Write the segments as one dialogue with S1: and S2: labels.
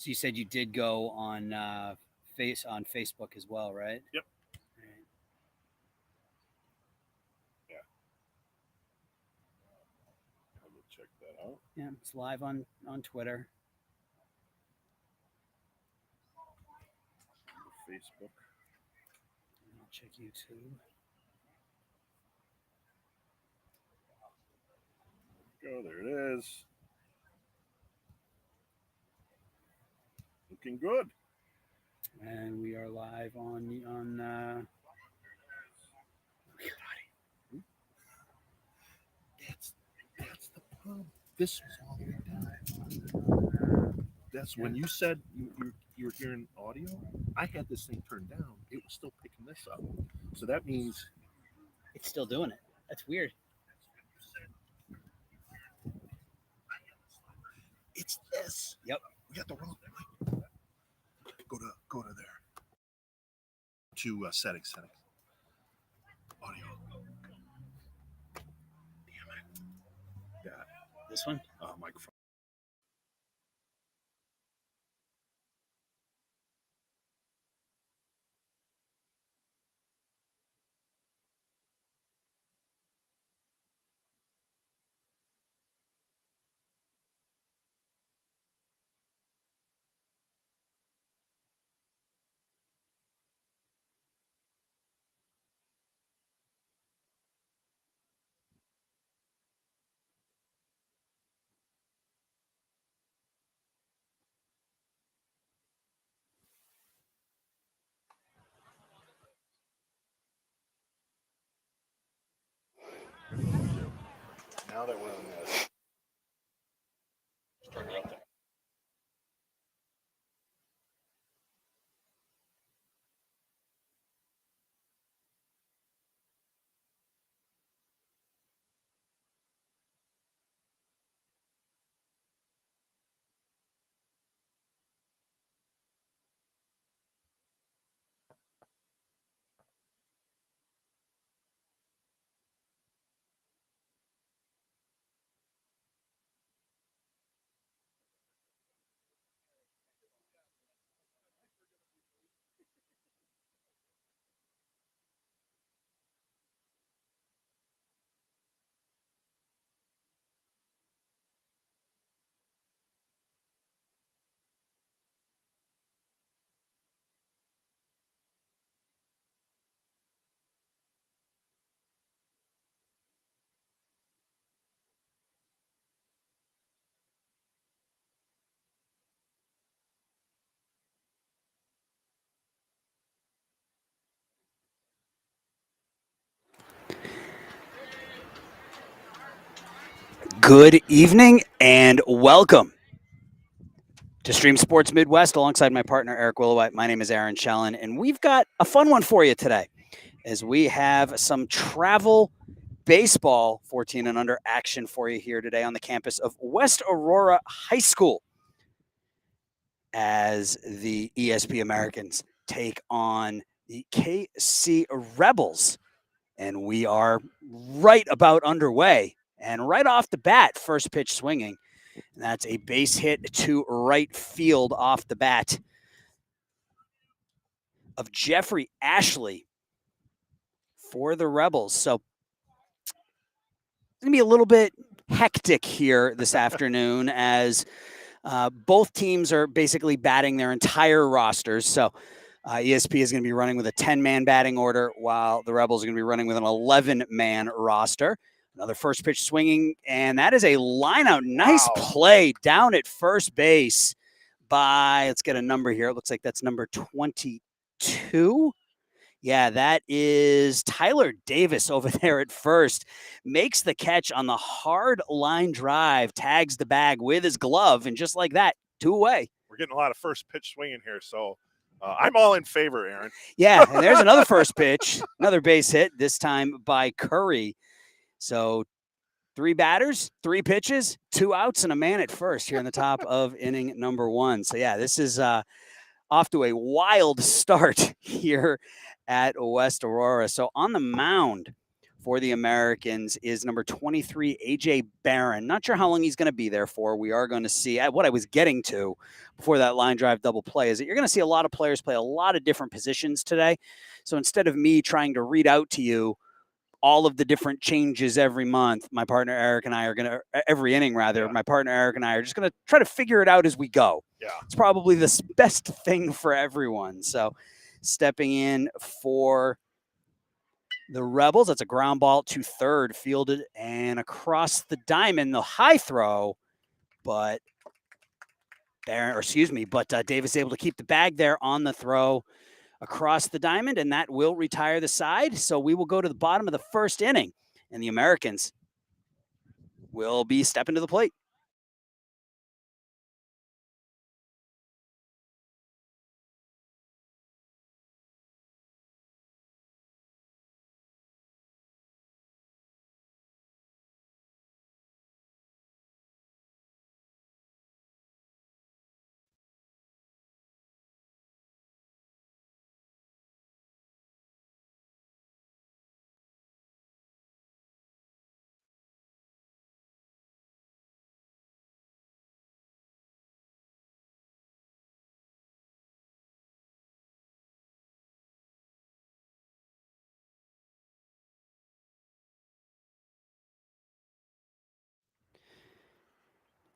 S1: So you said you did go on Facebook as well, right?
S2: Yep.
S1: Right.
S2: Yeah. I'll go check that out.
S1: Yeah, it's live on Twitter.
S2: Facebook.
S1: I'll check YouTube.
S2: Go, there it is. Looking good.
S1: And we are live on.
S2: That's the problem. This was all your time. That's when you said you were hearing audio. I had this thing turned down. It was still picking this up. So that means
S1: It's still doing it. That's weird.
S2: it's this.
S1: Yep.
S2: We got the wrong. Go to there. To settings. Audio. Damn it. Yeah.
S1: This one.
S2: Microphone. Now that we're on this, turn it up.
S1: Good evening and welcome to Stream Sports Midwest alongside my partner Eric Willowite. My name is Aaron Shellen, and we've got a fun one for you today as we have some travel baseball 14 and under action for you here today on the campus of West Aurora High School as the ESP Americans take on the KC Rebels. And we are right about underway. And right off the bat, first pitch swinging. And that's a base hit to right field off the bat of Jeffrey Ashley for the Rebels. So it's going to be a little bit hectic here this afternoon as both teams are basically batting their entire rosters. So ESP is going to be running with a 10-man batting order while the Rebels are going to be running with an 11-man roster. Another first pitch swinging, and that is a line out. Nice play down at first base by, let's get a number here. It looks like that's number 22. Yeah, that is Tyler Davis over there at first. Makes the catch on the hard line drive, tags the bag with his glove, and just like that, 2 away.
S2: We're getting a lot of first pitch swinging here, so I'm all in favor, Aaron.
S1: Yeah, and there's another first pitch, another base hit, this time by Curry. So 3 batters, 3 pitches, 2 outs, and a man at first here in the top of inning number 1. So, yeah, this is off to a wild start here at West Aurora. So on the mound for the Americans is number 23, AJ Barron. Not sure how long he's going to be there for. We are going to see. What I was getting to before that line drive double play is that you're going to see a lot of players play a lot of different positions today. So instead of me trying to read out to you all of the different changes every month, my partner Eric and I are going to, every inning rather, my partner Eric and I are just going to try to figure it out as we go.
S2: Yeah.
S1: It's probably the best thing for everyone. So stepping in for the Rebels, that's a ground ball to third, fielded and across the diamond, the high throw, but Davis able to keep the bag there on the throw across the diamond, and that will retire the side. So we will go to the bottom of the first inning, and the Americans will be stepping to the plate.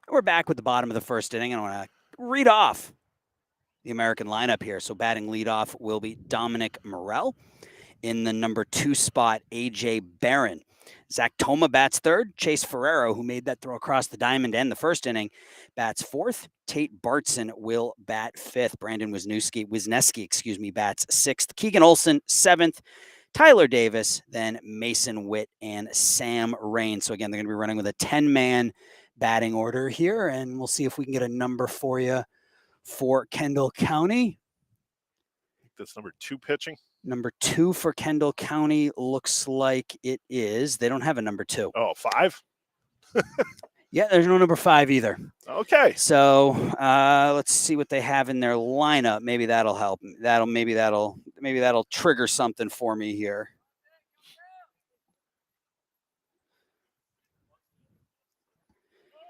S1: We're back with the bottom of the first inning, and I want to read off the American lineup here. So batting leadoff will be Dominic Morrell. In the number 2 spot, AJ Barron. Zach Toma bats third. Chase Ferrero, who made that throw across the diamond and the first inning, bats fourth. Tate Bartson will bat fifth. Brandon Wisniewski, bats sixth. Keegan Olson, seventh. Tyler Davis, then Mason Witt and Sam Rain. So again, they're going to be running with a 10-man batting order here, and we'll see if we can get a number for you for Kendall County.
S2: That's number 2 pitching.
S1: Number 2 for Kendall County looks like it is. They don't have a number 2.
S2: Oh, 5?
S1: Yeah, there's no number 5 either.
S2: Okay.
S1: So let's see what they have in their lineup. Maybe that'll help. Maybe that'll trigger something for me here.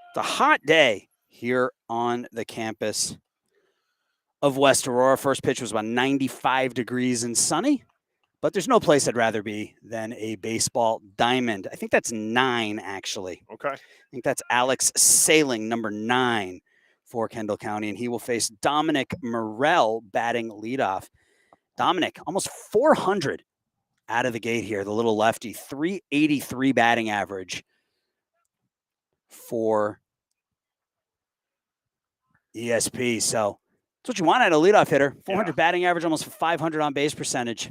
S1: It's a hot day here on the campus of West Aurora. First pitch was about 95 degrees and sunny, but there's no place I'd rather be than a baseball diamond. I think that's 9, actually.
S2: Okay.
S1: I think that's Alex Sailing, number 9 for Kendall County, and he will face Dominic Morrell batting leadoff. Dominic, almost 400 out of the gate here, the little lefty, 383 batting average for ESP. So that's what you want out of a leadoff hitter. 400 batting average, almost 500 on base percentage.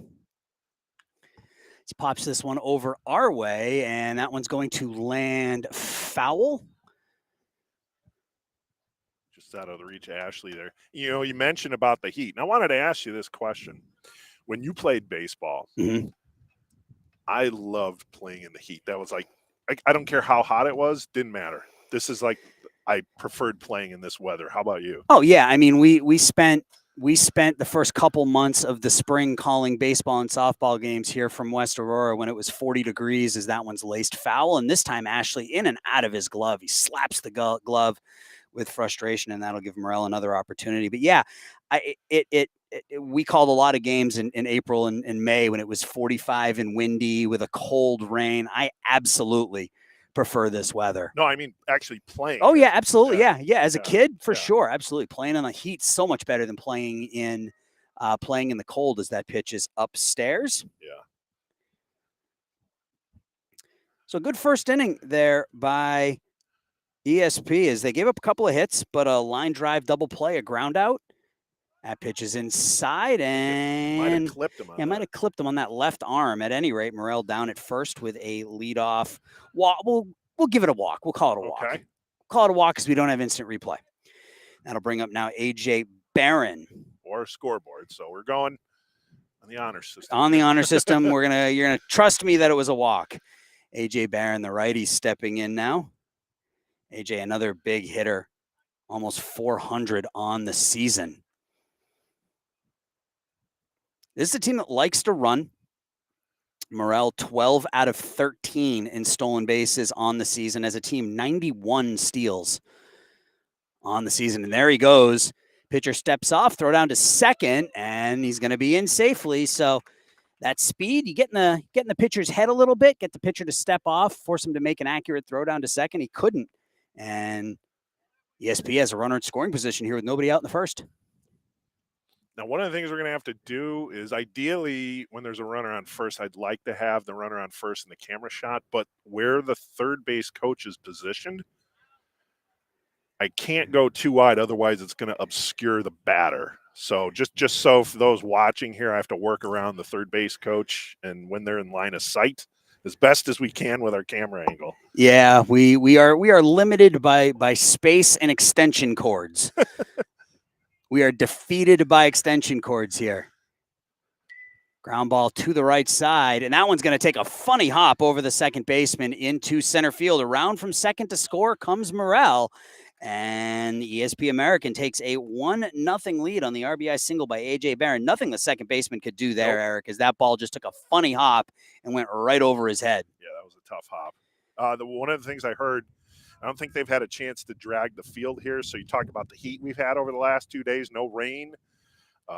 S1: Let's pops this one over our way, and that one's going to land foul.
S2: Just out of the reach of Ashley there. You know, you mentioned about the heat. And I wanted to ask you this question. When you played baseball, I loved playing in the heat. That was like, I don't care how hot it was, didn't matter. This is like, I preferred playing in this weather. How about you?
S1: Oh yeah, I mean we spent the first couple months of the spring calling baseball and softball games here from West Aurora when it was 40 degrees, as that one's laced foul, and this time Ashley in and out of his glove. He slaps the glove with frustration, and that'll give Morrell another opportunity. But yeah, we called a lot of games in April and May when it was 45 and windy with a cold rain. I absolutely prefer this weather.
S2: No, I mean actually playing.
S1: Oh yeah, absolutely. Yeah. As a kid, for
S2: Yeah.
S1: sure, absolutely. Playing on the heat so much better than playing in the cold, as that pitch is upstairs.
S2: Yeah.
S1: So good first inning there by ESP, as they gave up a couple of hits, but a line drive double play, a ground out. That pitch is inside, and
S2: might have clipped him on
S1: might have clipped him on that left arm. At any rate, Morrell down at first with a leadoff walk. We'll give it a walk. We'll call it a walk.
S2: Okay.
S1: Call it a walk because we don't have instant replay. That'll bring up now AJ Barron.
S2: Or scoreboard. So we're going on the honor system.
S1: On the honor system, you're gonna trust me that it was a walk. AJ Barron, the righty, stepping in now. AJ, another big hitter, almost 400 on the season. This is a team that likes to run. Morel, 12 out of 13 in stolen bases on the season as a team, 91 steals on the season. And there he goes. Pitcher steps off, throw down to second, and he's going to be in safely. So that speed, you get in the pitcher's head a little bit, get the pitcher to step off, force him to make an accurate throw down to second. He couldn't. And ESP has a runner in scoring position here with nobody out in the first.
S2: Now, one of the things we're going to have to do is ideally when there's a runner on first, I'd like to have the runner on first in the camera shot, but where the third base coach is positioned, I can't go too wide. Otherwise, it's going to obscure the batter. So just so for those watching here, I have to work around the third base coach and when they're in line of sight as best as we can with our camera angle.
S1: Yeah, we are limited by space and extension cords. We are defeated by extension cords here. Ground ball to the right side, and that one's going to take a funny hop over the second baseman into center field. Around from second to score comes Morel, and ESP American takes a 1-0 lead on the RBI single by A.J. Barron. Nothing the second baseman could do there, Eric, as that ball just took a funny hop and went right over his head.
S2: Yeah, that was a tough hop. One of the things I heard, I don't think they've had a chance to drag the field here. So you talk about the heat we've had over the last 2 days, no rain.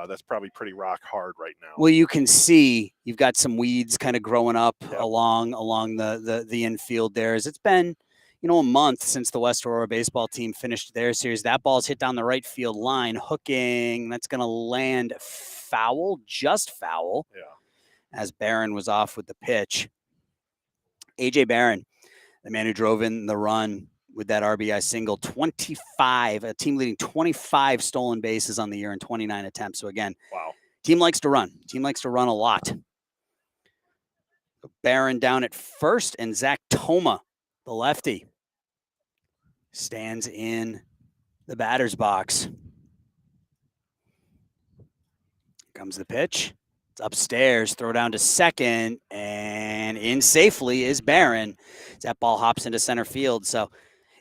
S2: That's probably pretty rock hard right now.
S1: Well, you can see you've got some weeds kind of growing up along the infield there. As it's been, a month since the West Aurora baseball team finished their series. That ball's hit down the right field line, hooking. That's going to land foul, just foul.
S2: Yeah.
S1: As Barron was off with the pitch. A.J. Barron, the man who drove in the run with that RBI single, 25, a team leading 25 stolen bases on the year in 29 attempts. So again,
S2: wow.
S1: Team likes to run. Team likes to run a lot. Barron down at first, and Zach Toma, the lefty, stands in the batter's box. Comes the pitch. It's upstairs, throw down to second, and in safely is Barron. That ball hops into center field. So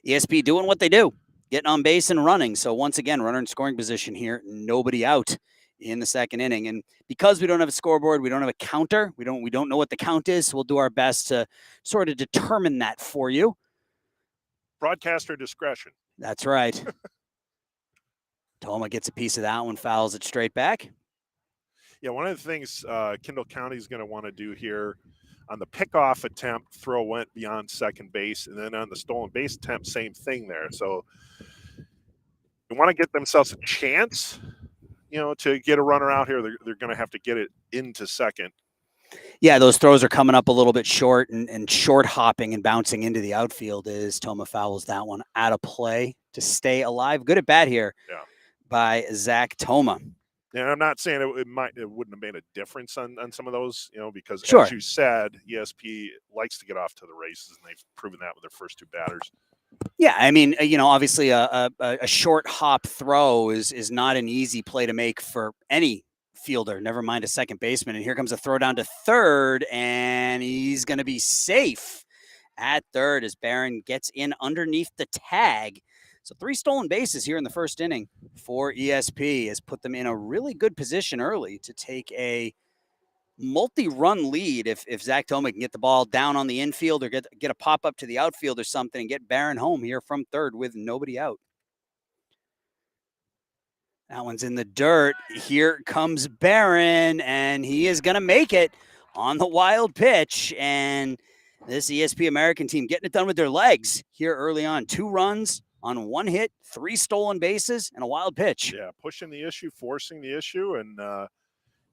S1: ESP doing what they do, getting on base and running. So once again, runner in scoring position here, nobody out in the second inning. And because we don't have a scoreboard, we don't have a counter, we don't know what the count is, so we'll do our best to sort of determine that for you.
S2: Broadcaster discretion.
S1: That's right. Toma gets a piece of that one, fouls it straight back.
S2: Yeah, one of the things Kendall County is going to want to do here on the pickoff attempt, throw went beyond second base, and then on the stolen base attempt, same thing there. So they want to get themselves a chance, to get a runner out here. They're going to have to get it into second.
S1: Yeah, those throws are coming up a little bit short and short hopping and bouncing into the outfield as Toma fouls that one out of play to stay alive. Good at bat here by Zach Toma.
S2: And I'm not saying it wouldn't have made a difference on some of those, because
S1: as
S2: you said, ESP likes to get off to the races, and they've proven that with their first two batters.
S1: Yeah, I mean, obviously a short hop throw is not an easy play to make for any fielder, never mind a second baseman. And here comes a throw down to third, and he's going to be safe at third as Barron gets in underneath the tag. So 3 stolen bases here in the first inning for ESP has put them in a really good position early to take a multi-run lead if Zach Toma can get the ball down on the infield or get a pop-up to the outfield or something and get Barron home here from third with nobody out. That one's in the dirt. Here comes Barron, and he is going to make it on the wild pitch. And this ESP American team getting it done with their legs here early on. 2 runs on 1 hit, 3 stolen bases, and a wild pitch.
S2: Yeah, pushing the issue, forcing the issue, and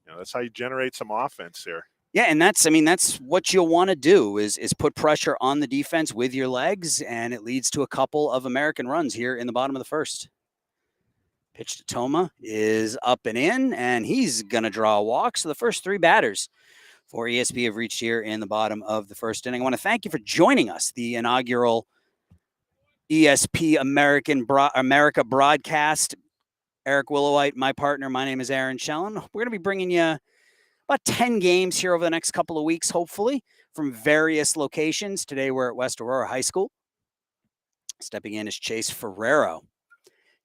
S2: that's how you generate some offense here.
S1: Yeah, and that's what you'll want to do is put pressure on the defense with your legs, and it leads to a couple of American runs here in the bottom of the first. Pitch to Toma is up and in, and he's going to draw a walk. So the first 3 batters for ESP have reached here in the bottom of the first inning. I want to thank you for joining us, the inaugural ESP America broadcast. Eric Willowite, my partner. My name is Aaron Shellen. We're going to be bringing you about 10 games here over the next couple of weeks, hopefully, from various locations. Today we're at West Aurora High School. Stepping in is Chase Ferrero.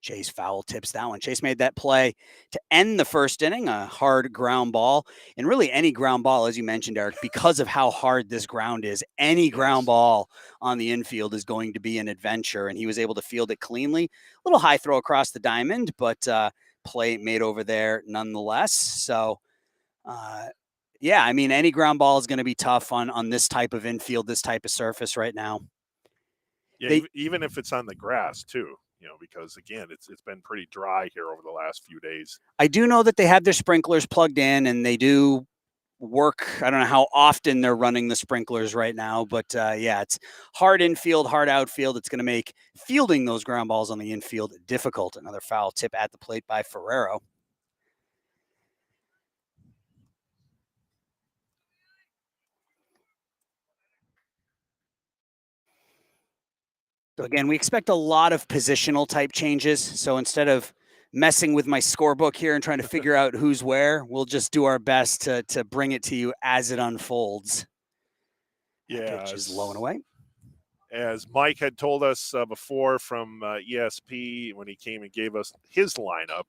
S1: Chase foul tips that one. Chase made that play to end the first inning, a hard ground ball. And really any ground ball, as you mentioned, Eric, because of how hard this ground is, any ground ball on the infield is going to be an adventure. And he was able to field it cleanly. A little high throw across the diamond, but play made over there nonetheless. So, yeah, I mean, any ground ball is going to be tough on this type of infield, this type of surface right now.
S2: Yeah, even if it's on the grass too, because again, it's been pretty dry here over the last few days.
S1: I do know that they have their sprinklers plugged in and they do work. I don't know how often they're running the sprinklers right now, but yeah, it's hard infield, hard outfield. It's going to make fielding those ground balls on the infield difficult. Another foul tip at the plate by Ferrero. So again, we expect a lot of positional type changes. So instead of messing with my scorebook here and trying to figure out who's where, we'll just do our best to bring it to you as it unfolds.
S2: Yeah,
S1: pitch is low and away.
S2: As Mike had told us before from ESP when he came and gave us his lineup,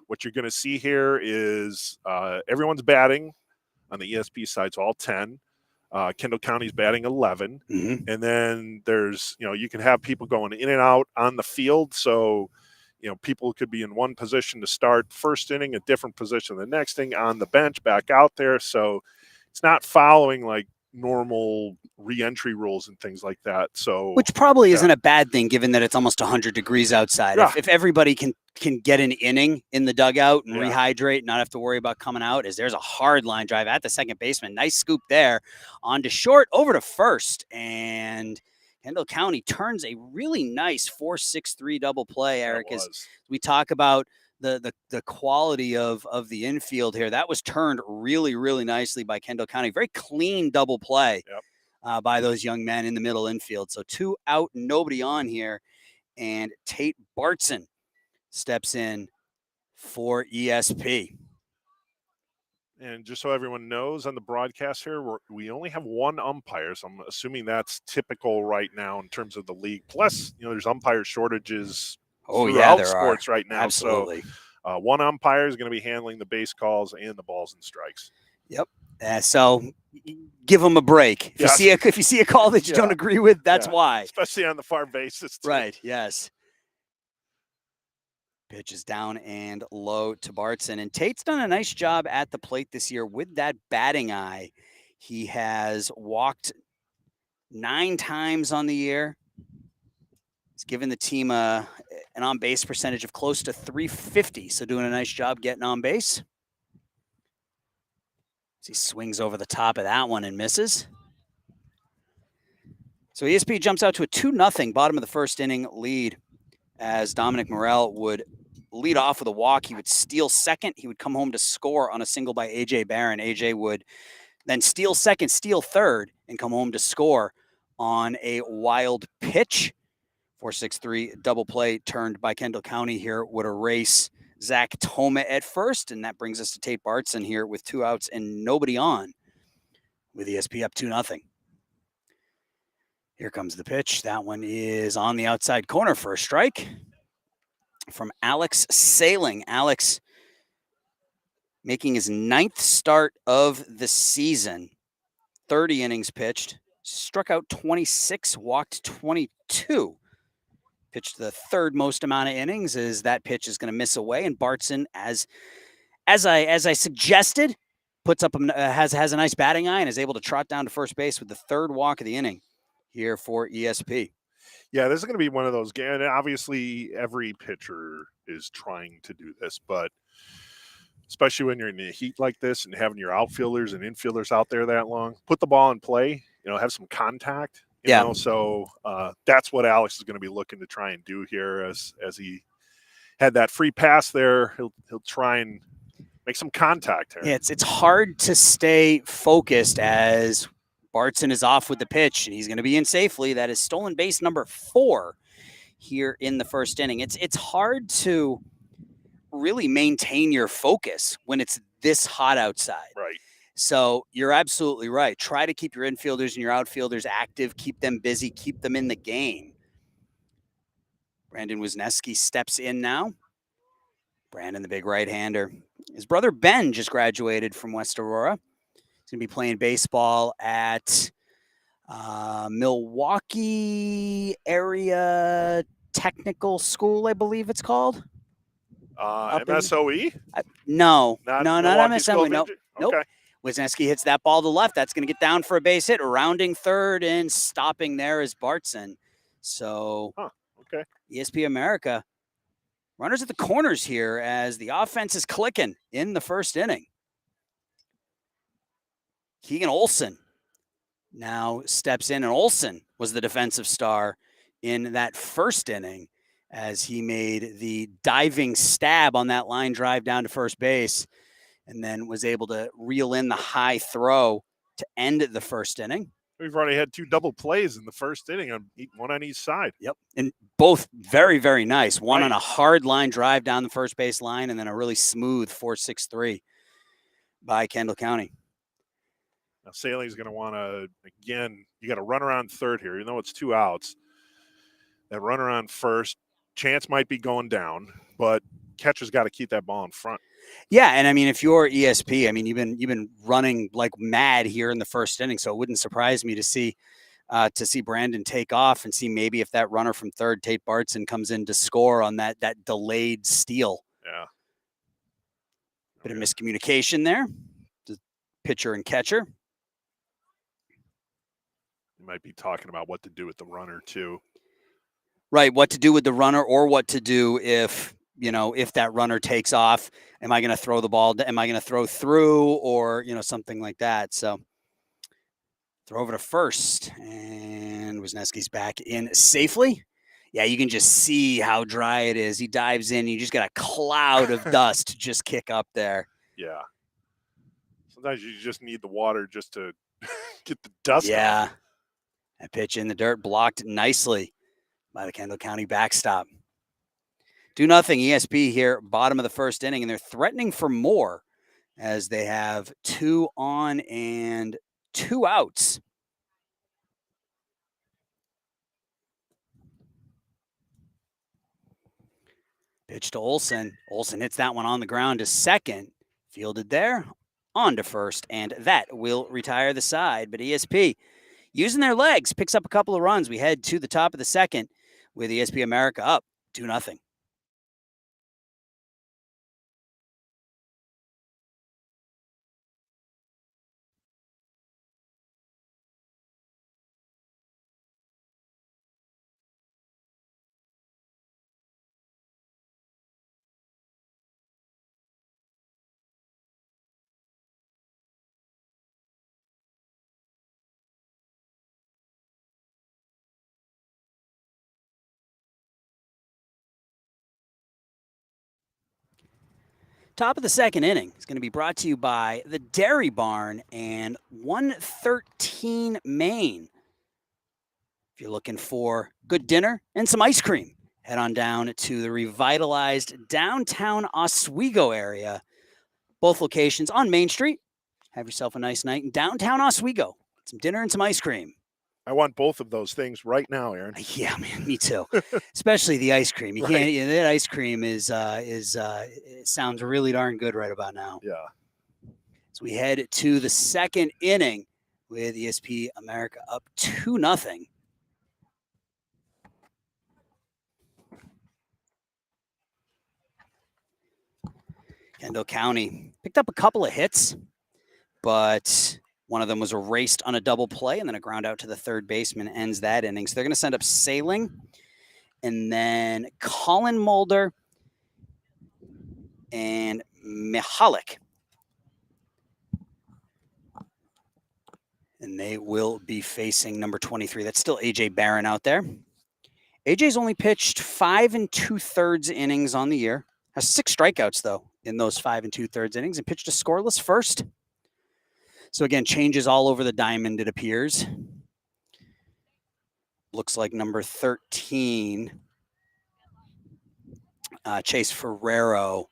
S2: what you're going to see here is everyone's batting on the ESP side, so all 10. Kendall County's batting 11.
S1: Mm-hmm.
S2: And then there's, you can have people going in and out on the field. So, people could be in one position to start first inning, a different position the next inning, on the bench, back out there. So it's not following like normal re-entry rules and things like that. So,
S1: which probably isn't a bad thing given that it's almost 100 degrees outside.
S2: Yeah.
S1: If everybody can get an inning in the dugout and rehydrate, not have to worry about coming out, as there's a hard line drive at the second baseman. Nice scoop there on to short, over to first, and Kendall County turns a really nice 4-6-3 double play, Eric. As we talk about the quality of the infield here, that was turned really, really nicely by Kendall County. Very clean double play.
S2: Yep.
S1: By those young men in the middle infield. So 2 out, nobody on here. And Tate Bartson steps in for ESP.
S2: And just so everyone knows on the broadcast here, we only have one umpire. So I'm assuming that's typical right now in terms of the league. Plus, there's umpire shortages throughout sports right now.
S1: Absolutely.
S2: So one umpire is going to be handling the base calls and the balls and strikes.
S1: Yep. So give them a break. If you see a call that you don't agree with, that's why.
S2: Especially on the far bases. Too.
S1: Right. Yes. Pitch is down and low to Bartson. And Tate's done a nice job at the plate this year with that batting eye. He has walked 9 times on the year. He's given the team an on-base percentage of close to .350. So doing a nice job getting on base. He swings over the top of that one and misses. So ESP jumps out to a 2-0 bottom of the first inning lead as Dominic Morrell would lead off with a walk. He would steal second. He would come home to score on a single by A.J. Barron. A.J. would then steal second, steal third, and come home to score on a wild pitch. 4-6-3 double play turned by Kendall County here would erase Zach Toma at first, and that brings us to Tate Bartson here with 2 outs and nobody on with ESP up 2-0. Here comes the pitch. That one is on the outside corner for a strike from Alex Sailing. Alex making his 9th start of the season. 30 innings pitched, struck out 26, walked 22. Pitched the 3rd most amount of innings, as that pitch is going to miss away. And Bartson, as I suggested, puts up has a nice batting eye and is able to trot down to first base with the 3rd walk of the inning here for ESP.
S2: Yeah, this is going to be one of those games. And obviously, every pitcher is trying to do this, but especially when you're in the heat like this and having your outfielders and infielders out there that long, put the ball in play. Have some contact. You know, so that's what Alex is going to be looking to try and do here as he had that free pass there. He'll try and make some contact here.
S1: Yeah, it's hard to stay focused as Bartson is off with the pitch, and he's going to be in safely. That is stolen base number 4 here in the first inning. It's hard to really maintain your focus when it's this hot outside.
S2: Right.
S1: So you're absolutely right. Try to keep your infielders and your outfielders active, keep them busy, keep them in the game. Brandon Wisniewski steps in now. Brandon, the big right-hander. His brother Ben just graduated from West Aurora. He's going to be playing baseball at Milwaukee Area Technical School, I believe it's called.
S2: MSOE?
S1: No,
S2: Not
S1: not
S2: Milwaukee School
S1: MSOE.
S2: of
S1: Nope.
S2: Engineering? Okay.
S1: Wisniewski hits that ball to left. That's going to get down for a base hit. Rounding third and stopping there is Bartson. So,
S2: okay.
S1: ESP America, runners at the corners here as the offense is clicking in the first inning. Keegan Olson now steps in, and Olson was the defensive star in that first inning as he made the diving stab on that line drive down to first base and then was able to reel in the high throw to end the first inning.
S2: We've already had 2 double plays in the first inning, one on each side.
S1: Yep, and both very, very nice. One
S2: Right.
S1: on a hard line drive down the first base line, and then a really smooth 4-6-3 by Kendall County.
S2: Now, Saling's going to want to, again, you got to run around third here, even though it's 2 outs. That runner on first, chance might be going down, but catcher's got to keep that ball in front.
S1: Yeah, and I mean, if you're ESP, I mean, you've been running like mad here in the first inning, so it wouldn't surprise me to see Brandon take off and see maybe if that runner from third, Tate Bartson, comes in to score on that delayed steal.
S2: Yeah.
S1: Bit of miscommunication there, the pitcher and catcher.
S2: You might be talking about what to do with the runner too.
S1: Right, what to do with the runner, or what to do if that runner takes off. Am I going to throw the ball? Am I going to throw through, or something like that? So throw over to first, and Wisniewski's back in safely. Yeah, you can just see how dry it is. He dives in. You just got a cloud of dust just kick up there.
S2: Yeah. Sometimes you just need the water just to get the dust
S1: Yeah.
S2: off.
S1: That pitch in the dirt blocked nicely by the Kendall County backstop. 2-0 ESP here, bottom of the first inning, and they're threatening for more as they have 2 on and 2 outs. Pitch to Olson. Olson hits that one on the ground to second. Fielded there, on to first, and that will retire the side. But ESP, using their legs, picks up a couple of runs. We head to the top of the second with ESP America up 2-0. Top of the second inning is going to be brought to you by the Dairy Barn and 113 Main. If you're looking for good dinner and some ice cream, head on down to the revitalized downtown Oswego area. Both locations on Main Street. Have yourself a nice night in downtown Oswego. Some dinner and some ice cream.
S2: I want both of those things right now, Aaron.
S1: Yeah, man, me too. Especially the ice cream. You can't. That ice cream is it sounds really darn good right about now.
S2: Yeah.
S1: So we head to the second inning with ESP America up 2-0. Kendall County picked up a couple of hits, but one of them was erased on a double play, and then a ground out to the third baseman ends that inning. So they're going to send up Saling, and then Colin Mulder and Mihalik. And they will be facing number 23. That's still AJ Barron out there. AJ's only pitched 5 2/3 innings on the year. Has 6 strikeouts, though, in those 5 2/3 innings, and pitched a scoreless first. So, again, changes all over the diamond, it appears. Looks like number 13, Chase Ferrero,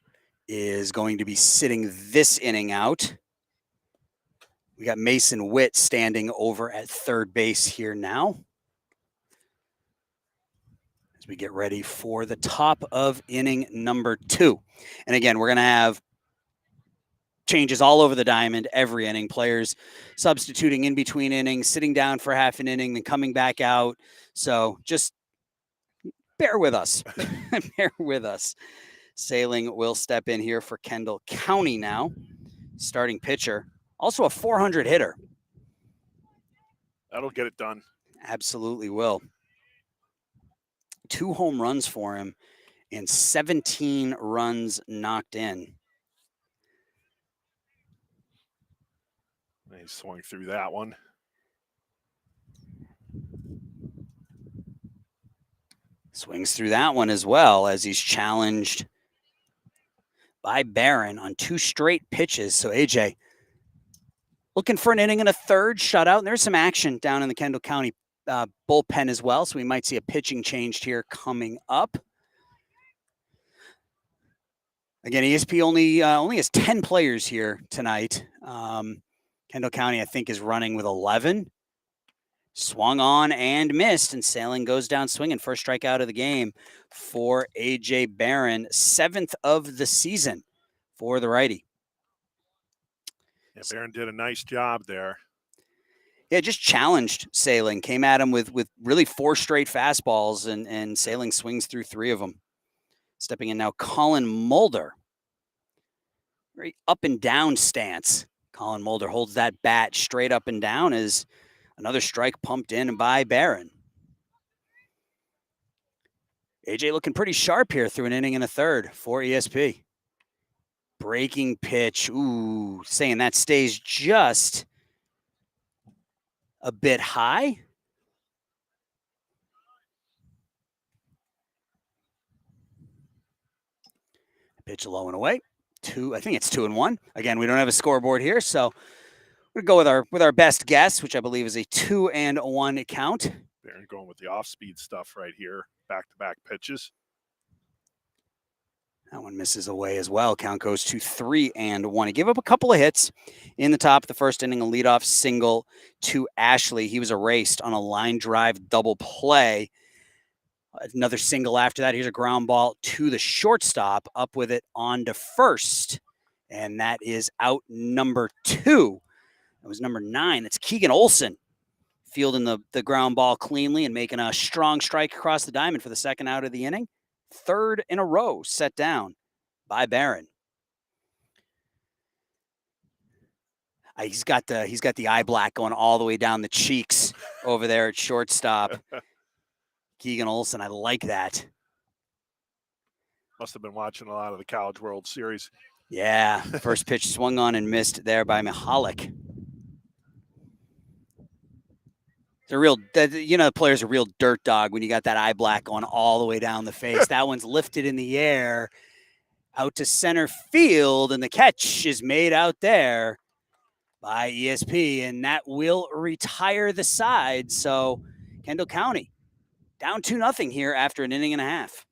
S1: is going to be sitting this inning out. We got Mason Witt standing over at third base here now. as we get ready for the top of inning number 2. And again, we're going to have changes all over the diamond every inning. Players substituting in between innings, sitting down for half an inning, then coming back out. So just bear with us. Bear with us. Sailing will step in here for Kendall County now. Starting pitcher. Also a 400 hitter.
S2: That'll get it done.
S1: Absolutely will. 2 home runs for him and 17 runs knocked in.
S2: He swung through that one.
S1: Swings through that one as well as he's challenged by Barron on 2 straight pitches. So AJ looking for an inning and a third shutout. And there's some action down in the Kendall County bullpen as well. So we might see a pitching change here coming up. Again, ESP only has 10 players here tonight. Kendall County, I think, is running with 11. Swung on and missed, and Sailing goes down swinging. First strikeout of the game for A.J. Barron, 7th of the season for the righty.
S2: Yeah, Barron did a nice job there.
S1: Yeah, just challenged Sailing. Came at him with really 4 straight fastballs, and Sailing swings through 3 of them. Stepping in now, Colin Mulder. Very up and down stance. Colin Mulder holds that bat straight up and down as another strike pumped in by Barron. AJ looking pretty sharp here through an inning and a third for ESP. Breaking pitch. Ooh, saying that stays just a bit high. Pitch low and away. 2, I think it's 2-1. Again, we don't have a scoreboard here, so we're gonna go with our best guess, which I believe is a 2-1 count.
S2: Barron going with the off-speed stuff right here. Back-to-back pitches.
S1: That one misses away as well. Count goes to 3-1. He gave up a couple of hits in the top of the first inning, a leadoff single to Ashley. He was erased on a line drive double play. Another single after that. Here's a ground ball to the shortstop, up with it on to first. And that is out number 2. That was number 9. That's Keegan Olson fielding the ground ball cleanly and making a strong strike across the diamond for the second out of the inning. 3rd in a row set down by Barron. He's got the eye black going all the way down the cheeks over there at shortstop. Keegan Olson, I like that.
S2: Must have been watching a lot of the College World Series.
S1: Yeah, first pitch swung on and missed there by Mihalik. The player's a real dirt dog when you got that eye black going all the way down the face. That one's lifted in the air out to center field, and the catch is made out there by ESP, and that will retire the side. So Kendall County down 2-0 here after an inning and a half.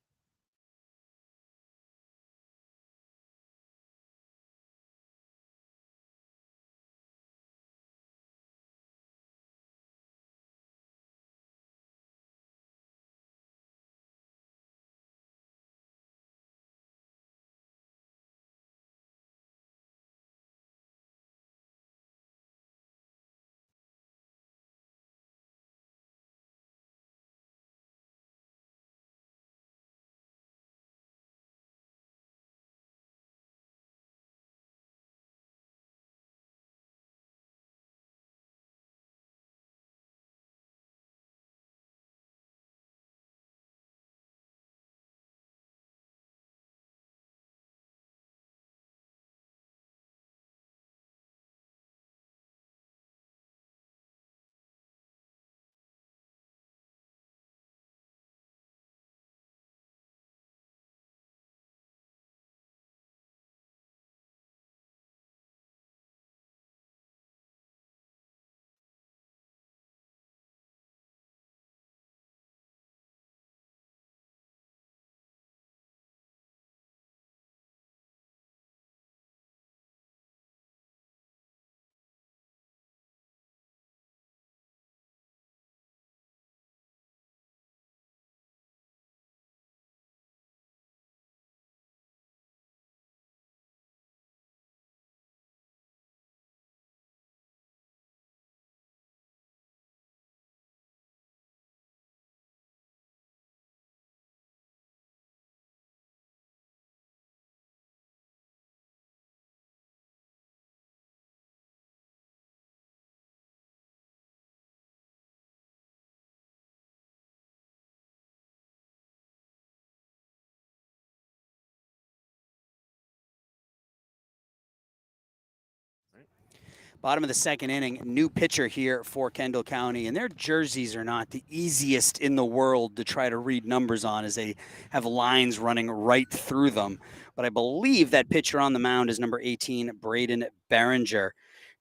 S1: Bottom of the second inning, new pitcher here for Kendall County, and their jerseys are not the easiest in the world to try to read numbers on as they have lines running right through them. But I believe that pitcher on the mound is number 18, Braden Behringer.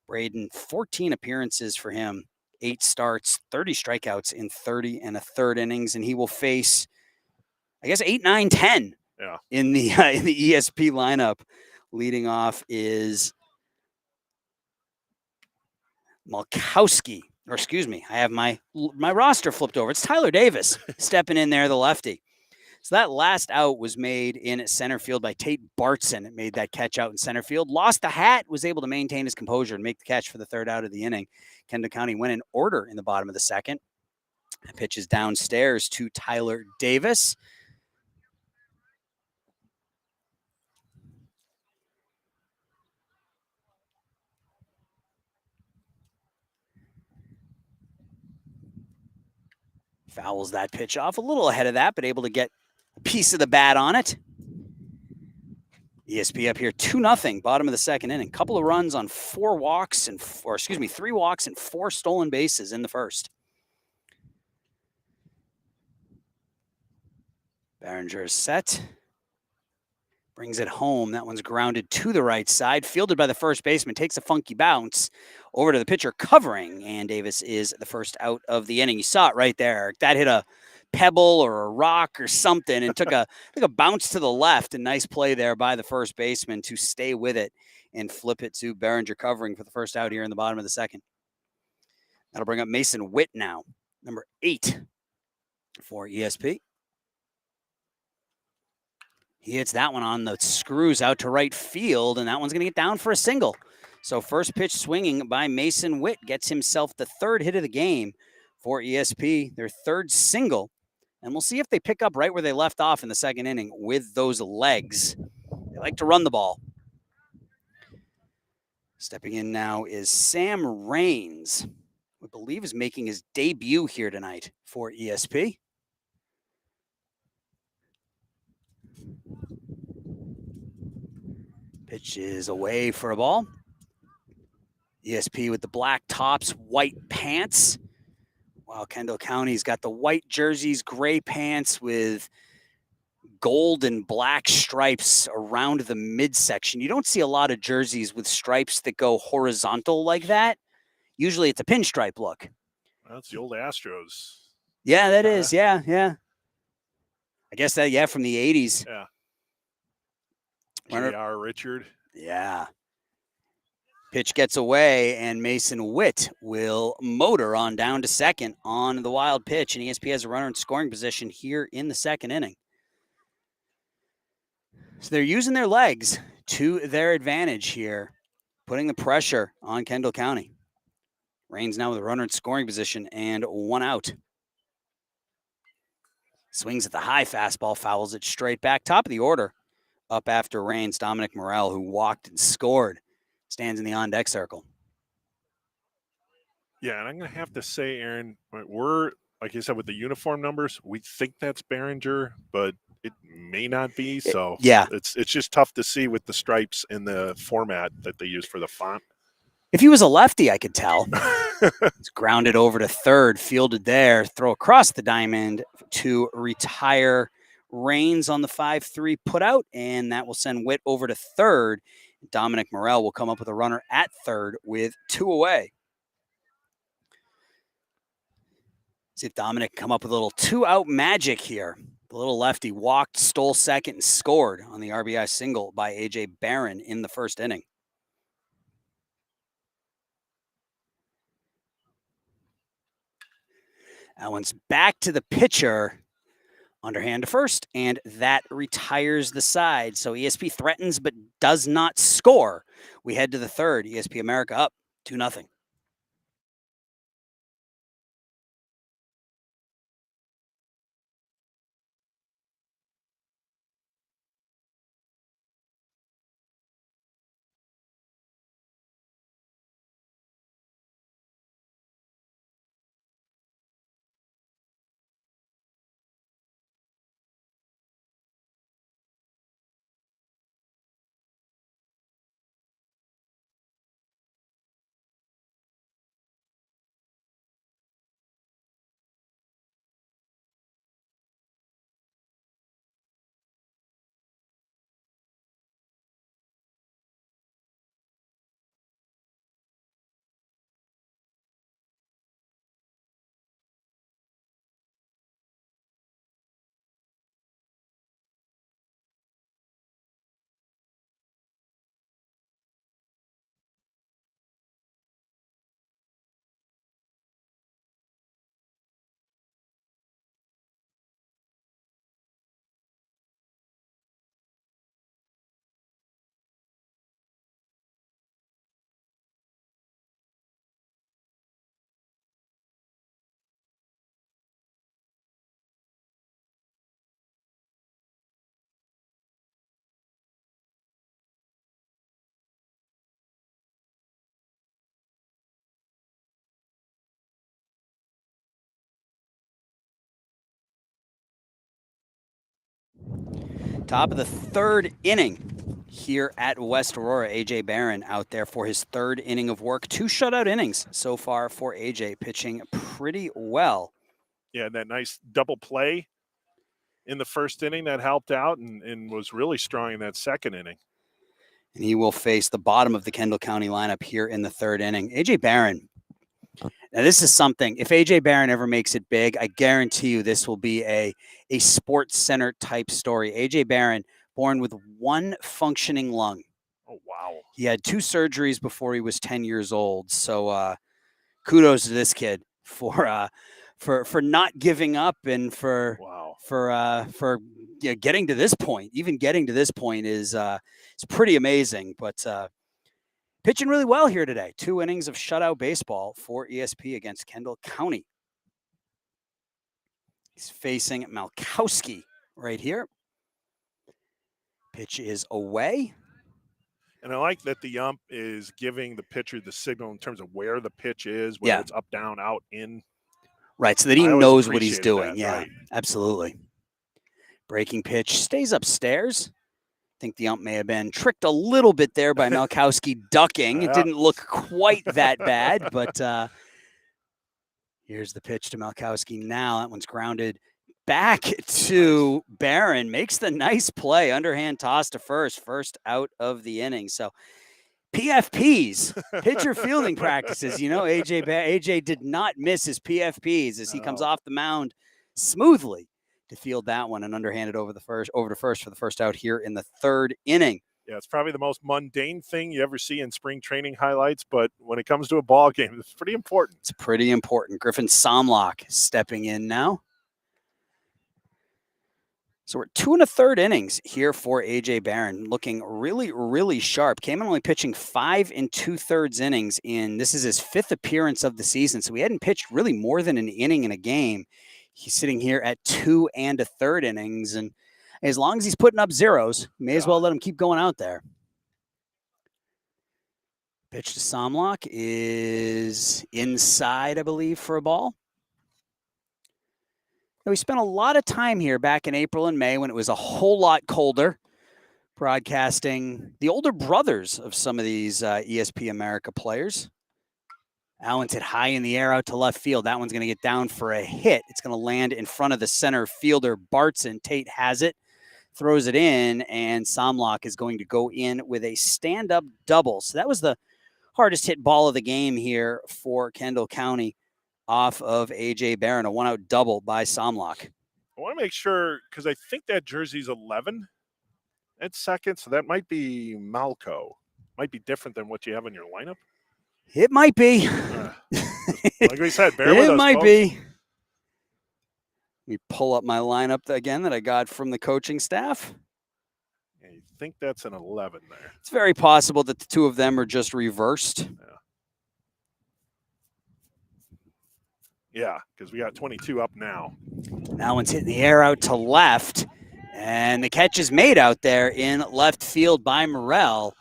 S1: Braden, 14 appearances for him, 8 starts, 30 strikeouts in 30 and a third innings, and he will face, I guess, 8, 9, 10 in the ESP lineup. Leading off is Malkowski, or excuse me, I have my roster flipped over. It's Tyler Davis stepping in there, the lefty. So that last out was made in center field by Tate Bartson. It made that catch out in center field. Lost the hat, was able to maintain his composure and make the catch for the third out of the inning. Kendall County went in order in the bottom of the second. The pitch is downstairs to Tyler Davis. Fouls that pitch off a little ahead of that, but able to get a piece of the bat on it. ESP up here 2-0, bottom of the second inning. Couple of runs on 3 walks and 4 stolen bases in the first. Behringer is set. Brings it home. That one's grounded to the right side. Fielded by the first baseman. Takes a funky bounce over to the pitcher covering. And Davis is the first out of the inning. You saw it right there. That hit a pebble or a rock or something and took a bounce to the left. A nice play there by the first baseman to stay with it and flip it to Behringer covering for the first out here in the bottom of the second. That'll bring up Mason Witt now, number 8 for ESP. He hits that one on the screws out to right field, and that one's going to get down for a single. So first pitch swinging by Mason Witt gets himself the 3rd hit of the game for ESP, their 3rd single. And we'll see if they pick up right where they left off in the second inning with those legs. They like to run the ball. Stepping in now is Sam Raines, who I believe is making his debut here tonight for ESP. Pitch is away for a ball. ESP with the black tops, white pants. While Kendall County's got the white jerseys, gray pants with gold and black stripes around the midsection. You don't see a lot of jerseys with stripes that go horizontal like that. Usually it's a pinstripe look.
S2: Well, that's the old Astros.
S1: Yeah, that is. Yeah. I guess that, from the 80s.
S2: Yeah. J.R. Richard.
S1: Yeah. Pitch gets away, and Mason Witt will motor on down to second on the wild pitch, and ESP has a runner in scoring position here in the second inning. So they're using their legs to their advantage here, putting the pressure on Kendall County. Raines now with a runner in scoring position and 1 out. Swings at the high fastball, fouls it straight back. Top of the order. Up after Raines, Dominic Morrell, who walked and scored, stands in the on-deck circle.
S2: Yeah, and I'm going to have to say, Aaron, we're, like you said, with the uniform numbers, we think that's Behringer, but it may not be. So it's just tough to see with the stripes and the format that they use for the font.
S1: If he was a lefty, I could tell. It's grounded over to third, fielded there, throw across the diamond to retire Raines on the 5-3 putout, and that will send Witt over to third. Dominic Morrell will come up with a runner at third with 2 away. See if Dominic come up with a little 2-out magic here. The little lefty walked, stole second, and scored on the RBI single by A.J. Barron in the first inning. That one's back to the pitcher. Underhand to first, and that retires the side. So ESP threatens but does not score. We head to the third. ESP America up 2-0. Top of the third inning here at West Aurora. A.J. Barron out there for his third inning of work. 2 shutout innings so far for A.J., pitching pretty well.
S2: Yeah, that nice double play in the first inning that helped out and was really strong in that second inning.
S1: And he will face the bottom of the Kendall County lineup here in the third inning. A.J. Barron. Now, this is something. If A.J. Barron ever makes it big, I guarantee you this will be a Sports Center type story. A.J. Barron, born with 1 functioning lung.
S2: Oh, wow.
S1: He had 2 surgeries before he was 10 years old. So kudos to this kid for not giving up and for getting to this point. Even getting to this point is pretty amazing. But pitching really well here today. 2 innings of shutout baseball for ESP against Kendall County. He's facing Malkowski right here. Pitch is away.
S2: And I like that the ump is giving the pitcher the signal in terms of where the pitch is, whether it's up, down, out, in.
S1: Right, so that he knows what he's doing.
S2: That, right.
S1: Absolutely. Breaking pitch stays upstairs. I think the ump may have been tricked a little bit there by Malkowski ducking. It didn't look quite that bad, but here's the pitch to Malkowski now. That one's grounded back to Barron. Makes the nice play. Underhand toss to first out of the inning. So PFPs, pitcher fielding practices. AJ did not miss his PFPs as he comes off the mound smoothly to field that one and underhanded over to first for the first out here in the third inning.
S2: Yeah, it's probably the most mundane thing you ever see in spring training highlights, but when it comes to a ball game, it's pretty important.
S1: It's pretty important. Griffin Somlock stepping in now. So we're 2 1/3 innings here for A.J. Barron, looking really, really sharp. Came in only pitching 5 2/3 innings this is his 5th appearance of the season. So he hadn't pitched really more than an inning in a game. He's sitting here at 2 1/3 innings. And as long as he's putting up zeros, may as well let him keep going out there. Pitch to Somlock is inside, I believe, for a ball. We spent a lot of time here back in April and May when it was a whole lot colder, broadcasting the older brothers of some of these ESP America players. Allen's hit high in the air out to left field. That one's going to get down for a hit. It's going to land in front of the center fielder, Bartson. Tate has it, throws it in, and Somlock is going to go in with a stand-up double. So that was the hardest hit ball of the game here for Kendall County. Off of A.J. Barron, a 1-out double by Somlock.
S2: I want to make sure, because I think that jersey's 11 at second, so that might be Malco. Might be different than what you have in your lineup.
S1: It might be.
S2: Like we said, bear with us,
S1: it might
S2: folks.
S1: be. Let me pull up my lineup again that I got from the coaching staff.
S2: Yeah, you think that's an 11 there.
S1: It's very possible that the 2 of them are just reversed.
S2: Yeah, because we got 22 up now.
S1: That one's hitting the air out to left, and the catch is made out there in left field by Morrell,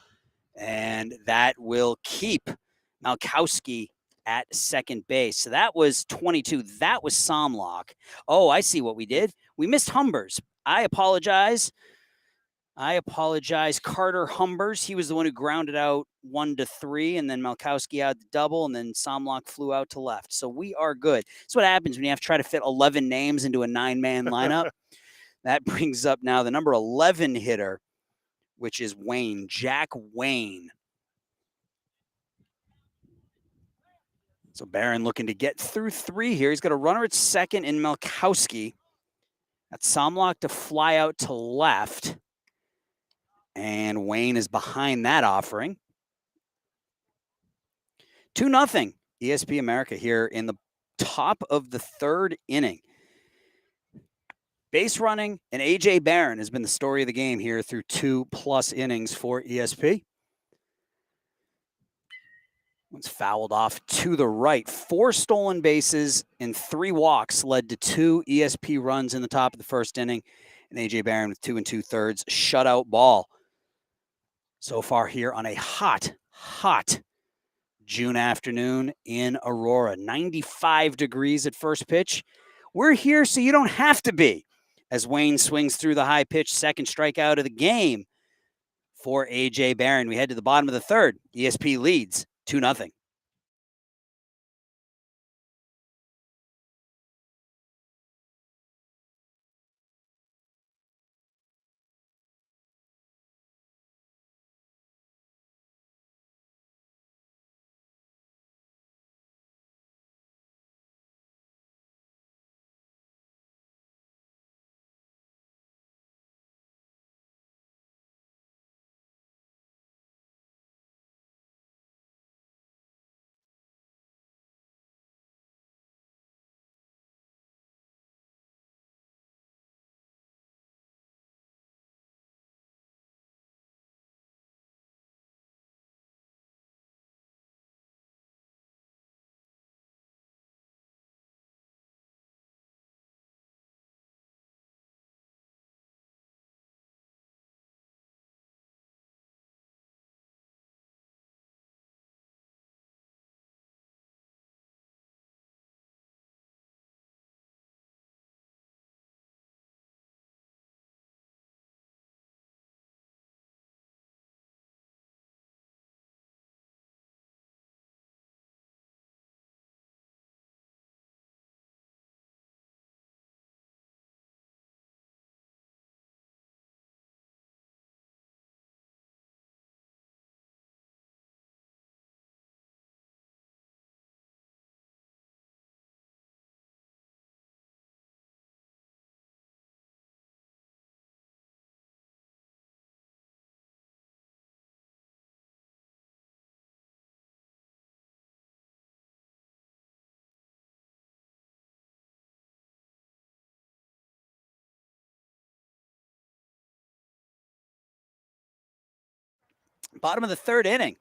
S1: and that will keep Malkowski at second base. So that was 22. That was Somlock. Oh, I see what we did. We missed Humbers. I apologize. Carter Humbers. He was the one who grounded out 1-3, and then Malkowski had the double, and then Somlock flew out to left. So we are good. That's what happens when you have to try to fit 11 names into a 9-man lineup. That brings up now the number 11 hitter, which is Wayne, Jack Wayne. So Barron looking to get through 3 here. He's got a runner at second in Malkowski. Got Somlock to fly out to left. And Wayne is behind that offering. 2-0 ESP America here in the top of the third inning. Base running and A.J. Barron has been the story of the game here through 2+ innings for ESP. One's fouled off to the right. 4 stolen bases and 3 walks led to 2 ESP runs in the top of the first inning. And A.J. Barron with 2 2/3 shutout ball. So far here on a hot June afternoon in Aurora. 95 degrees at first pitch. We're here so you don't have to be. as Wayne swings through the high pitch, second strikeout of the game for A.J. Barron. We head to the bottom of the third. ESP leads 2-0. Bottom of the third inning.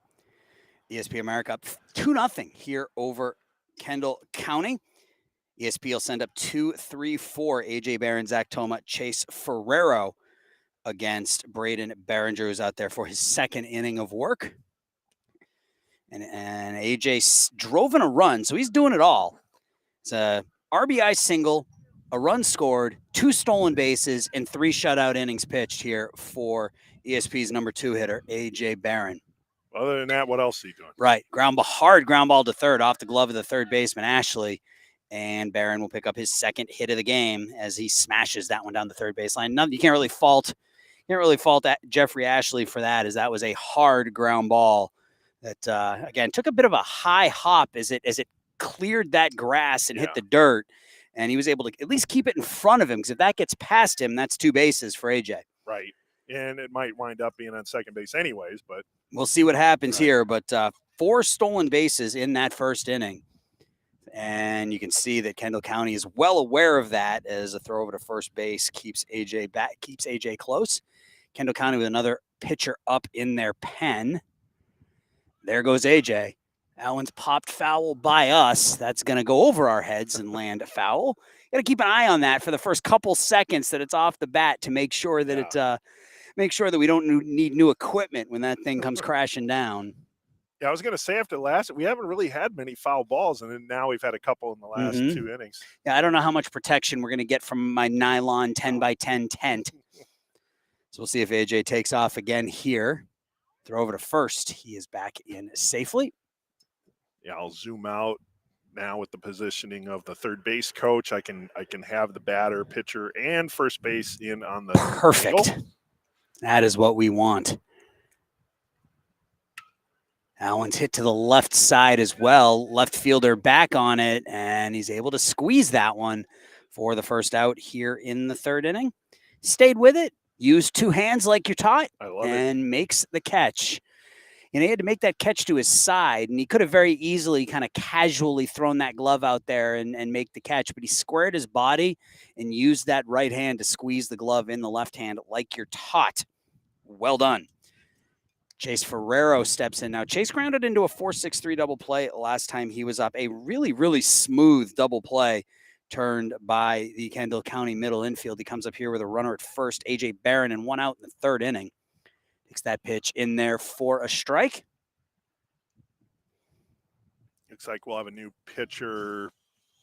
S1: ESP America up 2-0 here over Kendall County. ESP will send up 2, 3, 4. A.J. Barron, Zach Toma, Chase Ferrero against Braden Behringer, who's out there for his second inning of work. And A.J. drove in a run, so he's doing it all. It's a RBI single, a run scored, 2 stolen bases, and 3 shutout innings pitched here for ESP's number 2 hitter, A.J. Barron.
S2: Other than that, what else is he doing?
S1: Right. Hard ground ball to third off the glove of the third baseman, Ashley. And Barron will pick up his second hit of the game as he smashes that one down the third baseline. You can't really fault Jeffrey Ashley for that, as that was a hard ground ball that, again, took a bit of a high hop as it cleared that grass and hit the dirt. And he was able to at least keep it in front of him, because if that gets past him, that's 2 bases for AJ.
S2: Right. And it might wind up being on second base anyways, but
S1: we'll see what happens here. But 4 stolen bases in that first inning. And you can see that Kendall County is well aware of that, as a throw over to first base keeps AJ close. Kendall County with another pitcher up in their pen. There goes AJ. That one's popped foul by us. That's going to go over our heads and land a foul. Got to keep an eye on that for the first couple seconds that it's off the bat, to make sure that we don't need new equipment when that thing comes crashing down.
S2: Yeah, I was going to say, after last, we haven't really had many foul balls, and then now we've had a couple in the last 2 innings.
S1: Yeah, I don't know how much protection we're going to get from my nylon 10x10 tent. So we'll see if AJ takes off again here. Throw over to first. He is back in safely.
S2: Yeah, I'll zoom out now with the positioning of the third base coach. I can have the batter, pitcher, and first base in on the
S1: perfect
S2: angle.
S1: That is what we want. That one's hit to the left side as well. Left fielder back on it, and he's able to squeeze that one for the first out here in the third inning. Stayed with it, used 2 hands like you're taught, and makes the catch. And he had to make that catch to his side, and he could have very easily kind of casually thrown that glove out there and make the catch, but he squared his body and used that right hand to squeeze the glove in the left hand like you're taught. Well done. Chase Ferrero steps in now. Chase grounded into a 4-6-3 double play last time he was up. A really, really smooth double play turned by the Kendall County middle infield. He comes up here with a runner at first, A.J. Barron, and 1 out in the third inning. Takes that pitch in there for a strike.
S2: Looks like we'll have a new pitcher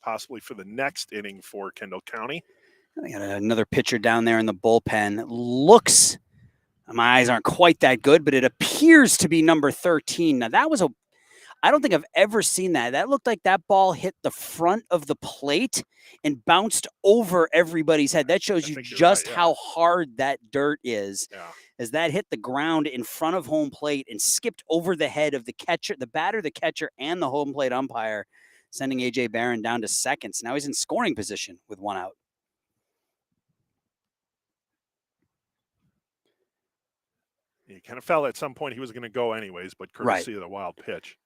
S2: possibly for the next inning for Kendall County.
S1: I got another pitcher down there in the bullpen. Looks, my eyes aren't quite that good, but it appears to be number 13. Now, that was I don't think I've ever seen that. That looked like that ball hit the front of the plate and bounced over everybody's head. That shows you just how hard that dirt is.
S2: Yeah.
S1: As that hit the ground in front of home plate and skipped over the head of the catcher, the batter, the catcher, and the home plate umpire, sending A.J. Barron down to seconds. Now he's in scoring position with one out.
S2: You kind of felt at some point he was going to go anyways, but courtesy of the wild pitch.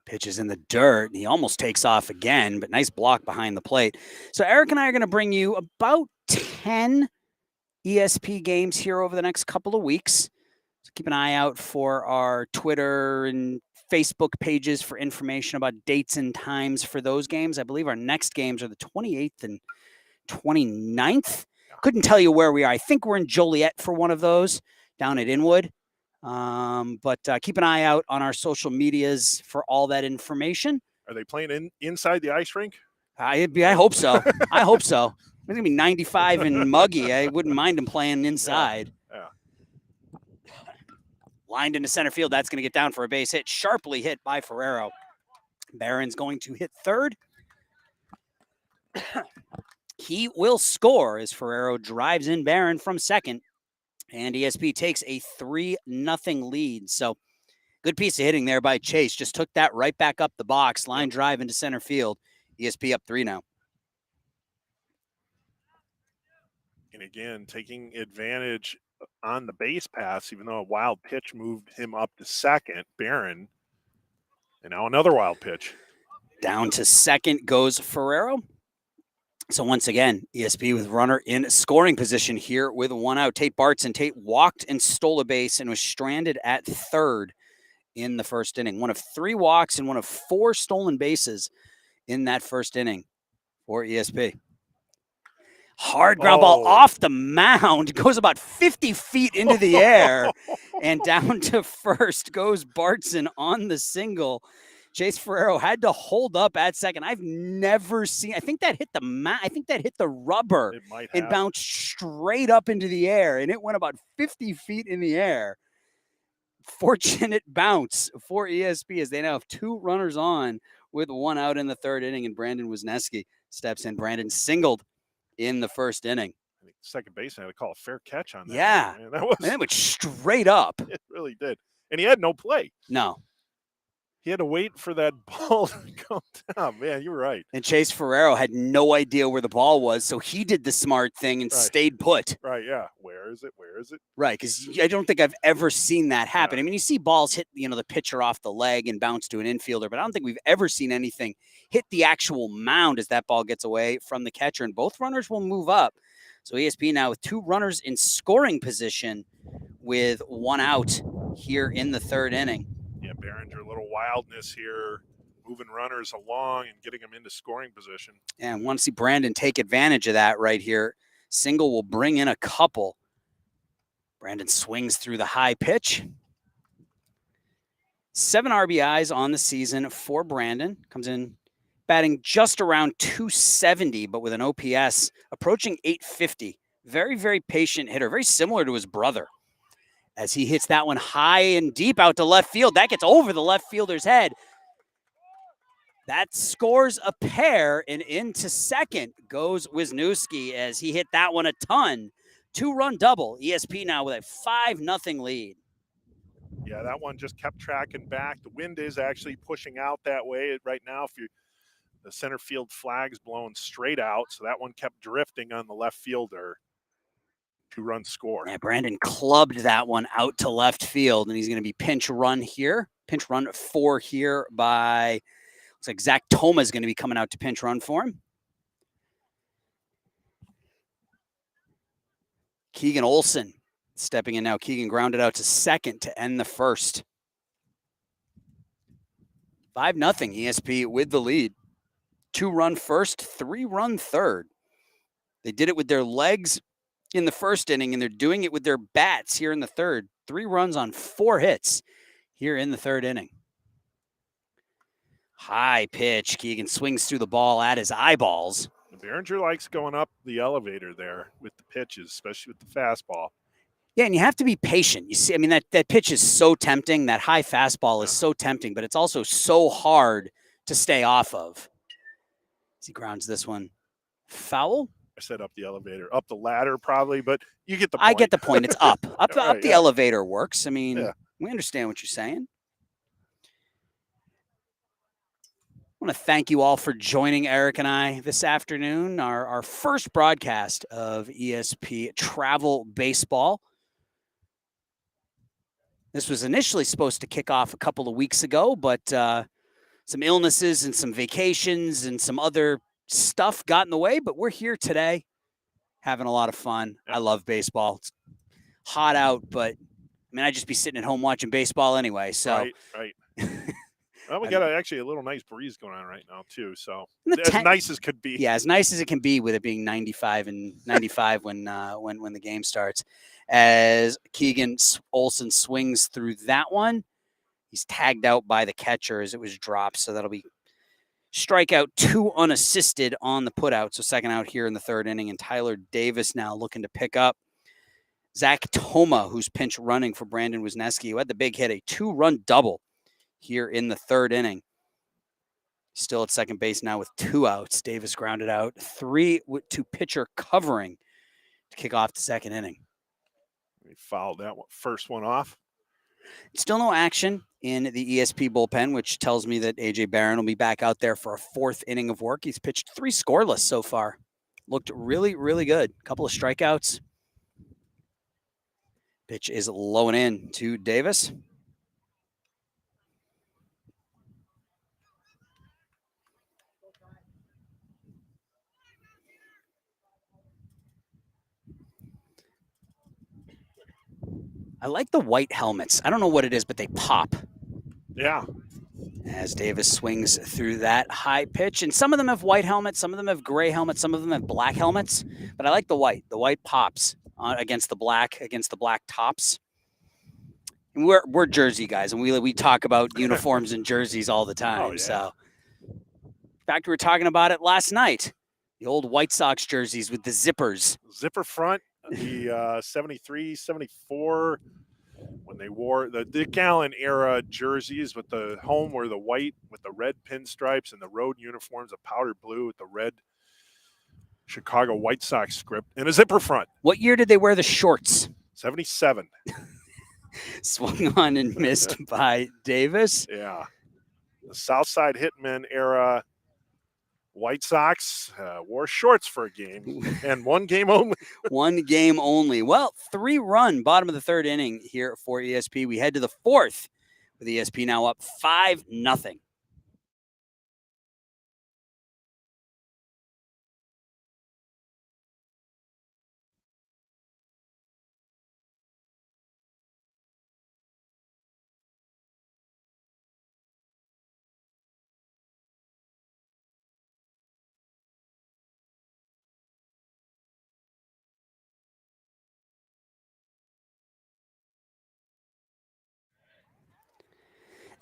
S1: Pitch is in the dirt, and he almost takes off again, but nice block behind the plate. So Eric and I are going to bring you about 10 ESP games here over the next couple of weeks. So keep an eye out for our Twitter and Facebook pages for information about dates and times for those games. I believe our next games are the 28th and 29th. Couldn't tell you where we are. I think we're in Joliet for one of those down at Inwood. But keep an eye out on our social medias for all that information.
S2: Are they playing inside the ice rink?
S1: I hope so. I hope so. It's going to be 95 and muggy. I wouldn't mind them playing inside.
S2: Yeah.
S1: Lined into center field. That's going to get down for a base hit. Sharply hit by Ferrero. Barron's going to hit third. He will score as Ferrero drives in Barron from second. And ESP takes a 3-0 lead. So good piece of hitting there by Chase. Just took that right back up the box. Line drive into center field. ESP up 3 now.
S2: And again, taking advantage on the base pass, even though a wild pitch moved him up to second, Barron. And now another wild pitch.
S1: Down to second goes Ferrero. So once again, ESP with runner in scoring position here with one out. Tate Bartson. Tate walked and stole a base and was stranded at third in the first inning. One of 3 walks and one of 4 stolen bases in that first inning for ESP. Hard ground ball off the mound. Goes about 50 feet into the air. And down to first goes Bartson on the single. Chase Ferrero had to hold up at second. I've never seen. I think that hit the rubber and bounced straight up into the air, and it went about 50 feet in the air. Fortunate bounce for ESP as they now have 2 runners on with 1 out in the third inning, and Brandon Wisniewski steps in. Brandon singled in the first inning.
S2: I think second baseman had to call a fair catch on that.
S1: Yeah,
S2: man. That
S1: went straight up.
S2: It really did, and he had no play.
S1: No.
S2: He had to wait for that ball to come down. Man, you're right.
S1: And Chase Ferrero had no idea where the ball was, so he did the smart thing and stayed put.
S2: Right, yeah. Where is it? Where is it?
S1: Right, because I don't think I've ever seen that happen. I mean, you see balls hit, the pitcher off the leg and bounce to an infielder, but I don't think we've ever seen anything hit the actual mound as that ball gets away from the catcher, and both runners will move up. So ESP now with 2 runners in scoring position with 1 out here in the third inning.
S2: Yeah, Behringer, a little wildness here, moving runners along and getting them into scoring position.
S1: And want to see Brandon take advantage of that right here. Single will bring in a couple. Brandon swings through the high pitch. 7 RBIs on the season for Brandon. Comes in batting just around 270, but with an OPS approaching 850. Very, very patient hitter, very similar to his brother. As he hits that one high and deep out to left field. That gets over the left fielder's head. That scores a pair, and into second goes Wisniewski as he hit that one a ton. 2-run double. ESP now with a 5-0 lead.
S2: Yeah, that one just kept tracking back. The wind is actually pushing out that way right now. The center field flag's blowing straight out, so that one kept drifting on the left fielder. 2-run score.
S1: Yeah, Brandon clubbed that one out to left field, and he's going to be pinch run 4 here by, looks like Zach Toma is going to be coming out to pinch run for him. Keegan Olson stepping in now. Keegan grounded out to second to end the first. 5-0 ESP with the lead. 2-run first, 3-run third. They did it with their legs in the first inning, and they're doing it with their bats here in the third. 3 runs on 4 hits here in the third inning. High pitch. Keegan swings through the ball at his eyeballs.
S2: Behringer likes going up the elevator there with the pitches, especially with the fastball.
S1: Yeah, and you have to be patient. You see, I mean, that pitch is so tempting. That high fastball is so tempting, but it's also so hard to stay off of. As he grounds this one foul.
S2: I said up the elevator, up the ladder probably, but you get the point.
S1: I get the point. It's up. Up
S2: Right,
S1: the elevator works. I mean,
S2: Yeah.
S1: we understand what you're saying. I want to thank you all for joining Eric and I this afternoon, our first broadcast of ESP Travel Baseball. This was initially supposed to kick off a couple of weeks ago, but some illnesses and some vacations and some other stuff got in the way. But we're here today having a lot of fun.
S2: Yep.
S1: I love baseball. It's hot out, but I mean, I'd just be sitting at home watching baseball anyway. So
S2: Right. Well, we got actually a little nice breeze going on right now too. So
S1: as
S2: nice as could be.
S1: Yeah, as nice as it can be with it being 95 when the game starts. As Keegan Olsen swings through that one, he's tagged out by the catcher as it was dropped. So that'll be strikeout 2 unassisted on the putout. So second out here in the third inning, and Tyler Davis now looking to pick up Zach Toma, who's pinch running for Brandon Wisniewski, who had the big hit, a 2-run double here in the third inning. Still at second base now with 2 outs. Davis grounded out 3 to pitcher covering to kick off the second inning.
S2: We fouled that first one off.
S1: Still no action in the ESP bullpen, which tells me that A.J. Barron will be back out there for a 4th inning of work. He's pitched 3 scoreless so far. Looked really, really good. A couple of strikeouts. Pitch is low and in to Davis. I like the white helmets. I don't know what it is, but they pop.
S2: Yeah.
S1: As Davis swings through that high pitch. And some of them have white helmets, some of them have gray helmets, some of them have black helmets. But I like the white. The white pops against the black tops. And we're Jersey guys, and we talk about uniforms and jerseys all the time.
S2: Oh, yeah.
S1: So, in fact, we were talking about it last night. The old White Sox jerseys with the zippers.
S2: Zipper front, the 73, 74, when they wore the Dick Allen era jerseys with the home were the white with the red pinstripes, and the road uniforms, a powder blue with the red Chicago White Sox script and a zipper front.
S1: What year did they wear the shorts?
S2: 77.
S1: Swung on and missed by Davis.
S2: Yeah. The Southside Hitman era White Sox wore shorts for a game, and 1 game only.
S1: 1 game only. Well, 3-run bottom of the third inning here for ESP. We head to the 4th with ESP now up 5-0.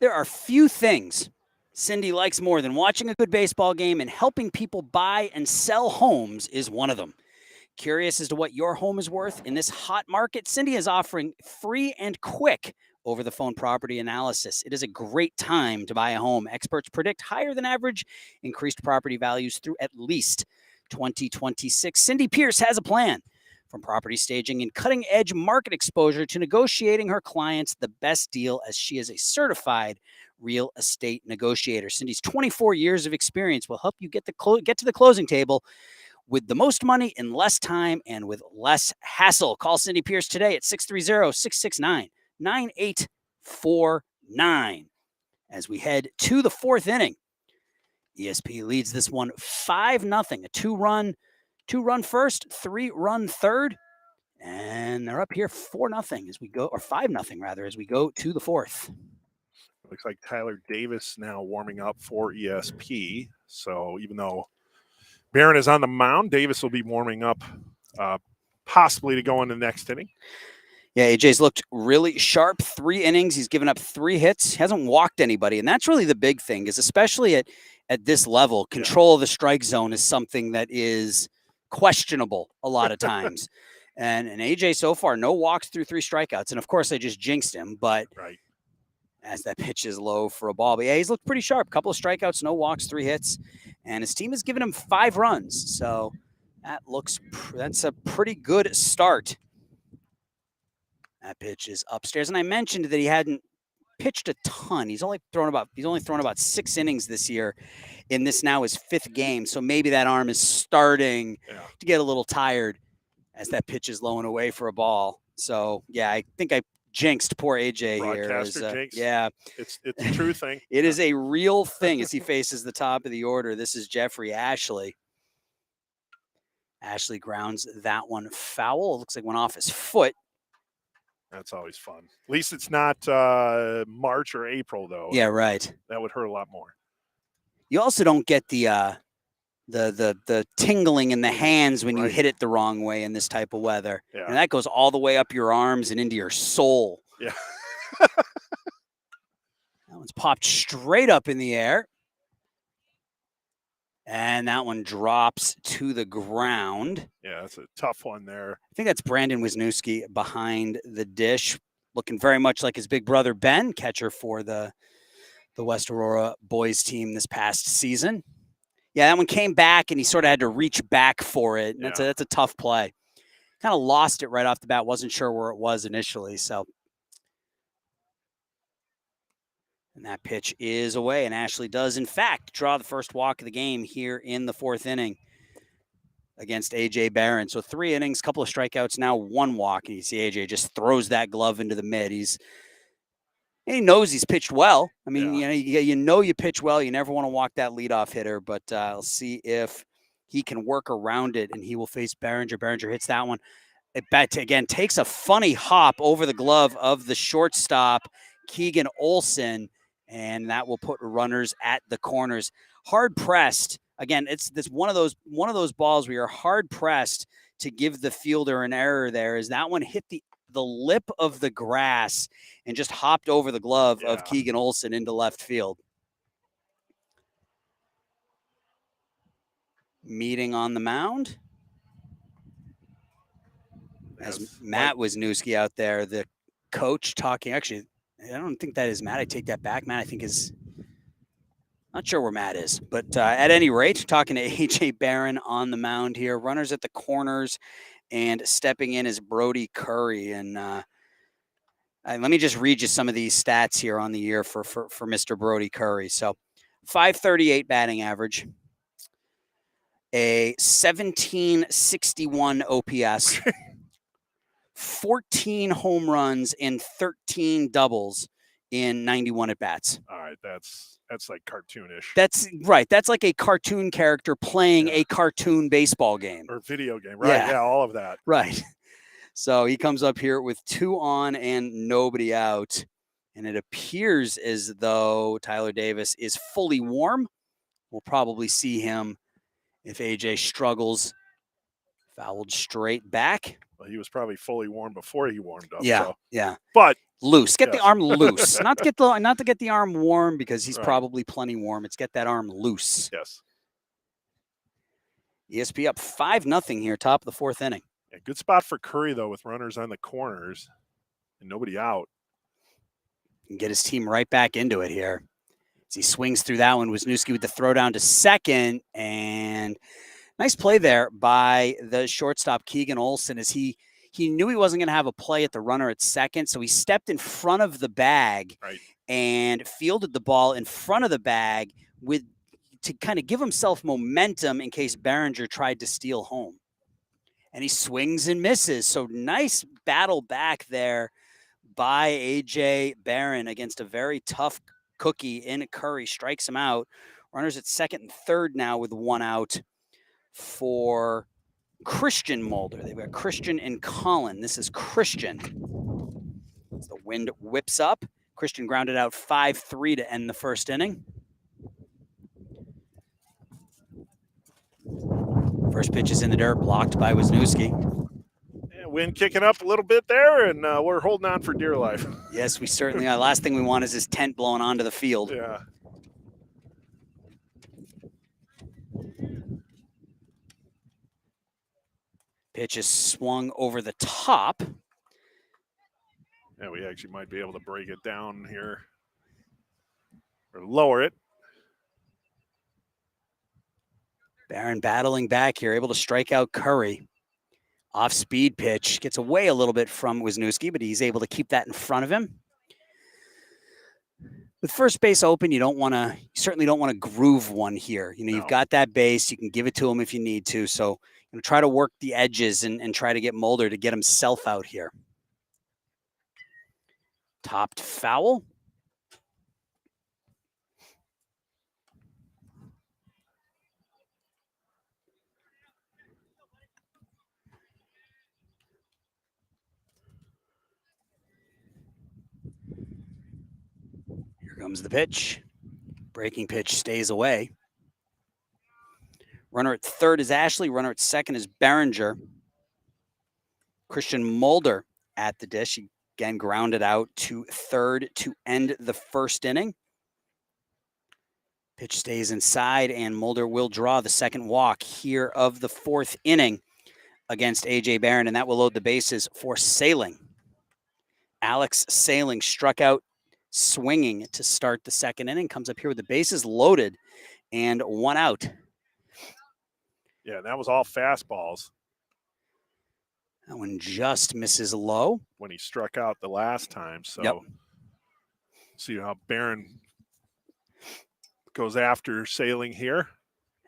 S1: There are few things Cindy likes more than watching a good baseball game, and helping people buy and sell homes is one of them. Curious as to what your home is worth in this hot market? Cindy is offering free and quick over-the-phone property analysis. It is a great time to buy a home. Experts predict higher than average increased property values through at least 2026. Cindy Pierce has a plan. From property staging and cutting-edge market exposure to negotiating her clients the best deal, as she is a certified real estate negotiator. Cindy's 24 years of experience will help you get to the closing table with the most money in less time and with less hassle. Call Cindy Pierce today at 630-669-9849. As we head to the 4th inning, ESP leads this one 5-0, a 2-run first, 3-run third, and they're up here 4-0 as we go, or 5-0 rather, as we go to the 4th.
S2: Looks like Tyler Davis now warming up for ESP. So even though Barron is on the mound, Davis will be warming up possibly to go in the next inning.
S1: Yeah, AJ's looked really sharp. 3 innings. He's given up 3 hits. He hasn't walked anybody. And that's really the big thing, is especially at at this level, control of the strike zone is something that is questionable a lot of times. And AJ so far, no walks through 3 strikeouts. And of course, I just jinxed him, but as that pitch is low for a ball. But yeah, he's looked pretty sharp. Couple of strikeouts, no walks, 3 hits. And his team has given him 5 runs. So that's a pretty good start. That pitch is upstairs. And I mentioned that he hadn't pitched a ton. He's only thrown about 6 innings this year. In this now his 5th game. So maybe that arm is starting to get a little tired as that pitch is low and away for a ball. So yeah, I think I jinxed poor AJ
S2: Broadcaster
S1: here.
S2: jinx.
S1: Yeah.
S2: It's a true thing.
S1: It is a real thing as he faces the top of the order. This is Jeffrey Ashley. Ashley grounds that one foul. It looks like went off his foot.
S2: That's always fun. At least it's not March or April, though.
S1: Yeah, right.
S2: That would hurt a lot more.
S1: You also don't get the tingling in the hands when you hit it the wrong way in this type of weather.
S2: Yeah.
S1: And that goes all the way up your arms and into your soul.
S2: Yeah.
S1: That one's popped straight up in the air. And that one drops to the ground.
S2: Yeah, that's a tough one there.
S1: I think that's Brandon Wisniewski behind the dish, looking very much like his big brother Ben, catcher for the West Aurora boys team this past season. Yeah, that one came back, and he sort of had to reach back for it. And that's a tough play. Kind of lost it right off the bat. Wasn't sure where it was initially. So, and that pitch is away. And Ashley does, in fact, draw the first walk of the game here in the 4th inning against AJ Barron. So 3 innings, couple of strikeouts, now 1 walk. And you see AJ just throws that glove into the mid. He knows he's pitched well. I mean, you know you pitch well. You never want to walk that leadoff hitter, but I'll see if he can work around it, and he will face Behringer. Behringer hits that one. It again takes a funny hop over the glove of the shortstop, Keegan Olson, and that will put runners at the corners. Hard pressed. Again, it's one of those balls where you're hard pressed to give the fielder an error there. Is that one hit the lip of the grass and just hopped over the glove of Keegan Olson into left field. Meeting on the mound as Matt Wisniewski out there, the coach talking. Actually, I don't think that is Matt. I take that back. Matt, I think is not sure where Matt is, but at any rate, talking to AJ Barron on the mound here. Runners at the corners. And stepping in is Brody Curry. And let me just read you some of these stats here on the year for Mr. Brody Curry. So 538 batting average, a 1761 OPS, 14 home runs, and 13 doubles in 91 at-bats.
S2: All right, that's like cartoonish.
S1: That's right. That's like a cartoon character playing a cartoon baseball game.
S2: Or video game, right? Yeah, all of that.
S1: Right. So he comes up here with 2 on and nobody out. And it appears as though Tyler Davis is fully warm. We'll probably see him if AJ struggles. Fouled straight back.
S2: Well, he was probably fully warm before he warmed up.
S1: Yeah,
S2: so.
S1: yeah.
S2: But
S1: loose. Get the arm loose. Not to get the arm warm because he's probably plenty warm. It's get that arm loose.
S2: Yes.
S1: ESP up 5-0 here, top of the 4th inning.
S2: Yeah, good spot for Curry, though, with runners on the corners and nobody out.
S1: And get his team right back into it here. As he swings through that one, Wisniewski with the throw down to second. And nice play there by the shortstop, Keegan Olson, as he knew he wasn't going to have a play at the runner at second. So he stepped in front of the bag and fielded the ball in front of the bag to kind of give himself momentum in case Behringer tried to steal home. And he swings and misses. So nice battle back there by AJ Barron against a very tough cookie in Curry. Strikes him out. Runners at second and third now with 1 out for Christian Mulder. They've got Christian and Colin. This is Christian. As the wind whips up. Christian grounded out 5-3 to end the 1st inning. First pitch is in the dirt, blocked by Wisniewski.
S2: Yeah, wind kicking up a little bit there, and we're holding on for dear life.
S1: Yes, we certainly are. Last thing we want is his tent blowing onto the field.
S2: Yeah.
S1: Pitch is swung over the top.
S2: Yeah, we actually might be able to break it down here or lower it.
S1: Barron battling back here, able to strike out Curry. Off-speed pitch, gets away a little bit from Wisniewski, but he's able to keep that in front of him. With first base open, you certainly don't want to groove one here. You've got that base, you can give it to him if you need to. So try to work the edges and try to get Mulder to get himself out here. Topped foul. Here comes the pitch. Breaking pitch stays away. Runner at third is Ashley. Runner at second is Behringer. Christian Mulder at the dish. He again grounded out to third to end the first inning. Pitch stays inside, and Mulder will draw the second walk here of the fourth inning against A.J. Barron, and that will load the bases for Sailing. Alex Sailing struck out swinging to start the second inning. Comes up here with the bases loaded and 1 out.
S2: Yeah, that was all fastballs.
S1: That one just misses low.
S2: When he struck out the last time. So
S1: yep.
S2: See how Barron goes after Sailing here.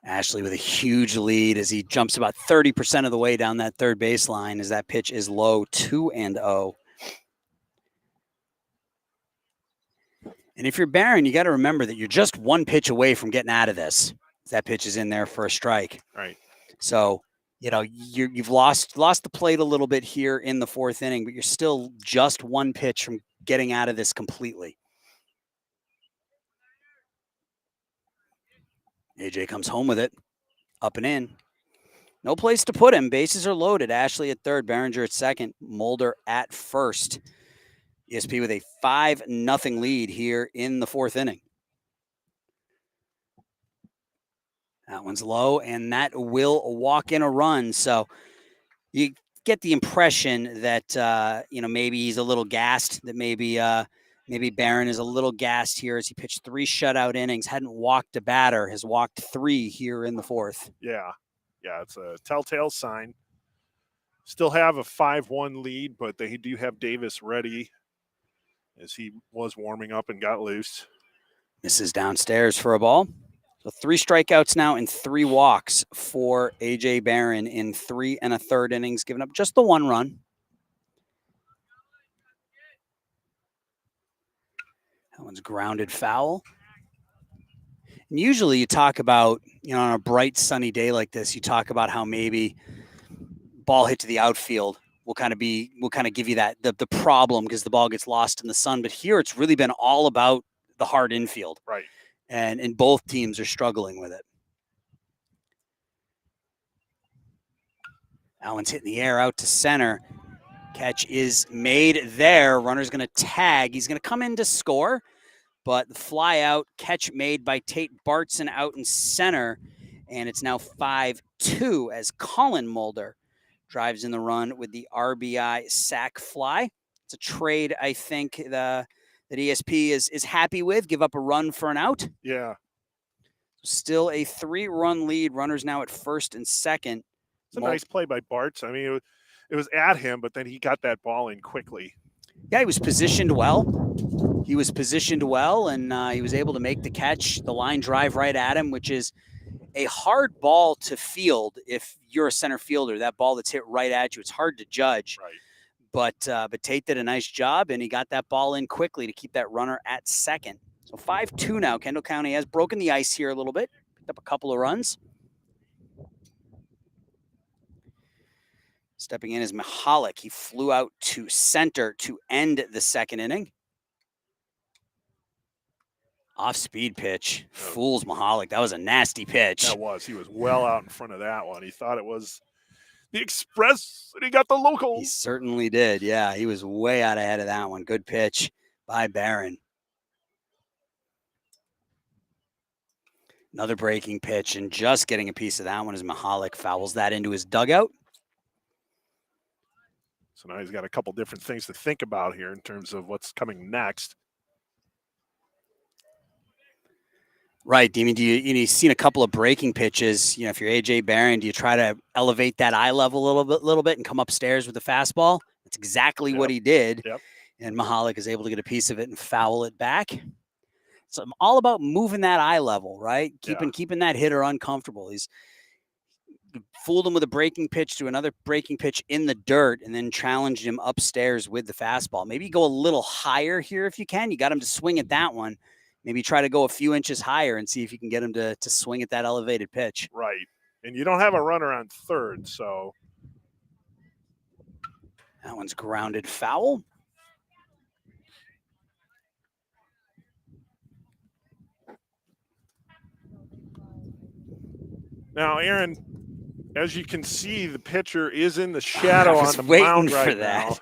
S1: Ashley with a huge lead as he jumps about 30% of the way down that third baseline as that pitch is low, 2-0. And if you're Barron, you got to remember that you're just one pitch away from getting out of this. That pitch is in there for a strike.
S2: Right.
S1: So, you've lost the plate a little bit here in the fourth inning, but you're still just one pitch from getting out of this completely. AJ comes home with it. Up and in. No place to put him. Bases are loaded. Ashley at third, Behringer at second, Mulder at first. ESP with a 5-0 lead here in the fourth inning. That one's low, and that will walk in a run. So you get the impression that, maybe he's a little gassed, that maybe Barron is a little gassed here as he pitched 3 shutout innings, hadn't walked a batter, has walked 3 here in the fourth.
S2: Yeah, it's a telltale sign. Still have a 5-1 lead, but they do have Davis ready as he was warming up and got loose.
S1: Misses downstairs for a ball. So 3 strikeouts now and 3 walks for A.J. Barron in 3 1/3 innings, giving up just the 1 run. That one's grounded foul. And usually you talk about, on a bright sunny day like this, you talk about how maybe ball hit to the outfield will kind of give you that the problem because the ball gets lost in the sun. But here it's really been all about the hard infield.
S2: Right.
S1: And both teams are struggling with it. Allen's hitting the air out to center. Catch is made there. Runner's going to tag. He's going to come in to score, but the fly out, catch made by Tate Bartson out in center, and it's now 5-2 as Colin Mulder drives in the run with the RBI sac fly. It's a trade, I think, that ESP is happy with. Give up a run for an out.
S2: Yeah.
S1: Still a 3-run lead. Runners now at first and second.
S2: It's a nice play by Bartz. I mean, it was at him, but then he got that ball in quickly.
S1: Yeah, he was positioned well. and he was able to make the catch, the line drive right at him, which is a hard ball to field if you're a center fielder. That ball that's hit right at you, it's hard to judge.
S2: Right.
S1: But Tate did a nice job, and he got that ball in quickly to keep that runner at second. So 5-2 now. Kendall County has broken the ice here a little bit, picked up a couple of runs. Stepping in is Mihalik. He flew out to center to end the second inning. Off-speed pitch. Fools Mihalik. That was a nasty pitch.
S2: That was. He was well out in front of that one. He thought it was the Express, and he got the local.
S1: He certainly did. Yeah, he was way out ahead of that one. Good pitch by Barron. Another breaking pitch, and just getting a piece of that one as Mihalik fouls that into his dugout.
S2: So now he's got a couple different things to think about here in terms of what's coming next.
S1: Right. I mean, you've seen a couple of breaking pitches. You know, if you're AJ Barron, do you try to elevate that eye level a little bit and come upstairs with the fastball? That's exactly what he did.
S2: Yep.
S1: And Mahalik is able to get a piece of it and foul it back. So I'm all about moving that eye level, right? Keeping that hitter uncomfortable. He's fooled him with a breaking pitch to another breaking pitch in the dirt and then challenged him upstairs with the fastball. Maybe go a little higher here if you can. You got him to swing at that one. Maybe try to go a few inches higher and see if you can get him to swing at that elevated pitch.
S2: Right. And you don't have a runner on third, so.
S1: That one's grounded foul.
S2: Now, Aaron, as you can see, the pitcher is in the shadow on the mound right now.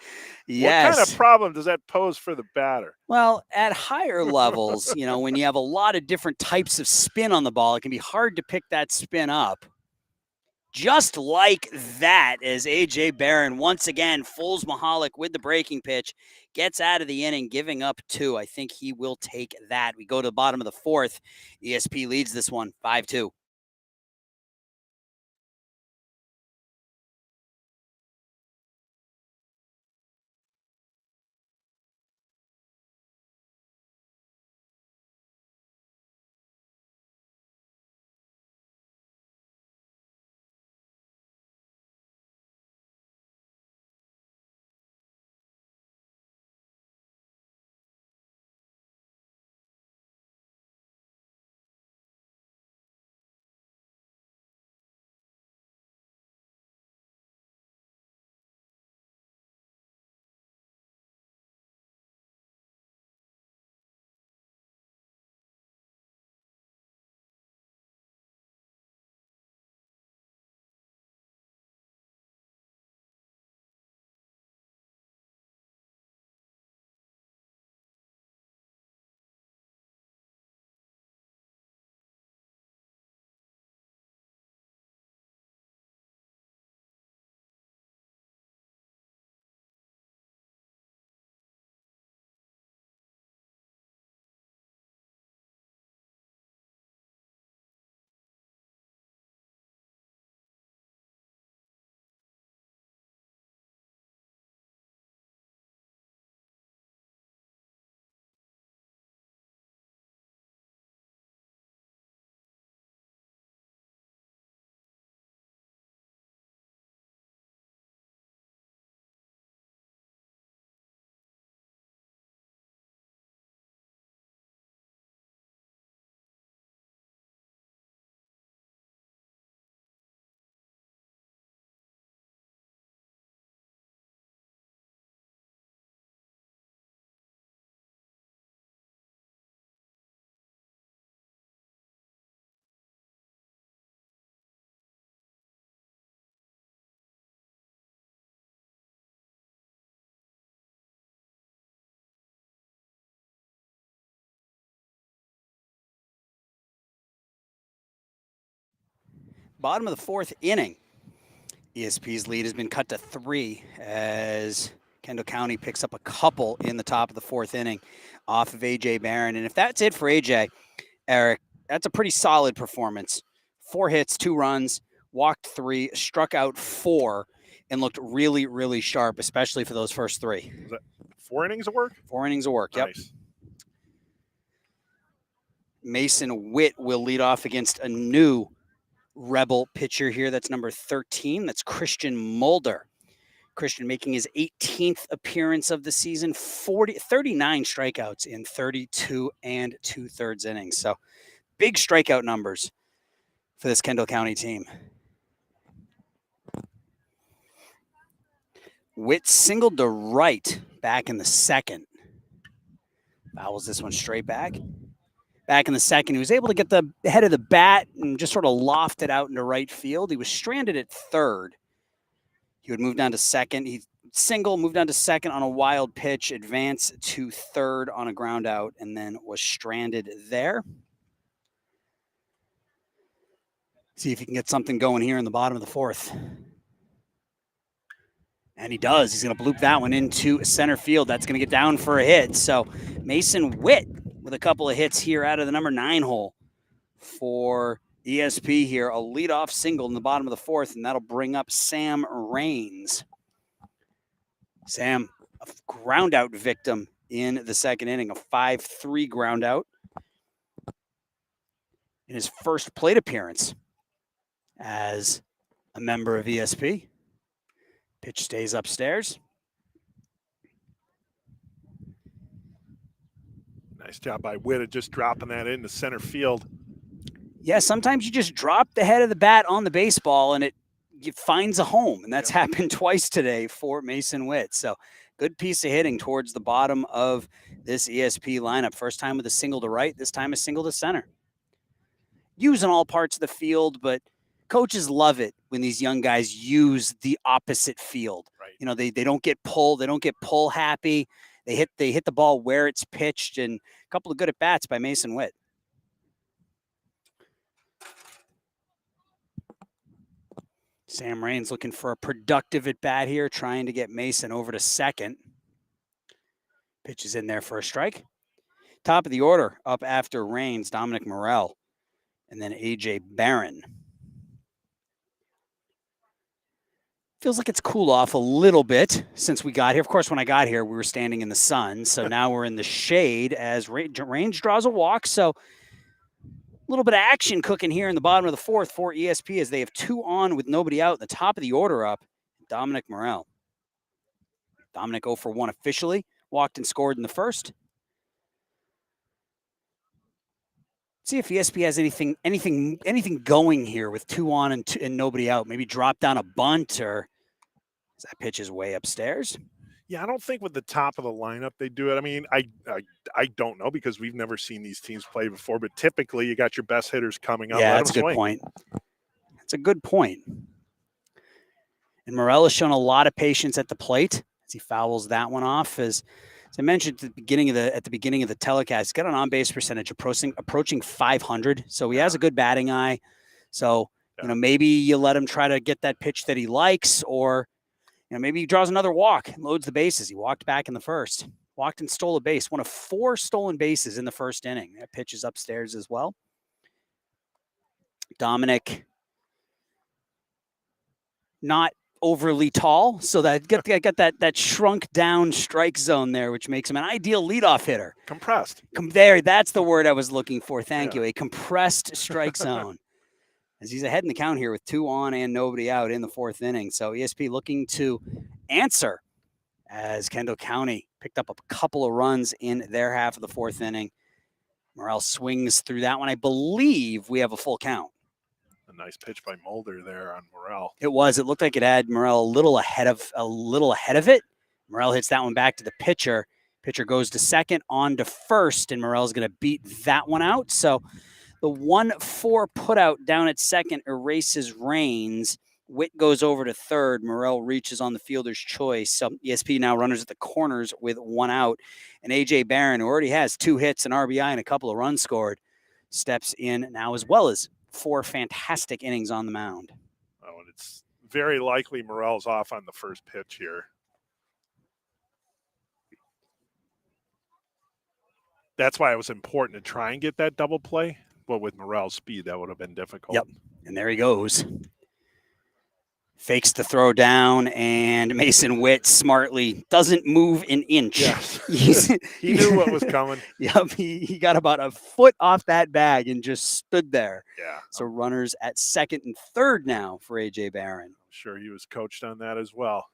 S1: Yes.
S2: What kind of problem does that pose for the batter?
S1: Well, at higher levels, you know, when you have a lot of different types of spin on the ball, it can be hard to pick that spin up. Just like that, as A.J. Barron once again fools Mahalik with the breaking pitch, gets out of the inning, giving up 2. I think he will take that. We go to the bottom of the 4th. ESP leads this one 5-2. Bottom of the 4th inning. ESP's lead has been cut to 3 as Kendall County picks up a couple in the top of the 4th inning off of A.J. Barron. And if that's it for A.J., Eric, that's a pretty solid performance. 4 hits, 2 runs, walked 3, struck out 4, and looked really, really sharp, especially for those first 3.
S2: Was that 4 innings of work?
S1: 4 innings of work,
S2: nice.
S1: Yep. Mason Witt will lead off against a new Rebel pitcher here. That's number 13. That's Christian Mulder. Christian making his 18th appearance of the season, 39 strikeouts in 32 2/3 innings. So big strikeout numbers for this Kendall County team. Witt singled to right back in the 2nd. Fouls this one straight back. Back in the 2nd, he was able to get the head of the bat and just sort of loft it out into right field. He was stranded at 3rd. He would move down to 2nd. He moved down to 2nd on a wild pitch, advance to 3rd on a ground out, and then was stranded there. See if he can get something going here in the bottom of the 4th. And he does. He's going to bloop that one into center field. That's going to get down for a hit. So Mason Witt with a couple of hits here out of the number 9 hole for ESP here. A leadoff single in the bottom of the 4th, and that'll bring up Sam Raines. Sam, a ground out victim in the 2nd inning, a 5-3 ground out in his first plate appearance as a member of ESP. Pitch stays upstairs.
S2: Nice job by Witt of just dropping that into center field.
S1: Yeah, sometimes you just drop the head of the bat on the baseball and it finds a home, and that's happened twice today for Mason Witt. So good piece of hitting towards the bottom of this ESP lineup. First time with a single to right, this time a single to center. Using all parts of the field, but coaches love it when these young guys use the opposite field.
S2: Right.
S1: You know, they don't get pulled. They don't get pull happy. They hit the ball where it's pitched, and a couple of good at bats by Mason Witt. Sam Raines looking for a productive at bat here, trying to get Mason over to second. Pitch is in there for a strike. Top of the order up after Raines, Dominic Morel, and then AJ Barron. Feels like it's cooled off a little bit since we got here. Of course, when I got here, we were standing in the sun. So now we're in the shade as Raines draws a walk. So a little bit of action cooking here in the bottom of the 4th for ESP as they have 2 on with nobody out. The top of the order up, Dominic Morel. Dominic 0 for 1 officially. Walked and scored in the 1st. See if ESP has anything going here with 2 on and nobody out. Maybe drop down a bunt, or that pitch is way upstairs.
S2: Yeah, I don't think with the top of the lineup they do it. I mean, I don't know because we've never seen these teams play before, but typically you got your best hitters coming up.
S1: Yeah, that's a good point. That's a good point. And Morel has shown a lot of patience at the plate as he fouls that one off. As I mentioned at the beginning of the telecast, he's got an on-base percentage approaching 500. So he has a good batting eye. So, maybe you let him try to get that pitch that he likes, or, maybe he draws another walk and loads the bases. He walked back in the 1st, walked and stole a base, 1 of 4 stolen bases in the 1st inning. That pitch is upstairs as well. Dominic, not overly tall, so that got that shrunk down strike zone there, which makes him an ideal leadoff hitter.
S2: Compressed.
S1: That's the word I was looking for. Thank you. A compressed strike zone. As he's ahead in the count here with 2 on and nobody out in the 4th inning. So ESP looking to answer as Kendall County picked up a couple of runs in their half of the 4th inning. Morel swings through that one. I believe we have a full count.
S2: A nice pitch by Mulder there on Morel.
S1: It was. It looked like it had Morel a little ahead of it. Morel hits that one back to the pitcher. Pitcher goes to second, on to first, and Morel's going to beat that one out. So the 1-4 putout down at second erases Raines. Witt goes over to third. Morel reaches on the fielder's choice. So ESP now runners at the corners with 1 out. And AJ Barron, who already has 2 hits, an RBI, and a couple of runs scored, steps in now, as well as 4 fantastic innings on the mound.
S2: Oh, and it's very likely Morel's off on the first pitch here. That's why it was important to try and get that double play. But with Morel's speed, that would have been difficult.
S1: Yep. And there he goes. Fakes the throw down, and Mason Witt smartly doesn't move an inch.
S2: Yes. He knew what was coming.
S1: Yep. He got about a foot off that bag and just stood there.
S2: Yeah.
S1: So runners at second and third now for AJ Barron.
S2: I'm sure he was coached on that as well.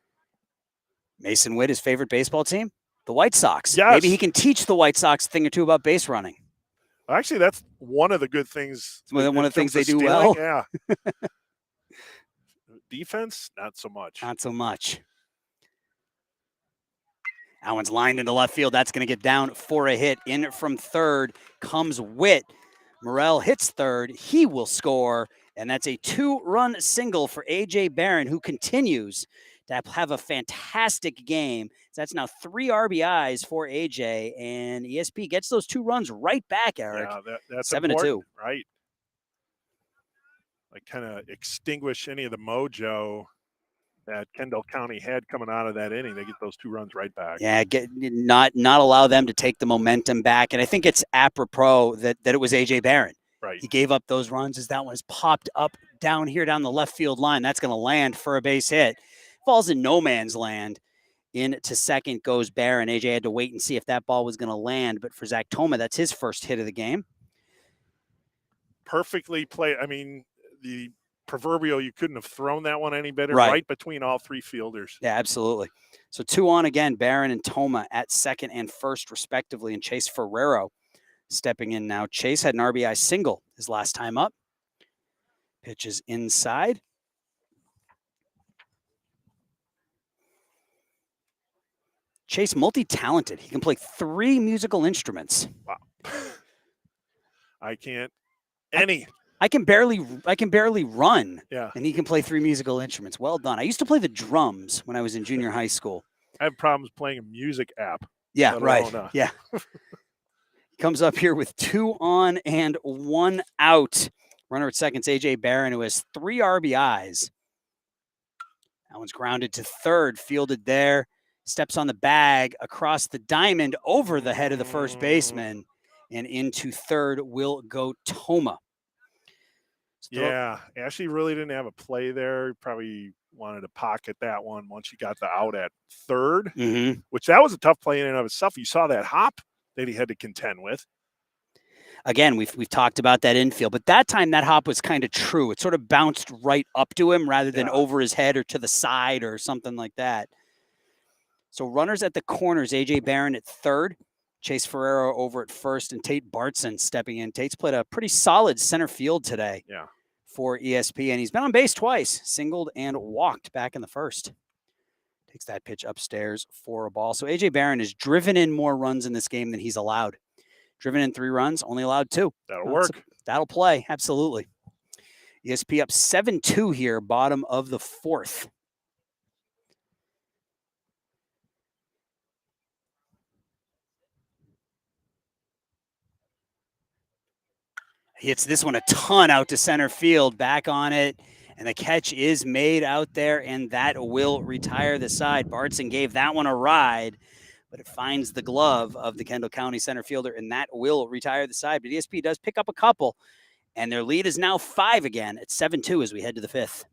S1: Mason Witt, his favorite baseball team? The White Sox.
S2: Yes.
S1: Maybe he can teach the White Sox a thing or two about base running.
S2: Actually, that's one of the good things.
S1: One of the things they do well.
S2: Yeah. Defense, not so much.
S1: Not so much. That one's lined into left field. That's going to get down for a hit. In from third comes Witt. Morel hits third. He will score. And that's a 2-run single for AJ Barron, who continues to have a fantastic game. So that's now 3 RBIs for AJ. And ESP gets those 2 runs right back, Eric.
S2: Yeah, that's
S1: 7-2.
S2: Right. Like kind of extinguish any of the mojo that Kendall County had coming out of that inning. They get those 2 runs right back.
S1: Yeah, not allow them to take the momentum back. And I think it's apropos that it was A.J. Barron.
S2: Right.
S1: He gave up those runs as that one's popped up down here down the left field line. That's going to land for a base hit. Falls in no man's land. Into second goes Barron. A.J. had to wait and see if that ball was going to land. But for Zach Thoma, that's his first hit of the game.
S2: Perfectly played. I mean, the proverbial, you couldn't have thrown that one any better,
S1: Right.
S2: right between all 3 fielders.
S1: Yeah, absolutely. So 2 on again, Barron and Thoma at second and first respectively, and Chase Ferrero stepping in now. Chase had an RBI single his last time up. Pitches inside. Chase multi-talented. He can play 3 musical instruments.
S2: Wow. I can't. I
S1: can barely run.
S2: Yeah.
S1: And he can play 3 musical instruments. Well done. I used to play the drums when I was in junior high school.
S2: I have problems playing a music app.
S1: Yeah, right. Yeah. He comes up here with 2 on and 1 out. Runner at second's A.J. Barron, who has 3 RBIs. That one's grounded to third, fielded there. Steps on the bag across the diamond over the head of the first baseman. And into third will go Thoma.
S2: Yeah, Ashley really didn't have a play there. He probably wanted to pocket that one once he got the out at third, which that was a tough play in and of itself. You saw that hop that he had to contend with.
S1: Again, we've talked about that infield, but that time that hop was kind of true. It sort of bounced right up to him rather than over his head or to the side or something like that. So runners at the corners, A.J. Barron at third, Chase Ferrero over at first, and Tate Bartson stepping in. Tate's played a pretty solid center field today for ESP, and he's been on base twice, singled and walked back in the first. Takes that pitch upstairs for a ball. So A.J. Barron has driven in more runs in this game than he's allowed. Driven in 3 runs, only allowed 2.
S2: That'll work.
S1: That'll play, absolutely. ESP up 7-2 here, bottom of the 4th. Hits this one a ton out to center field, back on it, and the catch is made out there, and that will retire the side. Bartson gave that one a ride, but it finds the glove of the Kendall County center fielder, and that will retire the side. But ESP does pick up a couple, and their lead is now 5 again at 7-2 as we head to the 5th.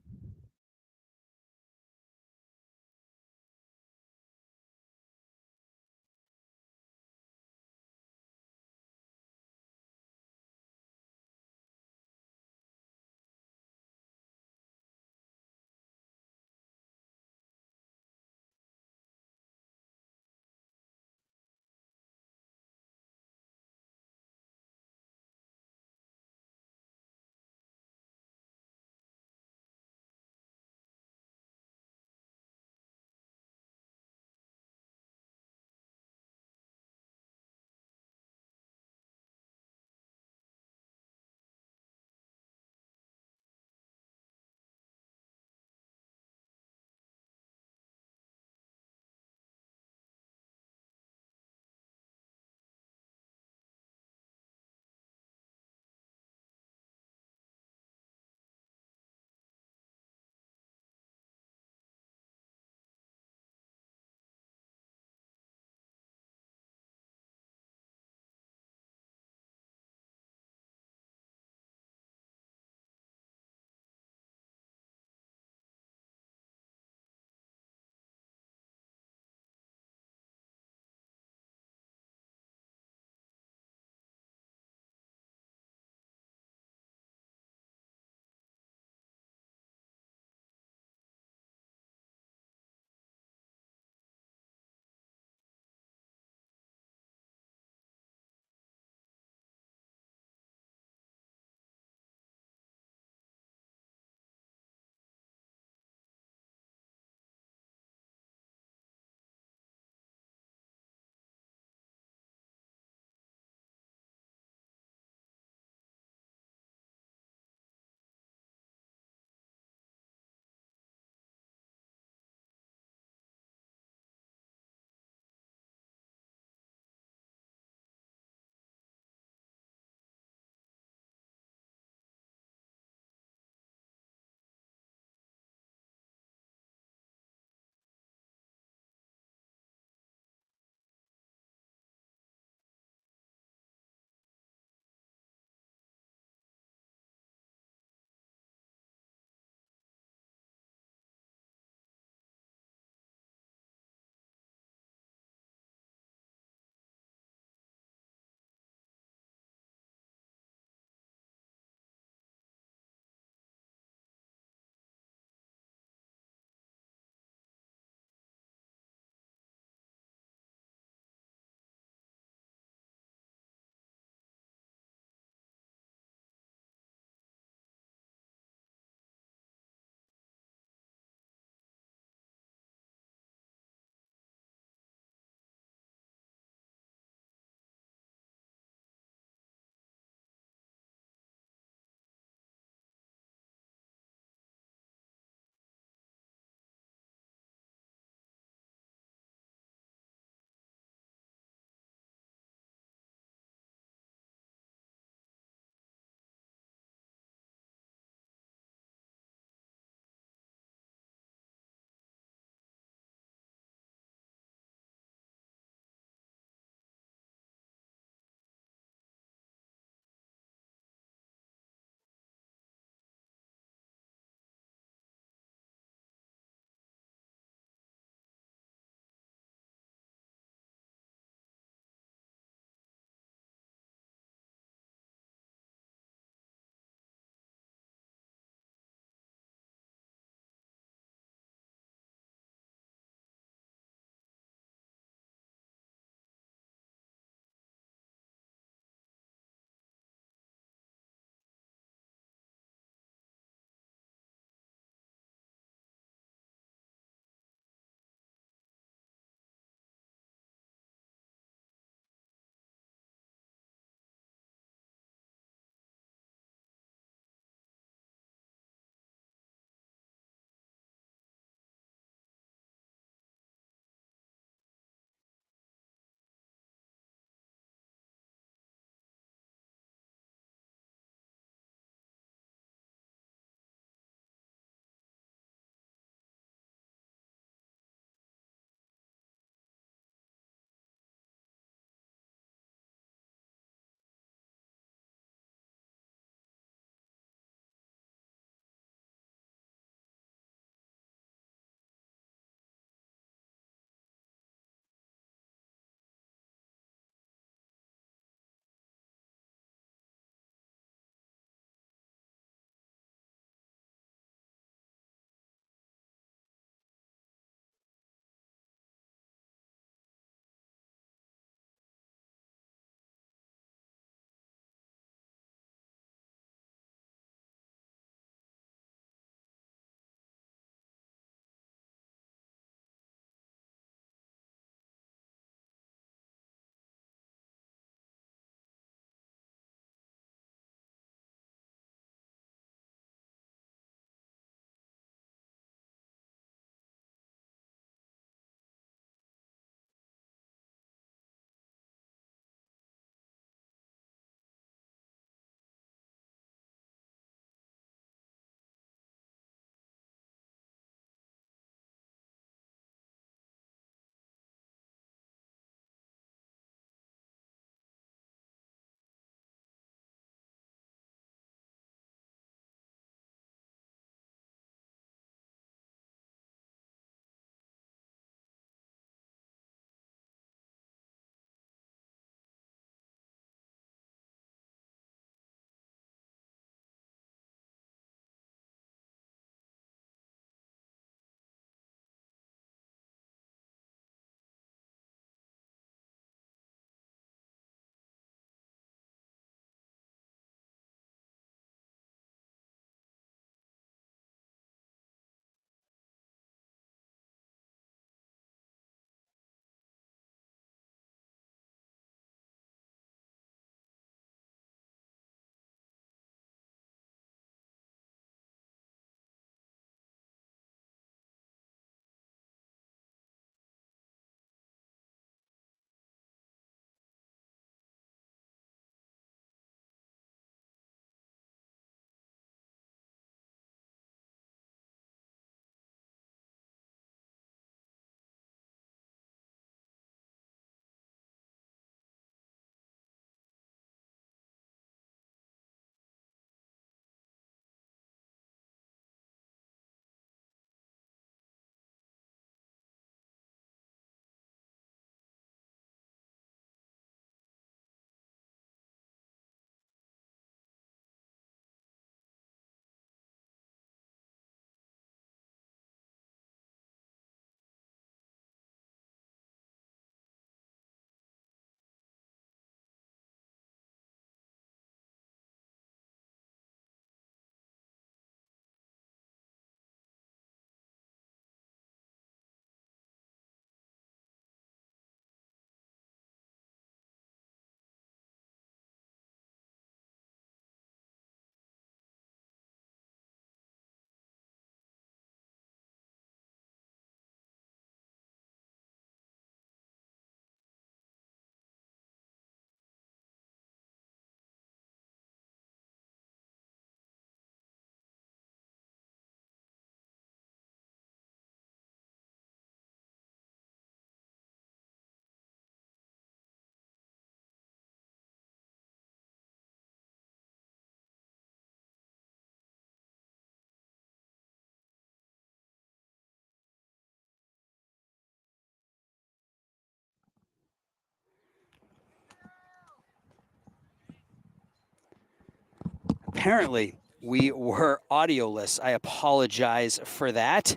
S1: apparently we were audioless. I apologize for that.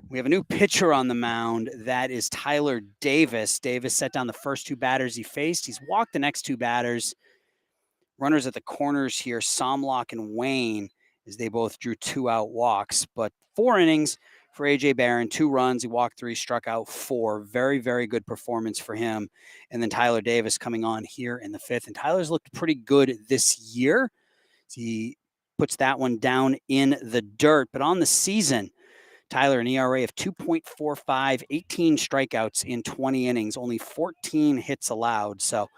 S1: We have a new pitcher on the mound. That is Tyler Davis. Davis set down the first two batters he faced. He's walked the next two batters. Runners at the corners here, Somlock and Wayne, as they both drew 2-out walks. But 4 innings for A.J. Barron, 2 runs. He walked 3, struck out 4. Very, very good performance for him. And then Tyler Davis coming on here in the 5th. And Tyler's looked pretty good this year. He puts that one down in the dirt. But on the season, Tyler, an ERA of 2.45, 18 strikeouts in 20 innings, only 14 hits allowed. So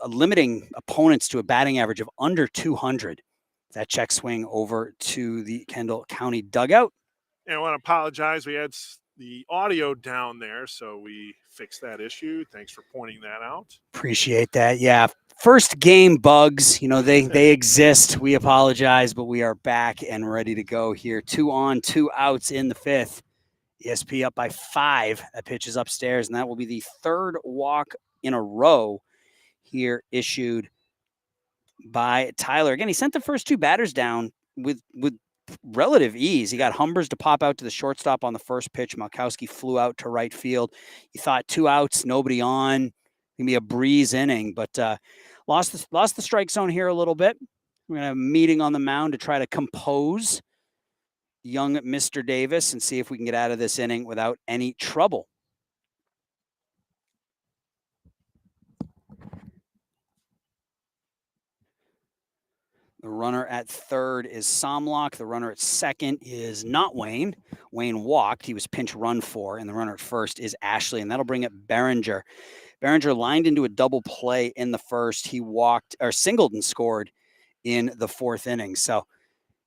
S1: limiting opponents to a batting average of under 200. That check swing over to the Kendall County dugout.
S3: And I want to apologize. We had the audio down there, so we fixed that issue. Thanks for pointing that out.
S1: Appreciate that. Yeah. First game bugs, they exist. We apologize, but we are back and ready to go here. 2 on, 2 outs in the 5th. ESP up by 5. That pitch is upstairs, and that will be the 3rd walk in a row here issued by Tyler. Again, he sent the first 2 batters down with relative ease. He got Humbers to pop out to the shortstop on the first pitch. Malkowski flew out to right field. He thought 2 outs, nobody on. Gonna be a breeze inning, but lost the strike zone here a little bit. We're gonna have a meeting on the mound to try to compose young Mr. Davis and see if we can get out of this inning without any trouble. The runner at 3rd is Somlock. The runner at 2nd is not Wayne. Wayne walked. He was pinch run for. And the runner at 1st is Ashley. And that'll bring up Behringer. Behringer lined into a double play in the 1st. He walked or singled and scored in the 4th inning. So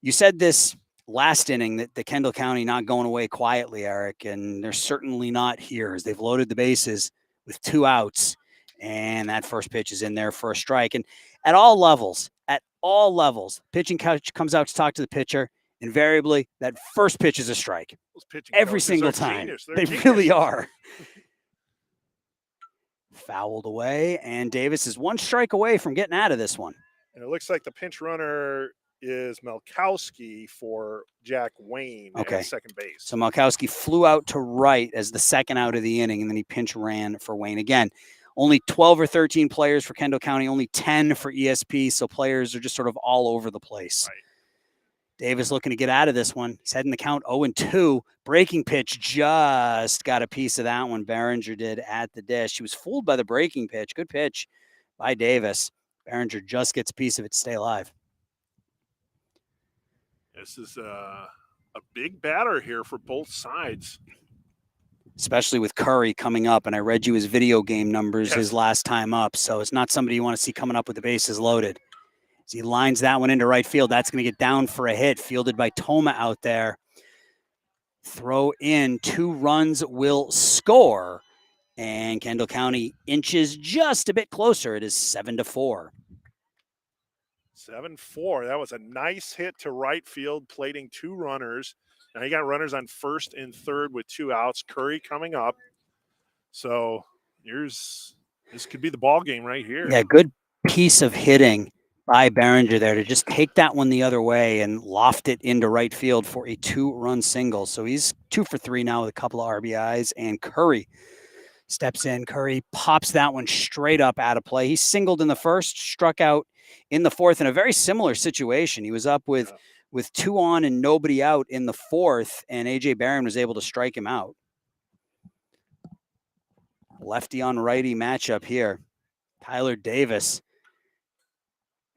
S1: you said this last inning that the Kendall County not going away quietly, Eric. And they're certainly not here as they've loaded the bases with 2 outs. And that first pitch is in there for a strike. And at all levels, pitching coach comes out to talk to the pitcher. Invariably, that first pitch is a strike. Every single time. They really are. Fouled away, and Davis is 1 strike away from getting out of this one.
S3: And it looks like the pinch runner is Malkowski for Jack Wayne at second base.
S1: So Malkowski flew out to right as the 2nd out of the inning, and then he pinch ran for Wayne again. Only 12 or 13 players for Kendall County, only 10 for ESP, so players are just sort of all over the place.
S3: Right.
S1: Davis looking to get out of this one. He's heading the count 0-2. Breaking pitch just got a piece of that one. Behringer did at the dish. He was fooled by the breaking pitch. Good pitch by Davis. Behringer just gets a piece of it to stay alive.
S3: This is a big batter here for both sides.
S1: Especially with Curry coming up, and I read you his video game numbers his last time up, so it's not somebody you want to see coming up with the bases loaded. As he lines that one into right field, that's going to get down for a hit, fielded by Toma out there. Throw in, 2 runs will score, and Kendall County inches just a bit closer. It is 7-4.
S3: 7-4. That was a nice hit to right field, plating 2 runners. Now you got runners on 1st and 3rd with 2 outs. Curry coming up. So this could be the ball game right here.
S1: Yeah, good piece of hitting by Behringer there to just take that one the other way and loft it into right field for a 2-run single. So he's 2 for 3 now with a couple of RBIs, and Curry steps in. Curry pops that one straight up out of play. He singled in the 1st, struck out in the 4th in a very similar situation. He was up with 2 on and nobody out in the 4th, and A.J. Barron was able to strike him out. Lefty on righty matchup here. Tyler Davis.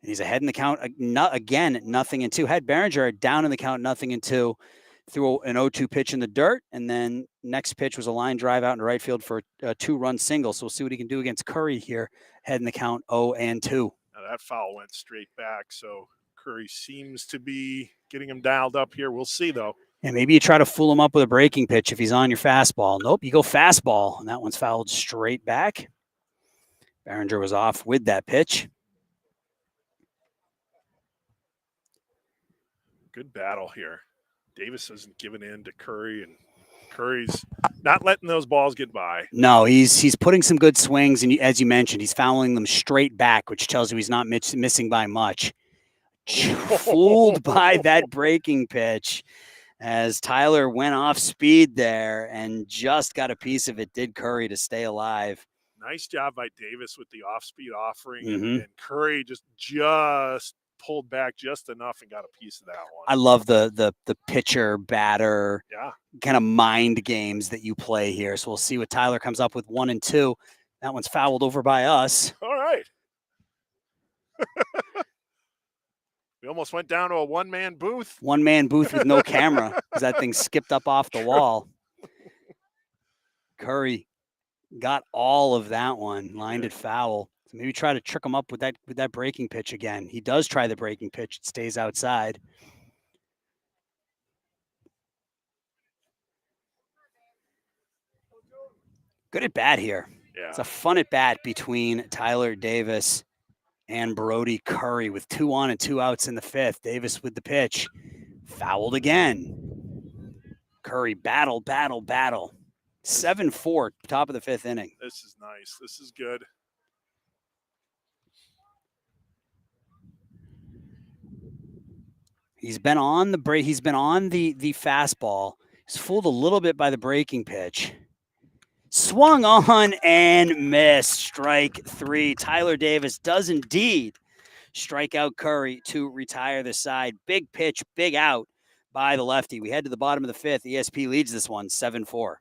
S1: He's ahead in the count again, 0-2. Had Behringer down in the count, 0-2. Threw an 0-2 pitch in the dirt, and then next pitch was a line drive out into right field for a 2-run single. So we'll see what he can do against Curry here. Head in the count 0-2.
S3: Now that foul went straight back, so Curry seems to be getting him dialed up here. We'll see, though.
S1: And maybe you try to fool him up with a breaking pitch if he's on your fastball. Nope, you go fastball, and that one's fouled straight back. Behringer was off with that pitch.
S3: Good battle here. Davis isn't giving in to Curry, and Curry's not letting those balls get by.
S1: No, he's putting some good swings, and as you mentioned, he's fouling them straight back, which tells you he's not missing by much. Fooled by that breaking pitch as Tyler went off speed there and just got a piece of it. Did Curry to stay alive.
S3: Nice job by Davis with the off-speed offering,
S1: Mhm.
S3: and Curry just pulled back just enough and got a piece of that one.
S1: I love the pitcher batter
S3: Yeah.
S1: kind of mind games that you play here. So we'll see what Tyler comes up with 1 and 2. That one's fouled over by us.
S3: All right. We almost went down to a one-man booth.
S1: One-man booth with no camera because that thing skipped up off the wall. Curry got all of that one, lined it foul. So maybe try to trick him up with that breaking pitch again. He does try the breaking pitch. It stays outside. Good at bat here.
S3: Yeah.
S1: It's a fun at bat between Tyler Davis and Brody Curry with 2 on and 2 outs in the 5th. Davis with the pitch. Fouled again. Curry battle. 7-4, top of the 5th inning.
S3: This is nice. This is good.
S1: He's been on the break. He's been on the fastball. He's fooled a little bit by the breaking pitch. Swung on and missed. Strike 3. Tyler Davis does indeed strike out Curry to retire the side. Big pitch, big out by the lefty. We head to the bottom of the 5th. ESP leads this one 7-4.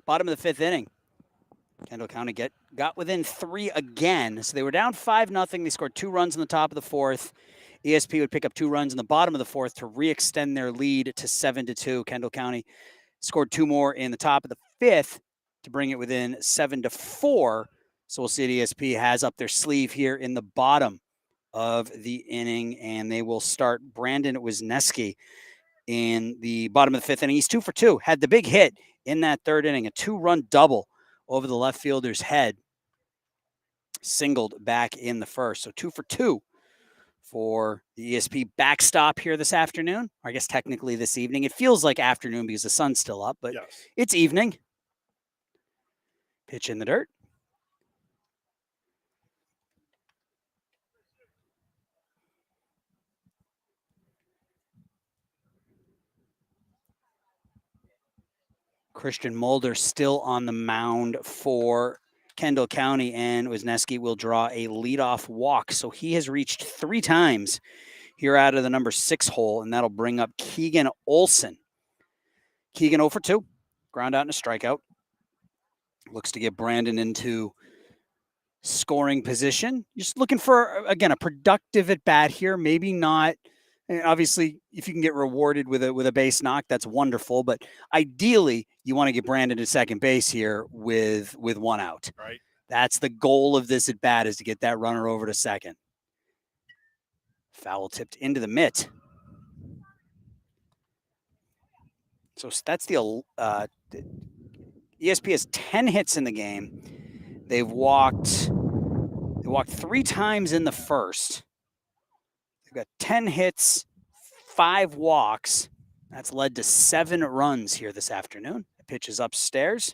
S1: Bottom of the 5th inning. Kendall County got within 3 again. So they were down 5-0. They scored 2 runs in the top of the 4th. ESP would pick up 2 runs in the bottom of the 4th to re-extend their lead to 7-2. Kendall County scored 2 more in the top of the 5th to bring it within 7-4. So we'll see what ESP has up their sleeve here in the bottom of the inning, and they will start Brandon Wisniewski in the bottom of the 5th inning. He's 2 for 2. Had the big hit in that 3rd inning, a 2-run double over the left fielder's head. Singled back in the 1st. So 2 for 2 for the ESP backstop here this afternoon. Or I guess technically this evening. It feels like afternoon because the sun's still up, but
S3: Yes.
S1: It's evening. Pitch in the dirt. Christian Mulder still on the mound for Kendall County, and Wisniewski will draw a leadoff walk. So he has reached 3 times here out of the number 6 hole, and that'll bring up Keegan Olson. Keegan 0 for 2, ground out and a strikeout. Looks to get Brandon into scoring position. Just looking for, again, a productive at bat here. Maybe not. Obviously, if you can get rewarded with a base knock, that's wonderful. But ideally, you want to get Brandon to second base here with 1 out.
S3: Right.
S1: That's the goal of this at bat, is to get that runner over to second. Foul tipped into the mitt. So that's the ESP has 10 hits in the game. They walked 3 times in the first. They've got 10 hits, 5 walks. That's led to 7 runs here this afternoon. The pitch is upstairs.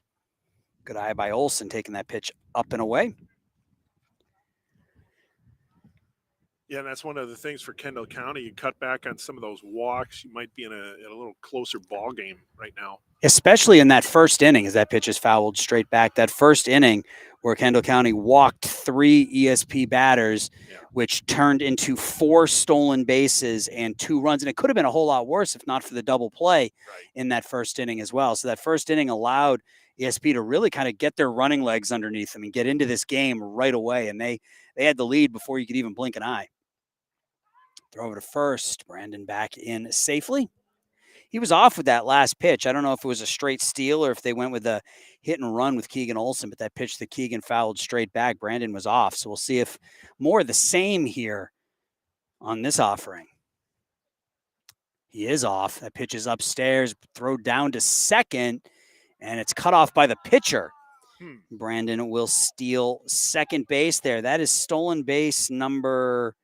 S1: Good eye by Olson, taking that pitch up and away.
S3: Yeah, and that's one of the things for Kendall County. You cut back on some of those walks, you might be in a little closer ball game right now.
S1: Especially in that first inning, as that pitch is fouled straight back. That first inning where Kendall County walked 3 ESP batters, which turned into 4 stolen bases and 2 runs. And it could have been a whole lot worse if not for the double play in that first inning as well. So that first inning allowed ESP to really kind of get their running legs underneath them and get into this game right away. And they had the lead before you could even blink an eye. Throw over to first. Brandon back in safely. He was off with that last pitch. I don't know if it was a straight steal or if they went with a hit and run with Keegan Olson, but that pitch that Keegan fouled straight back, Brandon was off. So we'll see if more of the same here on this offering. He is off. That pitch is upstairs, throw down to second, and it's cut off by the pitcher. Brandon will steal second base there. That is stolen base number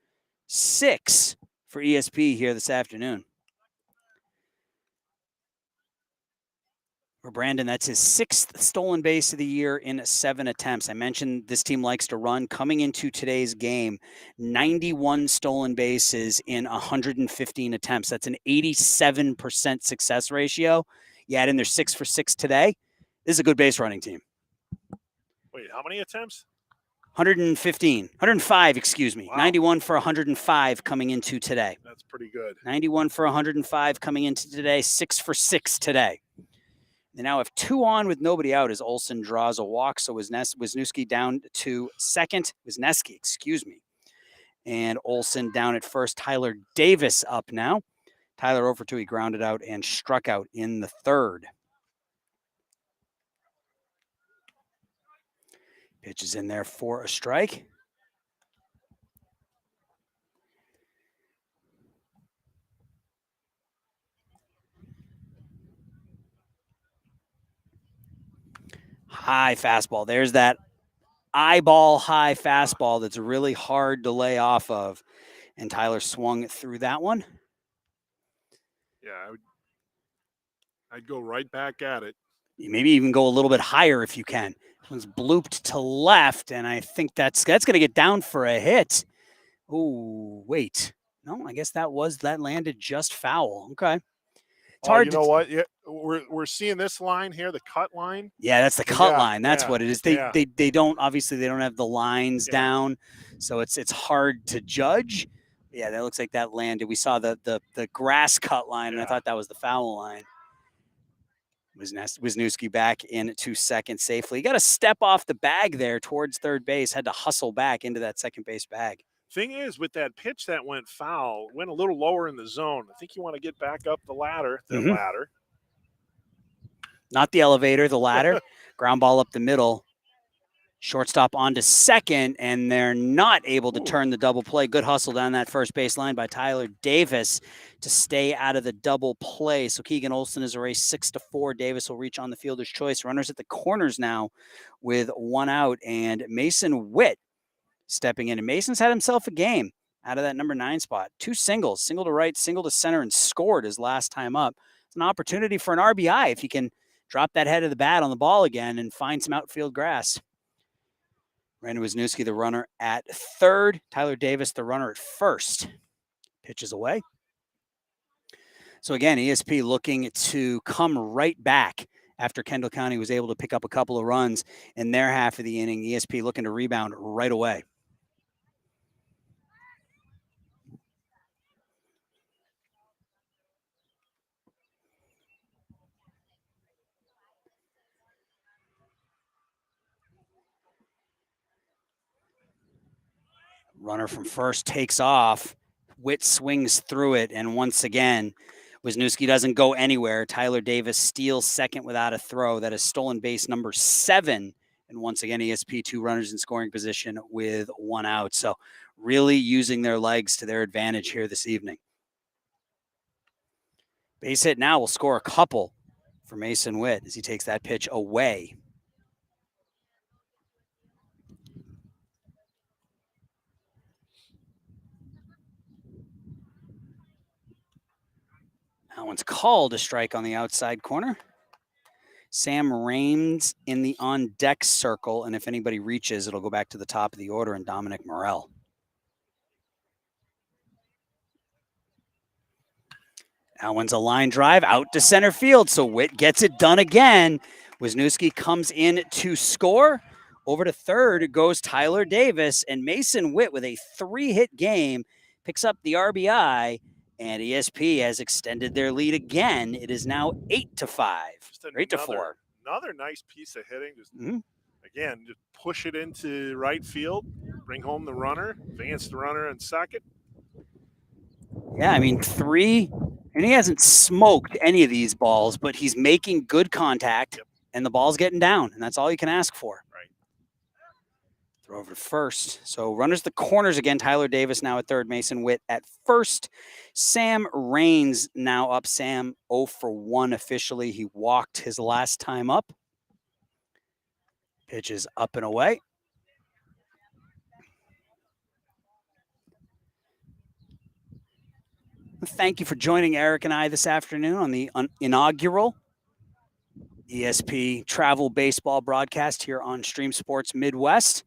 S1: 6 for ESP here this afternoon. For Brandon, that's his 6th stolen base of the year in 7 attempts. I mentioned this team likes to run. Coming into today's game, 91 stolen bases in 115 attempts. That's an 87% success ratio. You add in their 6 for 6 today. This is a good base running team.
S3: Wait, how many attempts?
S1: 105, excuse me. Wow. 91 for 105 coming into today.
S3: That's pretty good.
S1: 91 for 105 coming into today, 6 for 6 today. They now have 2 on with nobody out as Olson draws a walk. So Wisniewski down to second. Wisniewski, excuse me. And Olson down at first. Tyler Davis up now. Tyler over 2. He grounded out and struck out in the 3rd. Pitch is in there for a strike. High fastball. There's that eyeball high fastball that's really hard to lay off of. And Tyler swung through that one.
S3: Yeah, I'd go right back at it.
S1: Maybe even go a little bit higher if you can. This one's blooped to left, and I think that's going to get down for a hit. Oh, wait. No, I guess that landed just foul. Okay.
S3: It's hard. You know what? Yeah, we're seeing this line here, the cut line.
S1: Yeah, that's the cut line. That's what it is. They don't have the lines down, so it's hard to judge. Yeah, that looks like that landed. We saw the grass cut line, and I thought that was the foul line. Wisniewski back into second safely. He got a step off the bag there towards third base. Had to hustle back into that second base bag.
S3: Thing is, with that pitch that went foul, went a little lower in the zone. I think you want to get back up the ladder. Ladder.
S1: Not the elevator, the ladder. Ground ball up the middle. Shortstop onto second, and they're not able to turn the double play. Good hustle down that first base line by Tyler Davis to stay out of the double play. So Keegan Olson is erased 6-4. Davis will reach on the fielder's choice. Runners at the corners now with 1 out, and Mason Witt stepping in. And Mason's had himself a game out of that number 9 spot. 2 singles, single to right, single to center, and scored his last time up. It's an opportunity for an RBI if he can drop that head of the bat on the ball again and find some outfield grass. Brandon Wisniewski, the runner at third. Tyler Davis, the runner at first. Pitches away. So again, ESP looking to come right back after Kendall County was able to pick up a couple of runs in their half of the inning. ESP looking to rebound right away. Runner from first takes off. Witt swings through it, and once again, Wisniewski doesn't go anywhere. Tyler Davis steals second without a throw. That is stolen base number 7. And once again, ESP 2 runners in scoring position with 1 out. So really using their legs to their advantage here this evening. Base hit now will score a couple for Mason Witt as he takes that pitch away. That one's called a strike on the outside corner. Sam Raines in the on-deck circle, and if anybody reaches, it'll go back to the top of the order and Dominic Morell. That one's a line drive out to center field, so Witt gets it done again. Wisniewski comes in to score. Over to third goes Tyler Davis, and Mason Witt with a 3-hit game picks up the RBI, and ESP has extended their lead again. It is now 8-5, 8-4.
S3: Another nice piece of hitting. Just again, just push it into right field, bring home the runner, advance the runner in second.
S1: Yeah, I mean 3, and he hasn't smoked any of these balls, but he's making good contact, and the ball's getting down, and that's all you can ask for.
S3: Right.
S1: Throw over to first. So runners the corners again. Tyler Davis now at third. Mason Witt at first. Sam Raines now up. Sam 0 for 1 officially. He walked his last time up. Pitch is up and away. Thank you for joining Eric and I this afternoon on the inaugural ESP travel baseball broadcast here on Stream Sports Midwest.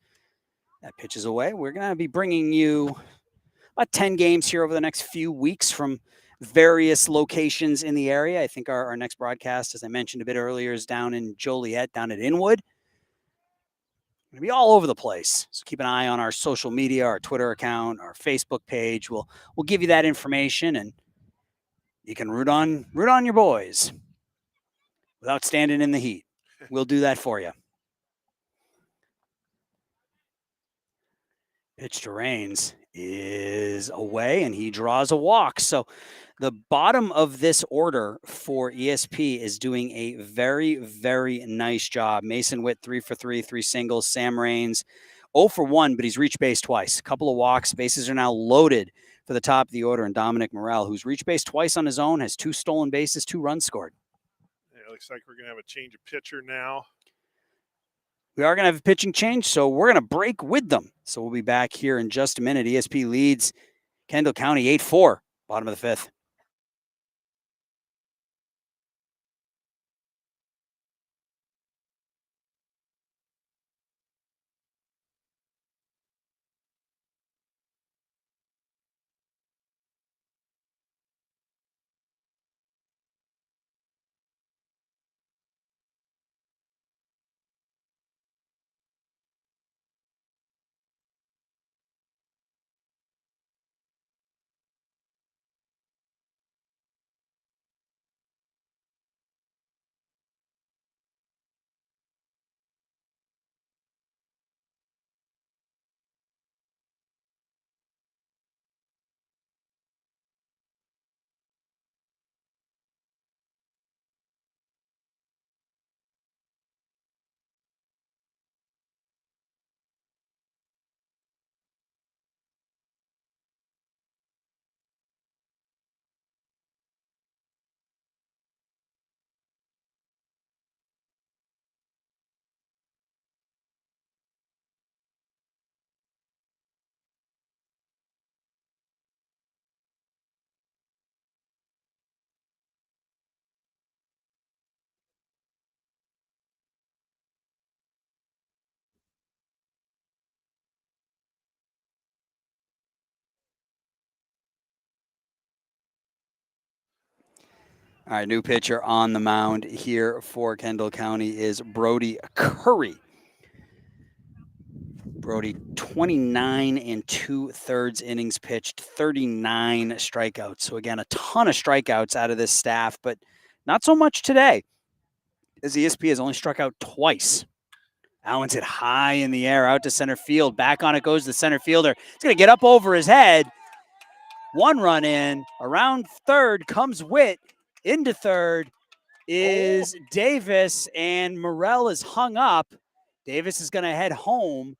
S1: That pitch is away. We're going to be bringing you about 10 games here over the next few weeks from various locations in the area. I think our next broadcast, as I mentioned a bit earlier, is down in Joliet, down at Inwood. We're going to be all over the place. So keep an eye on our social media, our Twitter account, our Facebook page. We'll give you that information, and you can root on your boys without standing in the heat. We'll do that for you. Pitch to Raines is away, and he draws a walk. So the bottom of this order for ESP is doing a very, very nice job. Mason Witt, 3 for 3, 3 singles. Sam Raines, 0 for 1, but he's reached base twice. A couple of walks. Bases are now loaded for the top of the order, and Dominic Morell, who's reached base twice on his own, has 2 stolen bases, 2 runs scored.
S3: It looks like we're going to have a change of pitcher now.
S1: We are going to have a pitching change, so we're going to break with them. So we'll be back here in just a minute. ESP leads Kendall County 8-4, bottom of the 5th. All right, new pitcher on the mound here for Kendall County is Brody Curry. Brody, 29 2/3 innings pitched, 39 strikeouts. So again, a ton of strikeouts out of this staff, but not so much today, as ESP has only struck out twice. That one's hit high in the air, out to center field. Back on it goes the center fielder. It's going to get up over his head. One run in. Around third comes Witt. Into third is Davis, and Morrell is hung up. Davis is going to head home.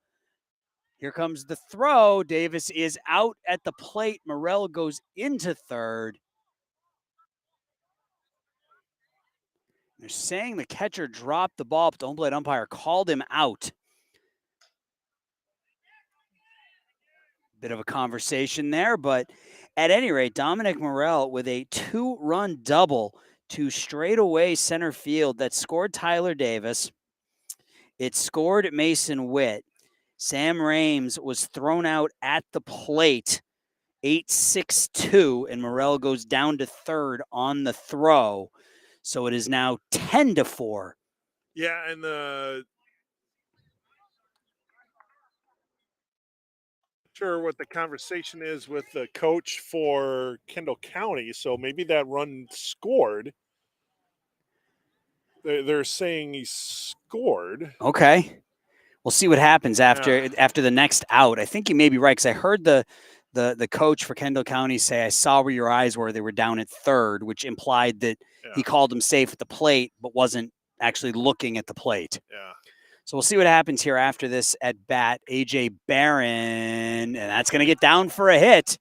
S1: Here comes the throw. Davis is out at the plate. Morrell goes into third. They're saying the catcher dropped the ball, but the home plate umpire called him out. Bit of a conversation there, but at any rate, Dominic Morrell with a 2-run double to straightaway center field that scored Tyler Davis. It scored Mason Witt. Sam Rames was thrown out at the plate, 8-6-2, and Morrell goes down to third on the throw. So it is now 10-4.
S3: Yeah, and sure what the conversation is with the coach for Kendall County. So maybe that run scored. They're saying he scored.
S1: Okay. We'll see what happens after the next out. I think you may be right, because I heard the coach for Kendall County say, I saw where your eyes were. They were down at third, which implied that he called him safe at the plate, but wasn't actually looking at the plate.
S3: Yeah.
S1: So we'll see what happens here after this at bat. A.J. Barron, and that's going to get down for a hit.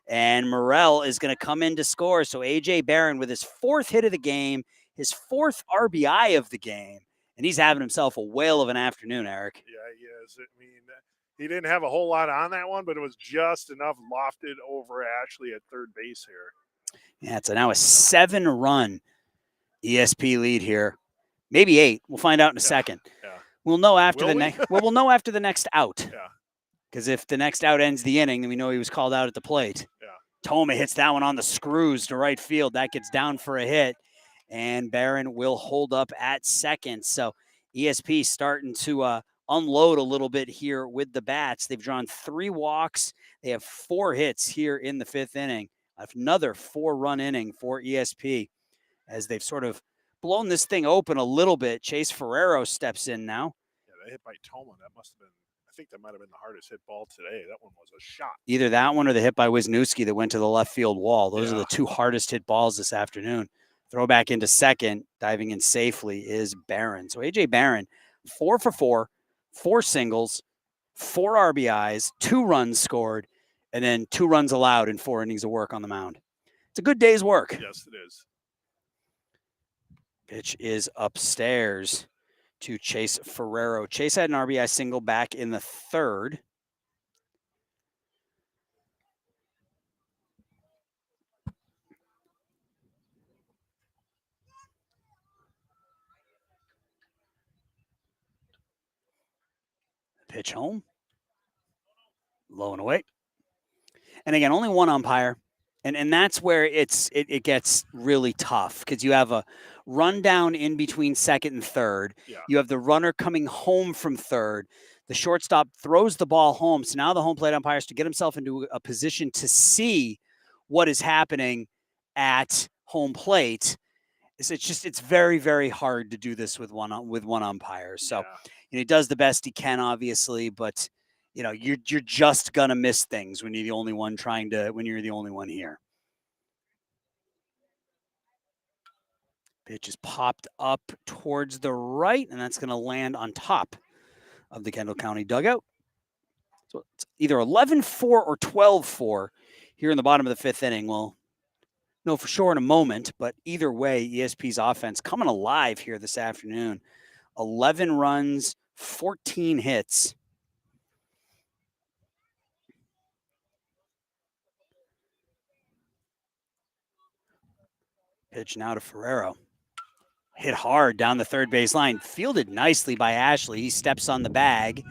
S1: And Morrell is going to come in to score. So A.J. Barron with his 4th hit of the game, his 4th RBI of the game. And he's having himself a whale of an afternoon, Eric.
S3: Yeah, he is. I mean, he didn't have a whole lot on that one, but it was just enough lofted over Ashley at third base here.
S1: Yeah, it's now a 7-run ESP lead here. Maybe 8. We'll find out in a second.
S3: Yeah.
S1: We'll know after we'll know after the next out.
S3: Yeah.
S1: Because if the next out ends the inning, then we know he was called out at the plate.
S3: Yeah.
S1: Toma hits that one on the screws to right field. That gets down for a hit. And Barron will hold up at second. So ESP starting to unload a little bit here with the bats. They've drawn 3 walks. They have 4 hits here in the 5th inning. Another 4-run inning for ESP as they've sort of blown this thing open a little bit. Chase Ferrero steps in now.
S3: Yeah, that hit by Toma, that must have been, I think that might have been the hardest hit ball today. That one was a shot.
S1: Either that one or the hit by Wisniewski that went to the left field wall. Those are the 2 hardest hit balls this afternoon. Throw back into second, diving in safely is Barron. So A.J. Barron, 4 for 4, 4 singles, 4 RBIs, 2 runs scored, and then 2 runs allowed in 4 innings of work on the mound. It's a good day's work.
S3: Yes, it is.
S1: Pitch is upstairs to Chase Ferrero. Chase had an RBI single back in the 3rd. Pitch home. Low and away. And again, only one umpire. And that's where it gets really tough, because you have a rundown in between second and third.
S3: Yeah.
S1: You have the runner coming home from third. The shortstop throws the ball home. So now the home plate umpire has to get himself into a position to see what is happening at home plate. It's very, very hard to do this with one umpire. So he does the best he can, obviously, but you're just gonna miss things when you're the only one here. Pitch is popped up towards the right, and that's gonna land on top of the Kendall County dugout. So it's either 11-4 or 12-4 here in the bottom of the 5th inning. We'll know for sure in a moment, but either way, ESP's offense coming alive here this afternoon. 11 runs, 14 hits. Pitch now to Ferrero. Hit hard down the third base line. Fielded nicely by Ashley. He steps on the bag.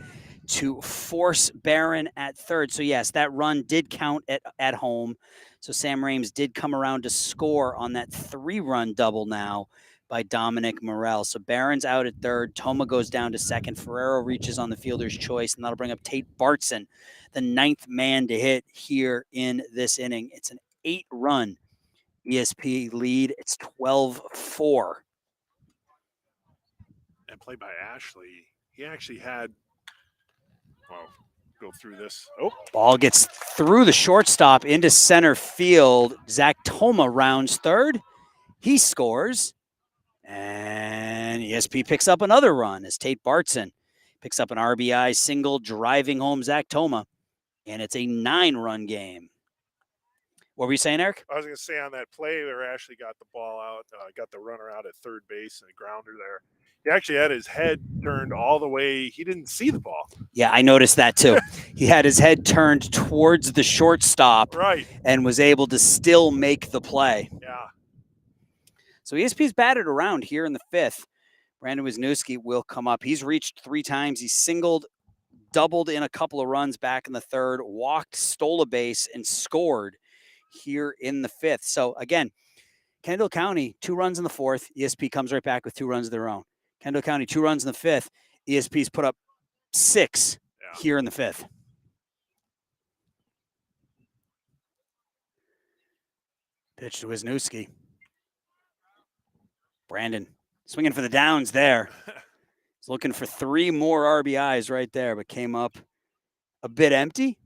S1: to force Barron at third. So, yes, that run did count at home. So, Sam Rames did come around to score on that 3-run double now by Dominic Morrell. So, Barron's out at third. Toma goes down to second. Ferrero reaches on the fielder's choice, and that'll bring up Tate Bartson, the 9th man to hit here in this inning. It's an 8-run ESP lead. It's 12-4.
S3: And played by Ashley. He actually had, well, go through this. Oh,
S1: ball gets through the shortstop into center field. Zach Toma rounds third. He scores. And ESP picks up another run as Tate Bartson picks up an RBI single, driving home Zach Toma. And it's a 9-run game. What were you saying, Eric?
S3: I was going to say on that play where Ashley got the ball out, got the runner out at third base and a grounder there. He actually had his head turned all the way. He didn't see the ball.
S1: Yeah, I noticed that too. He had his head turned towards the shortstop,
S3: right,
S1: and was able to still make the play.
S3: Yeah.
S1: So ESP's batted around here in the 5th. Brandon Wisniewski will come up. He's reached 3 times. He singled, doubled in a couple of runs back in the 3rd, walked, stole a base, and scored here in the 5th. So again, Kendall County, 2 runs in the 4th. ESP comes right back with 2 runs of their own. Kendall County, 2 runs in the 5th. ESP's put up 6 here in the 5th. Pitch to Wisniewski. Brandon swinging for the downs there. He's looking for 3 more RBIs right there, but came up a bit empty.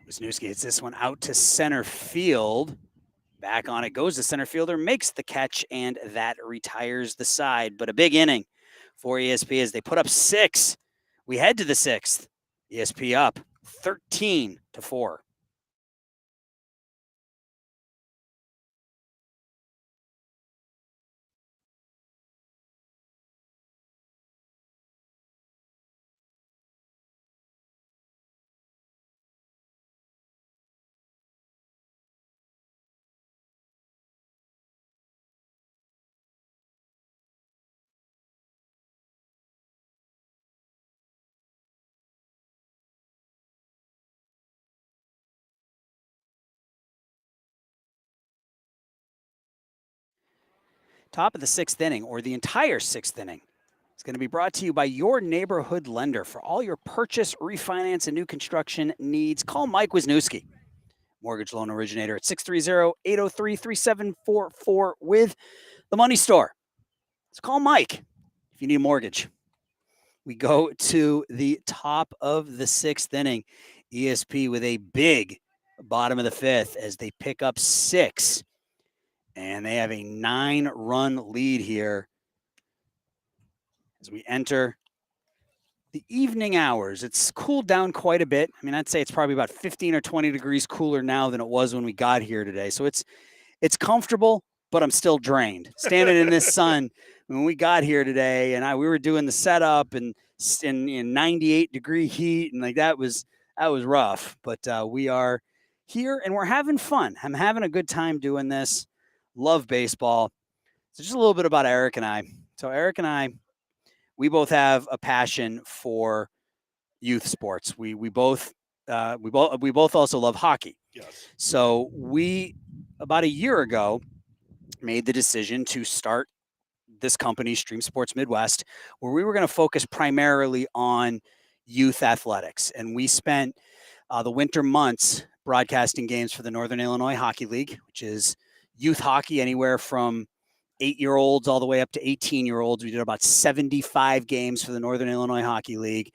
S1: Wisniewski hits this one out to center field. Back on it goes the center fielder, makes the catch, and that retires the side. But a big inning for ESP as they put up 6. We head to the 6th. ESP up 13-4. Top of the 6th inning, or the entire 6th inning, is going to be brought to you by your neighborhood lender. For all your purchase, refinance, and new construction needs, call Mike Wisniewski, mortgage loan originator at 630-803-3744 with the Money Store. So call Mike if you need a mortgage. We go to the top of the 6th inning. ESP with a big bottom of the 5th as they pick up 6. And they have a 9-run lead here as we enter the evening hours. It's cooled down quite a bit. I mean, I'd say it's probably about 15 or 20 degrees cooler now than it was when we got here today. So it's comfortable, but I'm still drained. Standing in this sun when we got here today, and we were doing the setup and in 98-degree heat, and like that was rough. But we are here and we're having fun. I'm having a good time doing this. Love baseball. So just a little bit about Eric and I. So Eric and I, we both have a passion for youth sports. We both also love hockey.
S3: Yes.
S1: So we, about a year ago, made the decision to start this company, Stream Sports Midwest, where we were going to focus primarily on youth athletics. And we spent the winter months broadcasting games for the Northern Illinois Hockey League, which is youth hockey anywhere from 8-year-olds all the way up to 18-year-olds. We did about 75 games for the Northern Illinois Hockey League.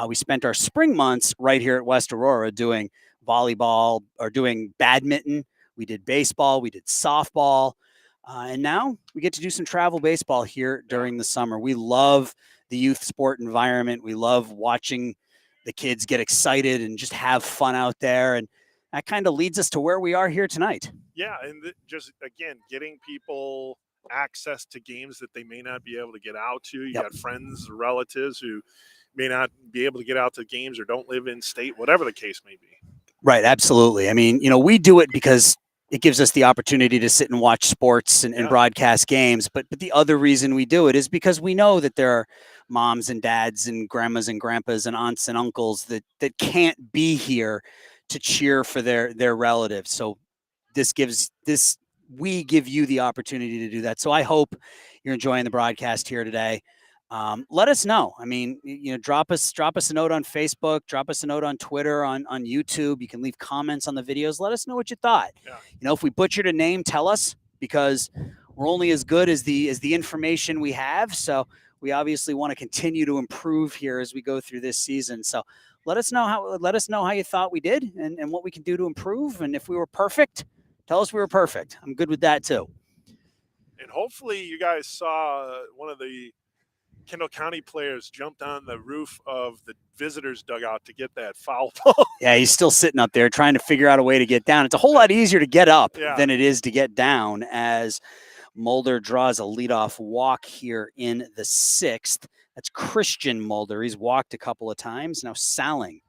S1: We spent our spring months right here at West Aurora doing volleyball or doing badminton. We did baseball. We did softball. And now we get to do some travel baseball here during the summer. We love the youth sport environment. We love watching the kids get excited and just have fun out there. And that kind of leads us to where we are here tonight.
S3: Yeah, and just, again, getting people access to games that they may not be able to get out to. You got friends, relatives who may not be able to get out to games or don't live in state, whatever the case may be.
S1: Right, absolutely. I mean, we do it because it gives us the opportunity to sit and watch sports and broadcast games. But the other reason we do it is because we know that there are moms and dads and grandmas and grandpas and aunts and uncles that can't be here to cheer for their relatives. So we give you the opportunity to do that. So I hope you're enjoying the broadcast here today. Let us know. I mean, drop us a note on Facebook, drop us a note on Twitter, on YouTube. You can leave comments on the videos. Let us know what you thought.
S3: Yeah.
S1: If we butchered a name, tell us, because we're only as good as the information we have. So we obviously want to continue to improve here as we go through this season. So let us know how you thought we did and what we can do to improve. And if we were perfect, tell us we were perfect. I'm good with that too.
S3: And hopefully you guys saw one of the Kendall County players jumped on the roof of the visitors' dugout to get that foul ball.
S1: Yeah, he's still sitting up there trying to figure out a way to get down. It's a whole lot easier to get up than it is to get down, as Mulder draws a leadoff walk here in the 6th. That's Christian Mulder. He's walked a couple of times. Now Salling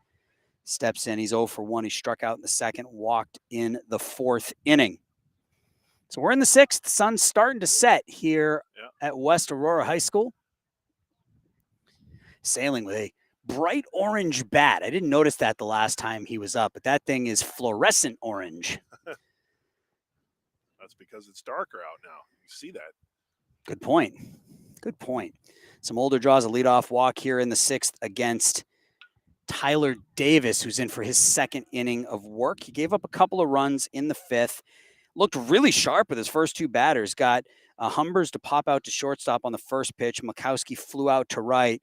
S1: steps in. He's 0 for 1. He struck out in the 2nd, walked in the 4th inning. So we're in the 6th. The sun's starting to set here at West Aurora High School. Sailing with a bright orange bat. I didn't notice that the last time he was up, but that thing is fluorescent orange.
S3: That's because it's darker out now. You see that.
S1: Good point. Good point. So Mulder draws a leadoff walk here in the 6th against Tyler Davis, who's in for his 2nd inning of work. He gave up a couple of runs in the 5th. Looked really sharp with his first 2 batters. Got Humbers to pop out to shortstop on the first pitch. Makowski flew out to right.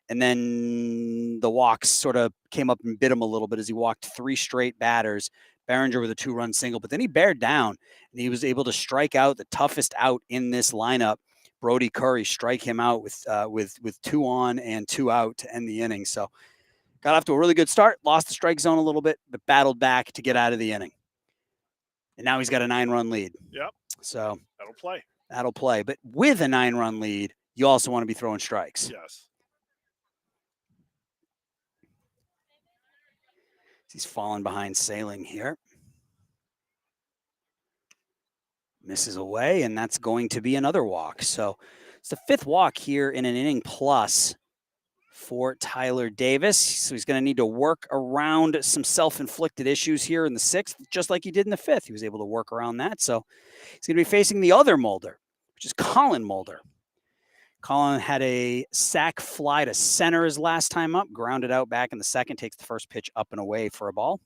S1: And then the walks sort of came up and bit him a little bit as he walked 3 straight batters. Behringer with a 2-run single, but then he bared down and he was able to strike out the toughest out in this lineup, Brody Curry, strike him out with 2 on and 2 out to end the inning. So got off to a really good start, lost the strike zone a little bit, but battled back to get out of the inning. And now he's got a 9-run lead.
S3: Yep.
S1: So
S3: that'll play.
S1: But with a 9-run lead, you also want to be throwing strikes.
S3: Yes.
S1: He's fallen behind Sailing here. Misses away, and that's going to be another walk. So it's the 5th walk here in an inning plus for Tyler Davis. So he's going to need to work around some self-inflicted issues here in the 6th, just like he did in the 5th. He was able to work around that. So he's going to be facing the other Mulder, which is Colin Mulder. Colin had a sac fly to center his last time up, grounded out back in the 2nd, takes the first pitch up and away for a ball.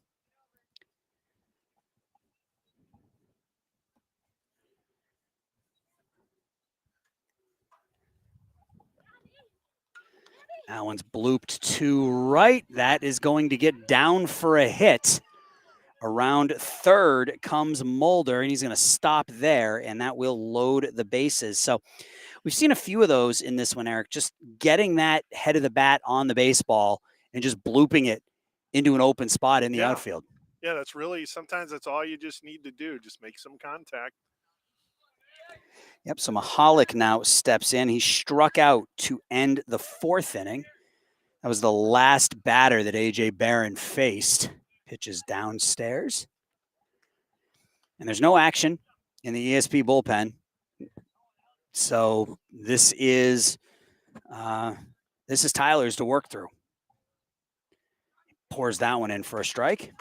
S1: That one's blooped to right. That is going to get down for a hit. Around 3rd comes Mulder, and he's going to stop there, and that will load the bases. So we've seen a few of those in this one, Eric, just getting that head of the bat on the baseball and just blooping it into an open spot in the outfield.
S3: Yeah, sometimes that's all you just need to do. Just make some contact.
S1: Yep, so Mahalik now steps in. He struck out to end the 4th inning. That was the last batter that A.J. Barron faced. Pitches downstairs. And there's no action in the ESP bullpen. So this is Tyler's to work through. Pours that one in for a strike.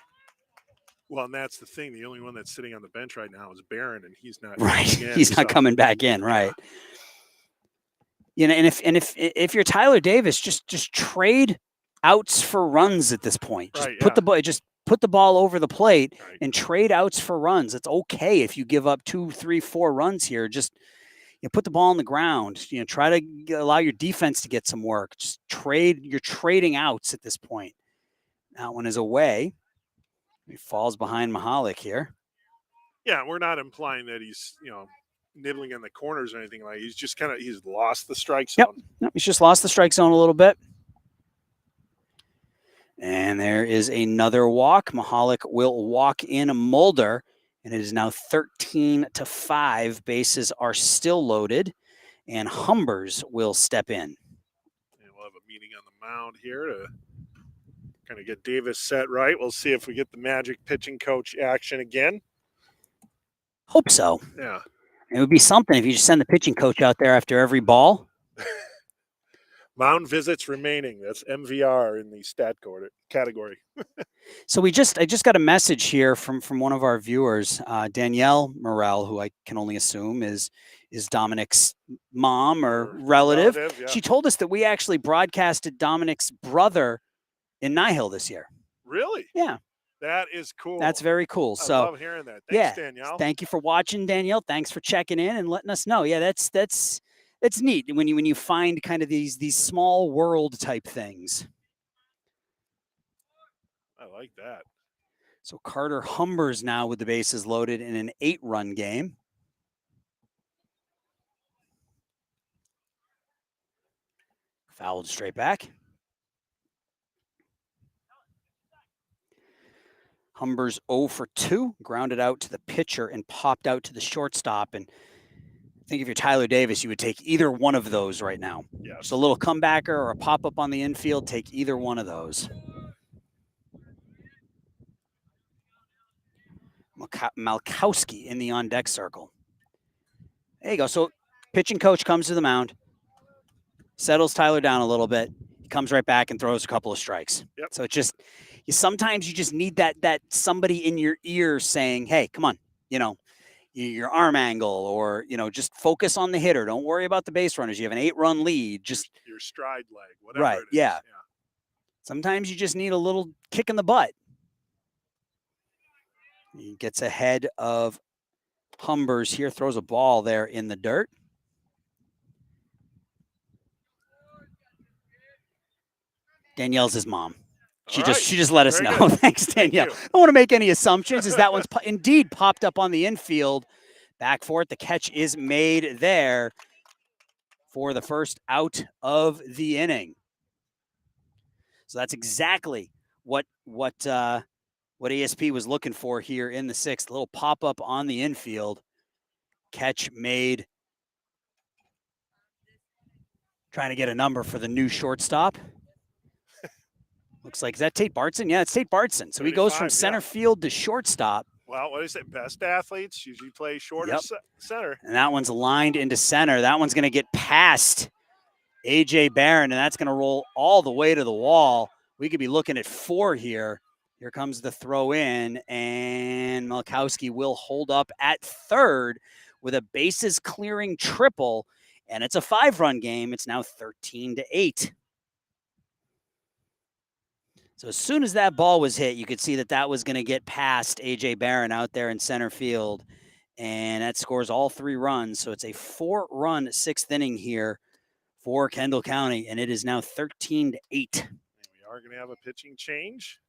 S3: Well, and that's the thing. The only one that's sitting on the bench right now is Barron, and he's not
S1: right. He's not coming back in, right? And if you're Tyler Davis, just trade outs for runs at this point. Just put the ball over the plate and trade outs for runs. It's okay if you give up 2, 3, 4 runs here. Just put the ball on the ground. Try to allow your defense to get some work. Just trade. You're trading outs at this point. That one is away. He falls behind Mahalik here.
S3: Yeah, we're not implying that he's nibbling in the corners or anything like. He's just he's lost the strike zone.
S1: Yep, he's just lost the strike zone a little bit. And there is another walk. Mahalik will walk in Mulder, and it is now 13-5. Bases are still loaded, and Humbers will step in.
S3: And we'll have a meeting on the mound here to kind of get Davis set right. We'll see if we get the magic pitching coach action again.
S1: Hope so.
S3: Yeah.
S1: It would be something if you just send the pitching coach out there after every ball.
S3: Mound visits remaining. That's MVR in the stat category.
S1: So I just got a message here from one of our viewers, Danielle Morel, who I can only assume is Dominic's mom or relative.
S3: Yeah.
S1: She told us that we actually broadcasted Dominic's brother in Nihil this year.
S3: Really?
S1: Yeah.
S3: That is cool.
S1: That's very cool.
S3: I
S1: So
S3: love hearing that. Thanks, Danielle.
S1: Thank you for watching, Danielle. Thanks for checking in and letting us know. Yeah, that's neat when you find kind of these small world type things.
S3: I like that.
S1: So Carter Humbers now with the bases loaded in an 8-run game. Fouled straight back. Humbers 0 for 2, grounded out to the pitcher and popped out to the shortstop. And I think if you're Tyler Davis, you would take either one of those right now.
S3: Yes.
S1: Just a little comebacker or a pop-up on the infield, take either one of those. Malkowski in the on-deck circle. There you go. So pitching coach comes to the mound, settles Tyler down a little bit. He comes right back and throws a couple of strikes.
S3: Yep.
S1: So it just sometimes you just need that somebody in your ear saying, "Hey, come on, your arm angle, or just focus on the hitter. Don't worry about the base runners. You have an 8-run lead. Just
S3: your stride leg, whatever
S1: right,
S3: it is.
S1: yeah. Sometimes you just need a little kick in the butt." He gets ahead of Humbers here, throws a ball there in the dirt. Danielle's his mom. She just let us know. Thanks, Danielle. I don't want to make any assumptions, as that one's indeed popped up on the infield. Back for it. The catch is made there for the first out of the inning. So that's exactly what ESP was looking for here in the 6th. A little pop up on the infield. Catch made. Trying to get a number for the new shortstop. Looks like, is that Tate Bartson? Yeah, it's Tate Bartson. So he goes from center field to shortstop.
S3: Well, what is it? Best athletes usually play short or center.
S1: And that one's lined into center. That one's going to get past A.J. Barron, and that's going to roll all the way to the wall. We could be looking at 4 here. Here comes the throw in, and Malkowski will hold up at third with a bases clearing triple, and it's a 5-run game. It's now 13-8. So as soon as that ball was hit, you could see that was going to get past A.J. Barron out there in center field, and that scores all 3 runs. So it's a 4-run 6th inning here for Kendall County, and it is now 13-8.
S3: We are going to have a pitching change.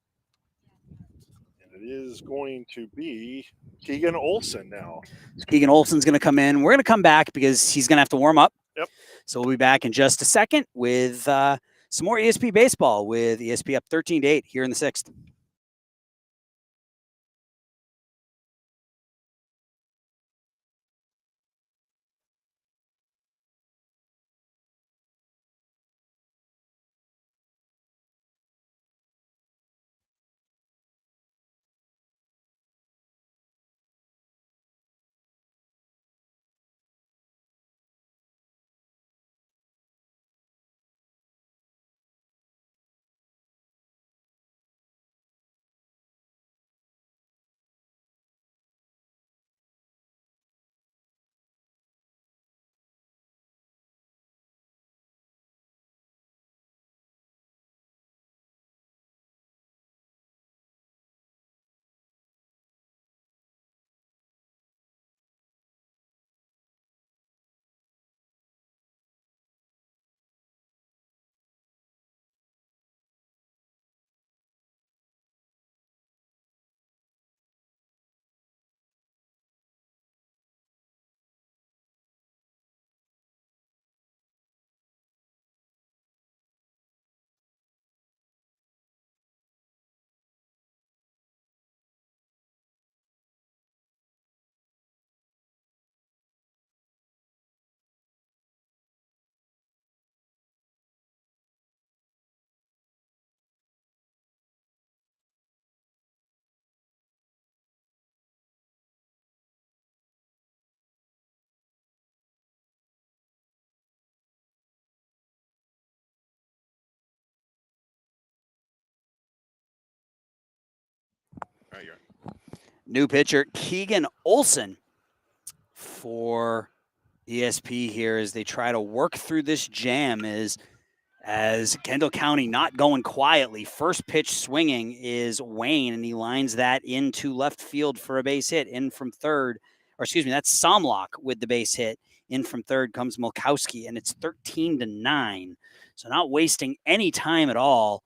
S3: And it is going to be Keegan Olson now.
S1: So Keegan Olson's going to come in. We're going to come back because he's going to have to warm up.
S3: Yep.
S1: So we'll be back in just a second with some more ESP baseball with ESP up 13-8 here in the 6th.
S3: All right, you're
S1: New pitcher Keegan Olson for ESP here as they try to work through this jam as Kendall County not going quietly. First pitch swinging is Wayne, and he lines that into left field for a base hit. In from third, or excuse me, that's Somlock with the base hit. In from third comes Milkowski, and it's 13-9. So not wasting any time at all.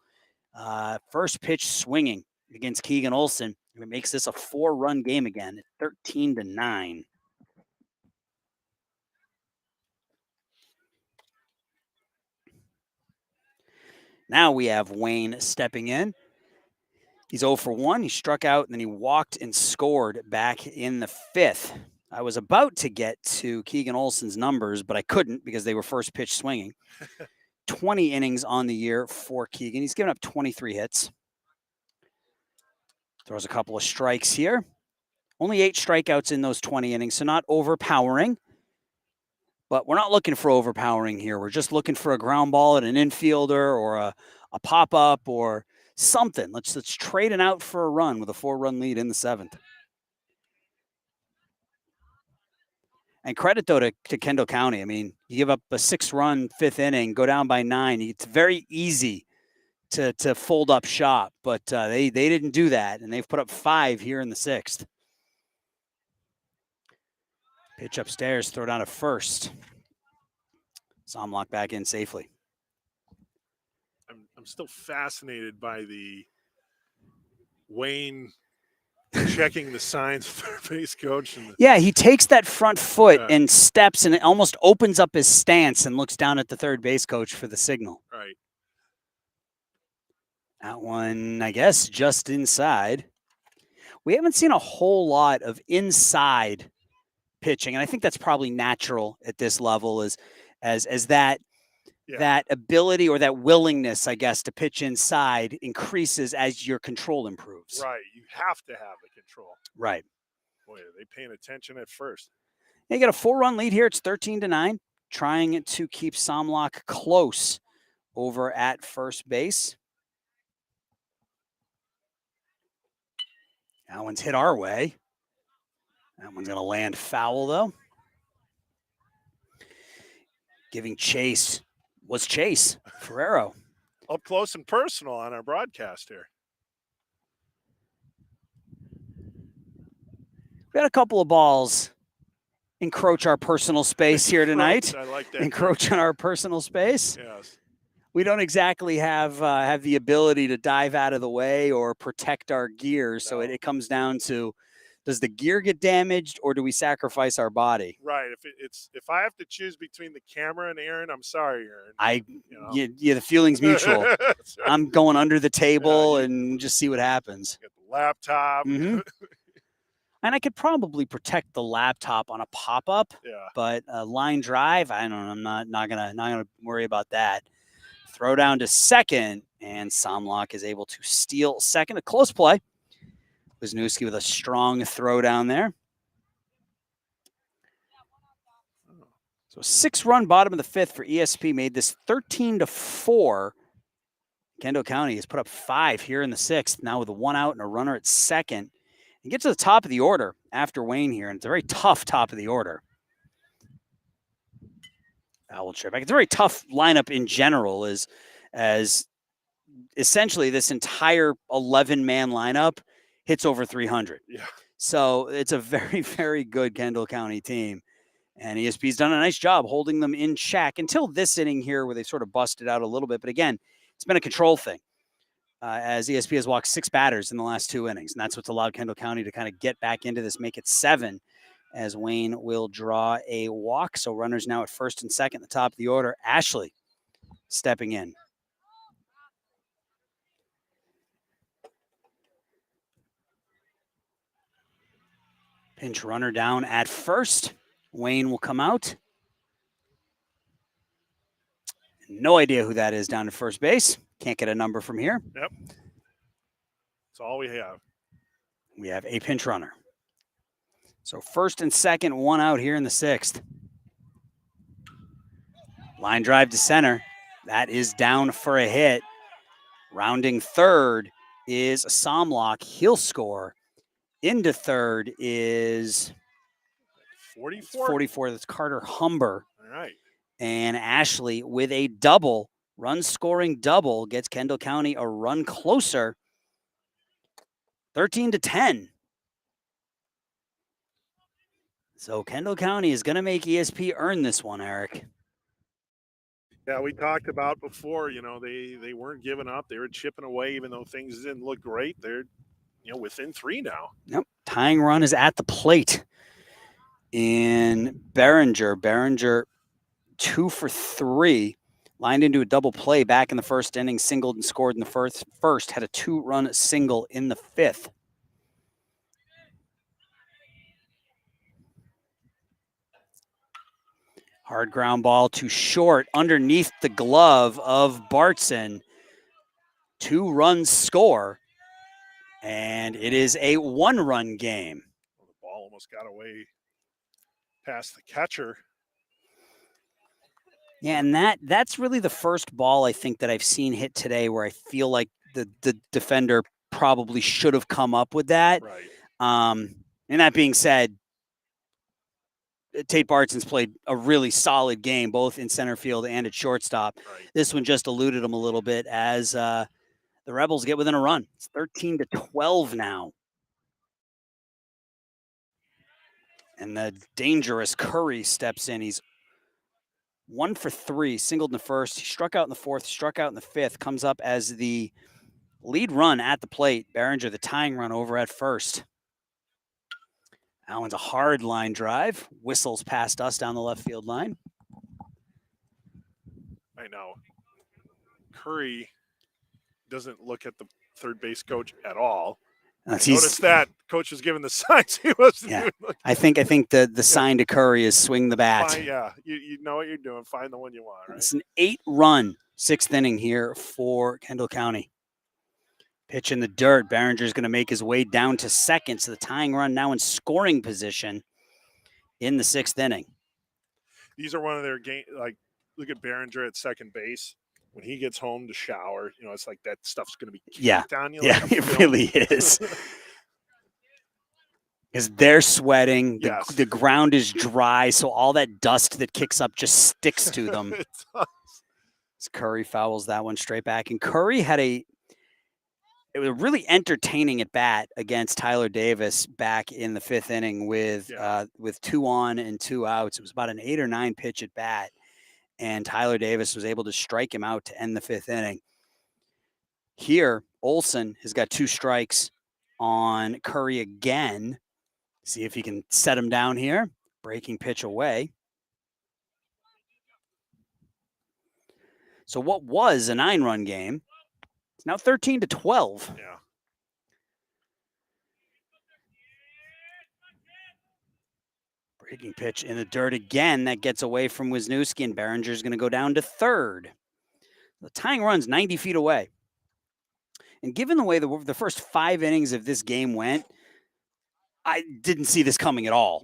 S1: First pitch swinging against Keegan Olson. And it makes this a 4-run game again, 13-9. Now we have Wayne stepping in. He's 0 for 1. He struck out, and then he walked and scored back in the 5th. I was about to get to Keegan Olson's numbers, but I couldn't because they were first pitch swinging. 20 innings on the year for Keegan. He's given up 23 hits. Throws a couple of strikes here. Only 8 strikeouts in those 20 innings, so not overpowering. But we're not looking for overpowering here. We're just looking for a ground ball at an infielder or a pop-up or something. Let's trade it out for a run with a 4-run lead in the 7th. And credit, though, to Kendall County. I mean, you give up a 6-run 5th inning, go down by 9. It's very easy to fold up shop, but they didn't do that, and they've put up 5 here in the 6th. Pitch upstairs, throw down to first. Somlock back in safely.
S3: I'm still fascinated by the Wayne checking the signs with their base coach.
S1: Yeah, he takes that front foot and steps and it almost opens up his stance and looks down at the third base coach for the signal.
S3: Right.
S1: That one, I guess, just inside. We haven't seen a whole lot of inside pitching, and I think that's probably natural at this level as that that ability or that willingness, I guess, to pitch inside increases as your control improves.
S3: Right. You have to have the control.
S1: Right.
S3: Boy, are they paying attention at first?
S1: They got a 4-run lead here. It's 13-9. Trying to keep Somlock close over at first base. That one's hit our way. That one's going to land foul, though. Giving chase was Chase Ferrero.
S3: Up close and personal on our broadcast here.
S1: We got a couple of balls encroach our personal space here tonight.
S3: I like that.
S1: Encroach on our personal space.
S3: Yes.
S1: We don't exactly have the ability to dive out of the way or protect our gear. So it comes down to, does the gear get damaged or do we sacrifice our body?
S3: Right. If I have to choose between the camera and Aaron, I'm sorry, Aaron.
S1: Yeah, the feeling's mutual.
S3: Right.
S1: I'm going under the table and just see what happens.
S3: Get the laptop.
S1: Mm-hmm. And I could probably protect the laptop on a pop-up, but a line drive, I don't know. I'm not gonna worry about that. Throw down to second, and Somlock is able to steal second. A close play. Wisniewski with a strong throw down there. So 6-run bottom of the 5th for ESP made this 13-4. Kendall County has put up 5 here in the 6th, now with a 1 out and a runner at second. And get to the top of the order after Wayne here, and it's a very tough top of the order. Foul trip. It's a very tough lineup in general, as essentially this entire 11-man lineup hits over 300.
S3: Yeah.
S1: So it's a very, very good Kendall County team. And ESP's done a nice job holding them in check until this inning here where they sort of busted out a little bit. But again, it's been a control thing. As ESP has walked 6 batters in the last 2 innings. And that's what's allowed Kendall County to kind of get back into this, make it 7, as Wayne will draw a walk. So runners now at first and second, the top of the order. Ashley stepping in. Pinch runner down at first. Wayne will come out. No idea who that is down at first base. Can't get a number from here.
S3: Yep. That's all we have.
S1: We have a pinch runner. So first and second, 1 out here in the 6th. Line drive to center. That is down for a hit. Rounding third is Somlock. He'll score Into third is
S3: 44.
S1: 44. That's Carter Humber.
S3: All right.
S1: And Ashley with a double, run scoring double, gets Kendall County a run closer, 13-10. So Kendall County is going to make ESP earn this one, Eric.
S3: Yeah, we talked about before, they weren't giving up. They were chipping away, even though things didn't look great. They're, within 3 now.
S1: Yep. Tying run is at the plate in Behringer. Behringer 2 for 3. Lined into a double play back in the first inning, singled and scored in the first, had a 2-run single in the 5th. Hard ground ball to short underneath the glove of Bartson. 2-run score, and it is a 1-run game.
S3: Well, the ball almost got away past the catcher.
S1: Yeah, and that's really the first ball I think that I've seen hit today where I feel like the defender probably should have come up with that.
S3: Right.
S1: And that being said, Tate Bartson's played a really solid game, both in center field and at shortstop.
S3: Right.
S1: This one just eluded him a little bit as the Rebels get within a run. It's 13-12 now. And the dangerous Curry steps in. He's 1 for 3, singled in the first. He struck out in the 4th, struck out in the 5th, comes up as the lead run at the plate. Behringer, the tying run over at first. That one's a hard line drive. Whistles past us down the left field line.
S3: I know. Curry doesn't look at the third base coach at all. Notice that coach was giving the signs. He wasn't.
S1: Yeah, I think the sign to Curry is swing the bat.
S3: Yeah, you know what you're doing. Find the one you want. Right.
S1: It's an 8-run 6th inning here for Kendall County. Pitch in the dirt. Behringer's going to make his way down to second. So the tying run now in scoring position in the 6th inning.
S3: These are one of their game. Like, look at Behringer at second base. When he gets home to shower, it's like that stuff's going to be caked on you.
S1: Yeah, it really is. Because they're sweating.
S3: Yes.
S1: The ground is dry, so all that dust that kicks up just sticks to them.
S3: It does.
S1: Curry fouls that one straight back. And Curry had it was a really entertaining at bat against Tyler Davis back in the 5th inning with 2 on and 2 outs. It was about an 8 or 9 pitch at bat. And Tyler Davis was able to strike him out to end the 5th inning. Here, Olson has got 2 strikes on Curry again. See if he can set him down here. Breaking pitch away. So what was a 9-run game, it's now 13-12.
S3: Yeah.
S1: Breaking pitch in the dirt again. That gets away from Wisniewski, and Behringer's going to go down to third. The tying run's 90 feet away. And given the way the first 5 innings of this game went, I didn't see this coming at all.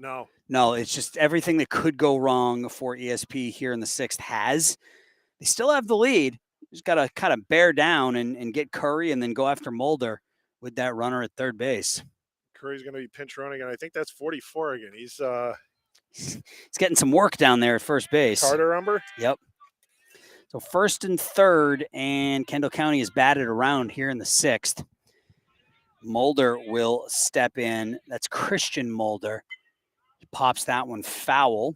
S1: No, it's just everything that could go wrong for ESP here in the 6th has. They still have the lead. Just got to kind of bear down and get Curry and then go after Mulder with that runner at third base.
S3: Curry's going to be pinch running, and I think that's 44 again. He's
S1: getting some work down there at first base.
S3: Carter Humber?
S1: Yep. So 1st and 3rd, and Kendall County is batted around here in the 6th. Mulder will step in. That's Christian Mulder. He pops that one foul.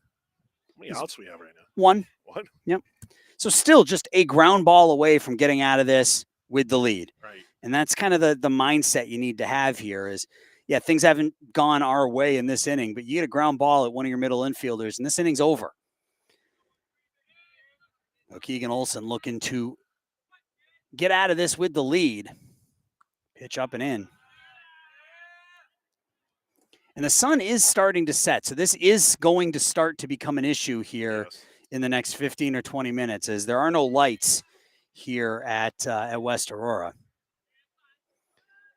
S3: How many outs we have right now?
S1: 1.
S3: 1?
S1: Yep. So still just a ground ball away from getting out of this with the lead.
S3: Right.
S1: And that's kind of the mindset you need to have here is, yeah, things haven't gone our way in this inning, but you get a ground ball at one of your middle infielders, and this inning's over. Keegan Olson looking to get out of this with the lead. Pitch up and in. And the sun is starting to set, so this is going to start to become an issue here in the next 15 or 20 minutes, as there are no lights here at West Aurora.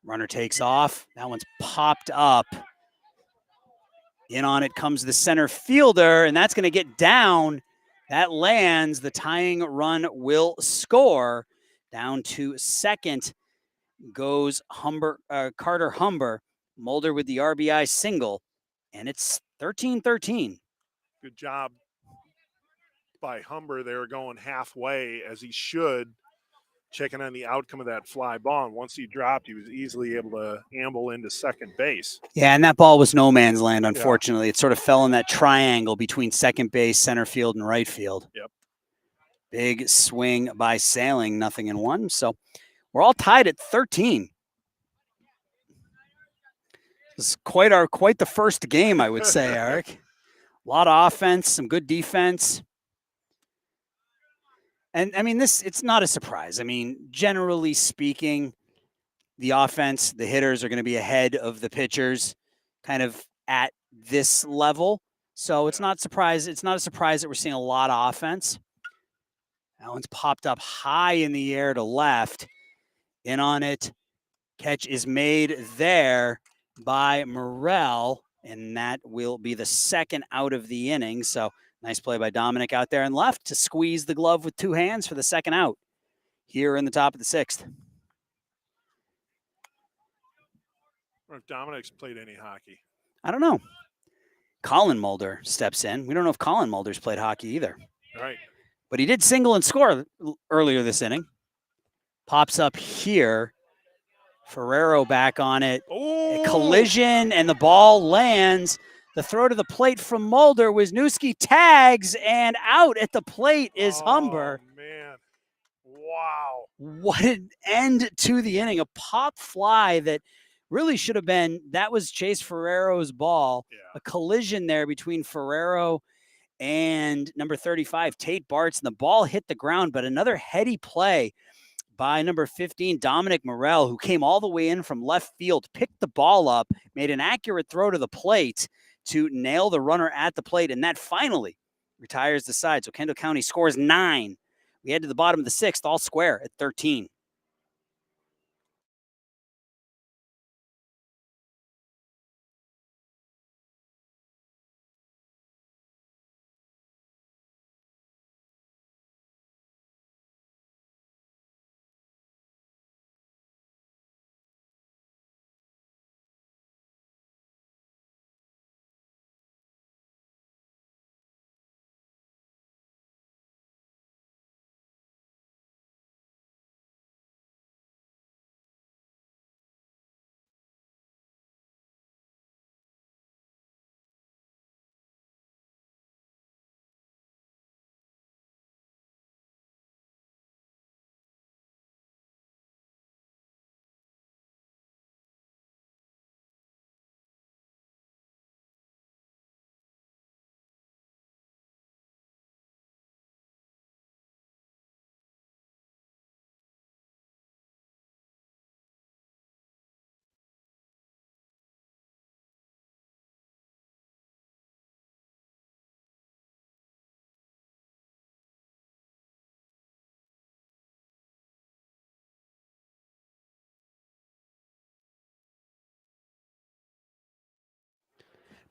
S1: Runner takes off. That one's popped up. In on it comes the center fielder, and that's going to get down. That lands. The tying run will score. Down to second goes Carter Humber. Mulder with the RBI single, and it's 13-13.
S3: Good job by Humber there, going halfway as he should, checking on the outcome of that fly ball. And once he dropped, he was easily able to amble into second base.
S1: Yeah, and that ball was no man's land, unfortunately. It sort of fell in that triangle between second base, center field, and right field.
S3: Yep.
S1: Big swing by Sailing, 0-1. So we're all tied at 13. This is quite the first game, I would say, Eric. A lot of offense, some good defense. And I mean, it's not a surprise. I mean, generally speaking, the offense, the hitters are going to be ahead of the pitchers kind of at this level. So it's not a surprise that we're seeing a lot of offense. That one's popped up high in the air to left. In on it. Catch is made there by Morrell, and that will be the second out of the inning. So nice play by Dominic out there and left to squeeze the glove with two hands for the second out here in the top of the sixth.
S3: Or if Dominic's played any hockey.
S1: I don't know. Colin Mulder steps in. We don't know if Colin Mulder's played hockey either.
S3: Right.
S1: But he did single and score earlier this inning. Pops up here. Ferrero back on it.
S3: Oh!
S1: A collision, and the ball lands. The throw to the plate from Mulder. Wisniewski tags, and out at the plate is Humber.
S3: Oh, man. Wow.
S1: What an end to the inning. A pop fly that really should have been, that was Chase Ferrero's ball.
S3: Yeah.
S1: A collision there between Ferrero and number 35, Tate Bartz, and the ball hit the ground, but another heady play by number 15, Dominic Morrell, who came all the way in from left field, picked the ball up, made an accurate throw to the plate to nail the runner at the plate, and that finally retires the side. So Kendall County scores 9. We head to the bottom of the sixth, all square at 13.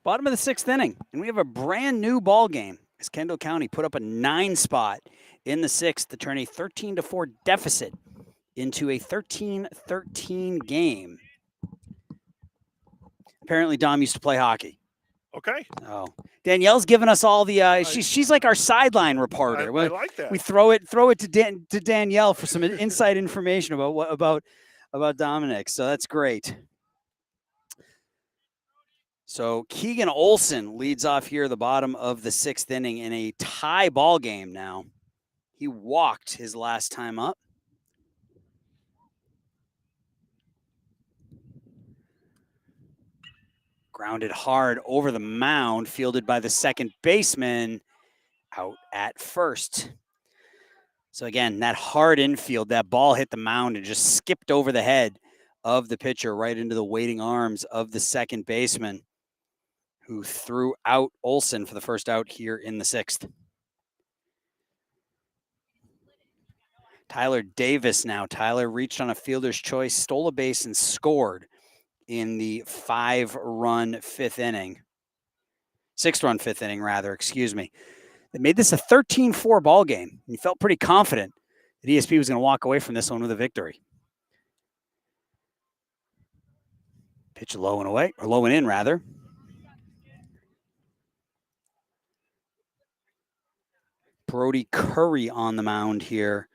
S1: Bottom of the sixth inning, and we have a brand new ball game as Kendall County put up a 9 spot in the sixth to turn a 13-4 deficit into a 13-13 game. Apparently, Dom used to play hockey.
S3: Okay.
S1: Oh, Danielle's giving us all the. She's like our sideline reporter.
S3: I like that.
S1: We throw it to Danielle for some inside information about Dominic. So that's great. So Keegan Olson leads off here the bottom of the sixth inning in a tie ball game now. He walked his last time up. Grounded hard over the mound, fielded by the second baseman, out at first. So again, that hard infield, that ball hit the mound and just skipped over the head of the pitcher right into the waiting arms of the second baseman, who threw out Olson for the first out here in the sixth. Tyler Davis now. Tyler reached on a fielder's choice, stole a base, and scored in the 6-run fifth inning, excuse me. They made this a 13-4 ball game. You felt pretty confident that ESP was going to walk away from this one with a victory. Pitch low and away, or low and in, rather. Brody Curry on the mound here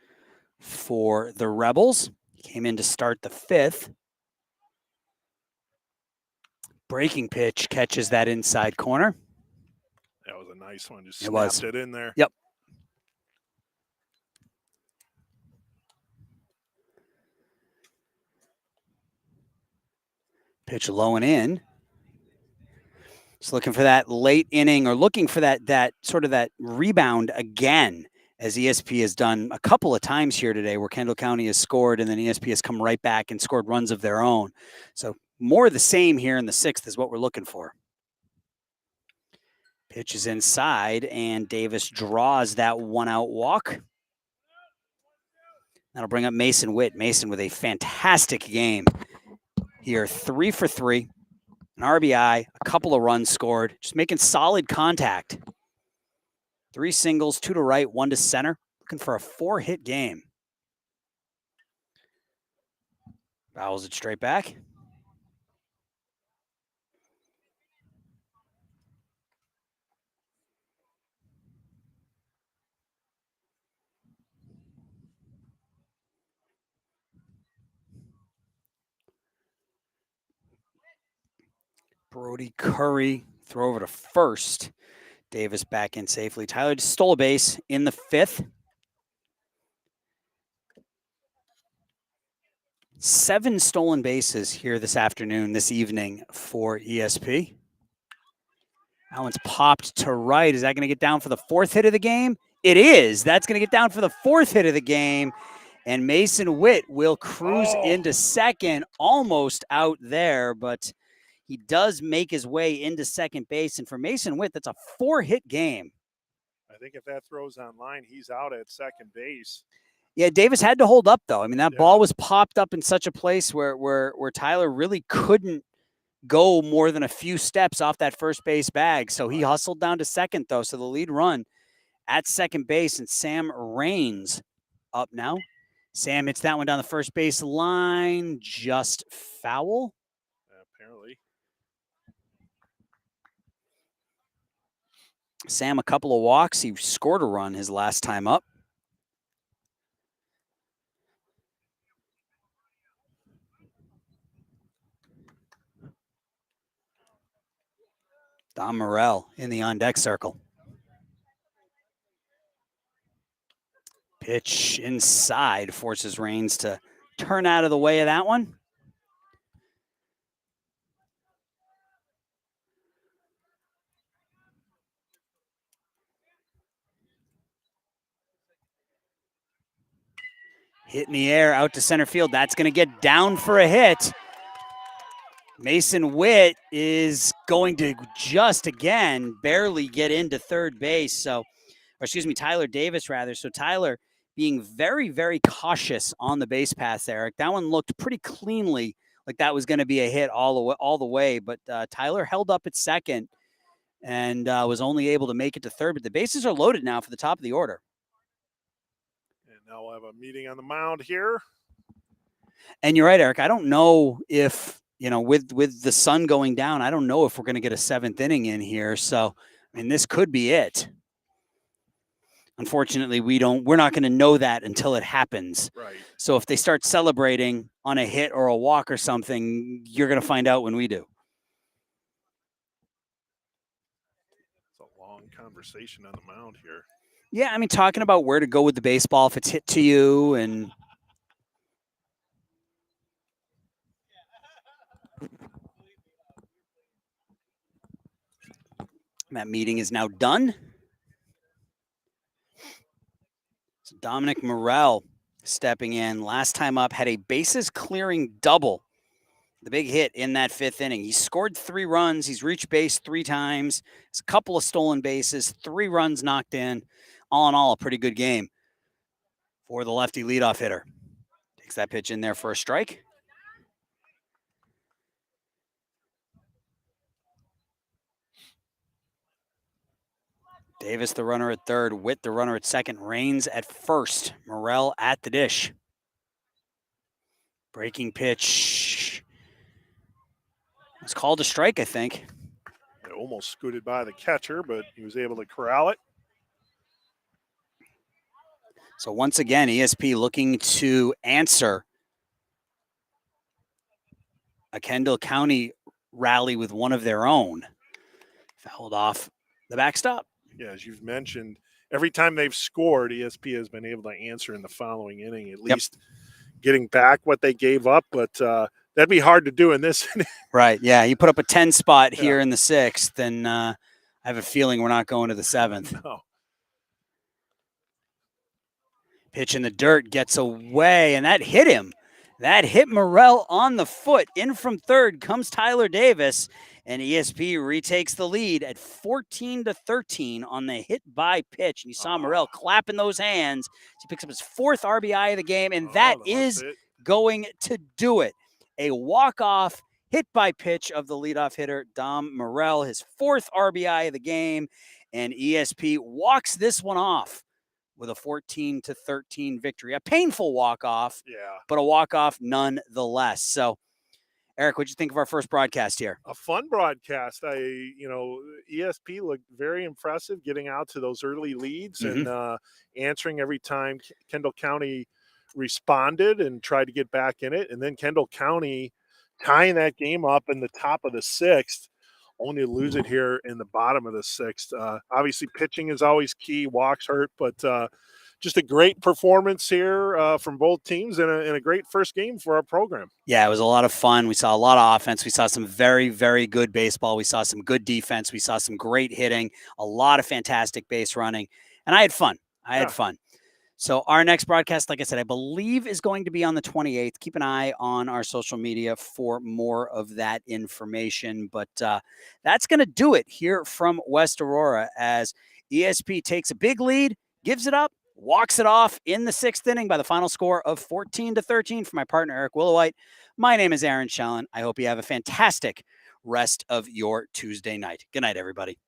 S1: for the Rebels. He came in to start the 5th. Breaking pitch catches that inside corner.
S3: That was a nice one. Just
S1: It was.
S3: snapped it in there.
S1: Yep. Pitch low and in. Just looking for that late inning, or looking for that sort of that rebound again, as ESP has done a couple of times here today, where Kendall County has scored and then ESP has come right back and scored runs of their own. So more of the same here in the 6th is what we're looking for. Pitch is inside, and Davis draws that 1-out walk. That'll bring up Mason Witt. Mason with a fantastic game here, 3 for 3. An RBI, a couple of runs scored, just making solid contact. 3 singles, 2 to right, 1 to center. Looking for a 4-hit game. Fouls it straight back. Brody Curry, throw over to first. Davis back in safely. Tyler just stole a base in the 5th. 7 stolen bases here this evening for ESP. That one's popped to right. Is that going to get down for the 4th hit of the game? It is. That's going to get down for the 4th hit of the game. And Mason Witt will cruise into second, almost out there, but he does make his way into second base. And for Mason Witt, that's a 4-hit game.
S3: I think if that throws on line, he's out at second base.
S1: Yeah, Davis had to hold up, though. I mean, that ball was popped up in such a place where Tyler really couldn't go more than a few steps off that first base bag. So he hustled down to second, though. So the lead run at second base, and Sam Raines up now. Sam hits that one down the first base line, just foul.
S3: Apparently.
S1: Sam, a couple of walks. He scored a run his last time up. Don Morrell in the on-deck circle. Pitch inside forces Raines to turn out of the way of that one. Hit in the air out to center field. That's going to get down for a hit. Mason Witt is going to just, again, barely get into third base. Tyler Davis, rather. So Tyler being very, very cautious on the base pass, Eric. That one looked pretty cleanly like that was going to be a hit all the way. But Tyler held up at second and was only able to make it to third. But the bases are loaded now for the top of the order.
S3: And now we'll have a meeting on the mound here.
S1: And you're right, Eric. I don't know if, with the sun going down, I don't know if we're going to get a 7th inning in here. So, I mean, this could be it. Unfortunately, we're not going to know that until it happens.
S3: Right.
S1: So if they start celebrating on a hit or a walk or something, you're going to find out when we do.
S3: It's a long conversation on the mound here.
S1: Yeah, I mean, talking about where to go with the baseball if it's hit to you, and that meeting is now done. So Dominic Morrell stepping in. Last time up, had a bases clearing double. The big hit in that 5th inning. He scored 3 runs. He's reached base 3 times. It's a couple of stolen bases, 3 runs knocked in. All in all, a pretty good game for the lefty leadoff hitter. Takes that pitch in there for a strike. Davis, the runner at third. Witt, the runner at second. Raines at first. Morrell at the dish. Breaking pitch. It's called a strike, I think.
S3: It almost scooted by the catcher, but he was able to corral it.
S1: So once again, ESP looking to answer a Kendall County rally with one of their own. Fouled off the backstop.
S3: Yeah, as you've mentioned, every time they've scored, ESP has been able to answer in the following inning, at least getting back what they gave up. But that'd be hard to do in this inning.
S1: Right. Yeah. You put up a 10 spot here in the 6th, and I have a feeling we're not going to the 7th.
S3: No.
S1: Pitch in the dirt, gets away, and that hit him. That hit Morrell on the foot. In from third comes Tyler Davis, and ESP retakes the lead at 14-13 on the hit by pitch. And you saw Morrell clapping those hands. He picks up his 4th RBI of the game, and that is going to do it. A walk-off hit by pitch of the leadoff hitter, Dom Morrell, his 4th RBI of the game, and ESP walks this one off with a 14-13 victory. A painful walk-off, but a walk-off nonetheless. So, Eric, what'd you think of our first broadcast here?
S3: A fun broadcast. ESP looked very impressive getting out to those early leads and answering every time Kendall County responded and tried to get back in it. And then Kendall County tying that game up in the top of the 6th, only to lose it here in the bottom of the 6th. Obviously, pitching is always key. Walks hurt, but just a great performance here from both teams and a great first game for our program.
S1: Yeah, it was a lot of fun. We saw a lot of offense. We saw some very, very good baseball. We saw some good defense. We saw some great hitting, a lot of fantastic base running, and I had fun. I had fun. So our next broadcast, like I said, I believe is going to be on the 28th. Keep an eye on our social media for more of that information. But that's going to do it here from West Aurora as ESP takes a big lead, gives it up, walks it off in the 6th inning by the final score of 14-13 for my partner, Eric Willowite. My name is Aaron Shellen. I hope you have a fantastic rest of your Tuesday night. Good night, everybody.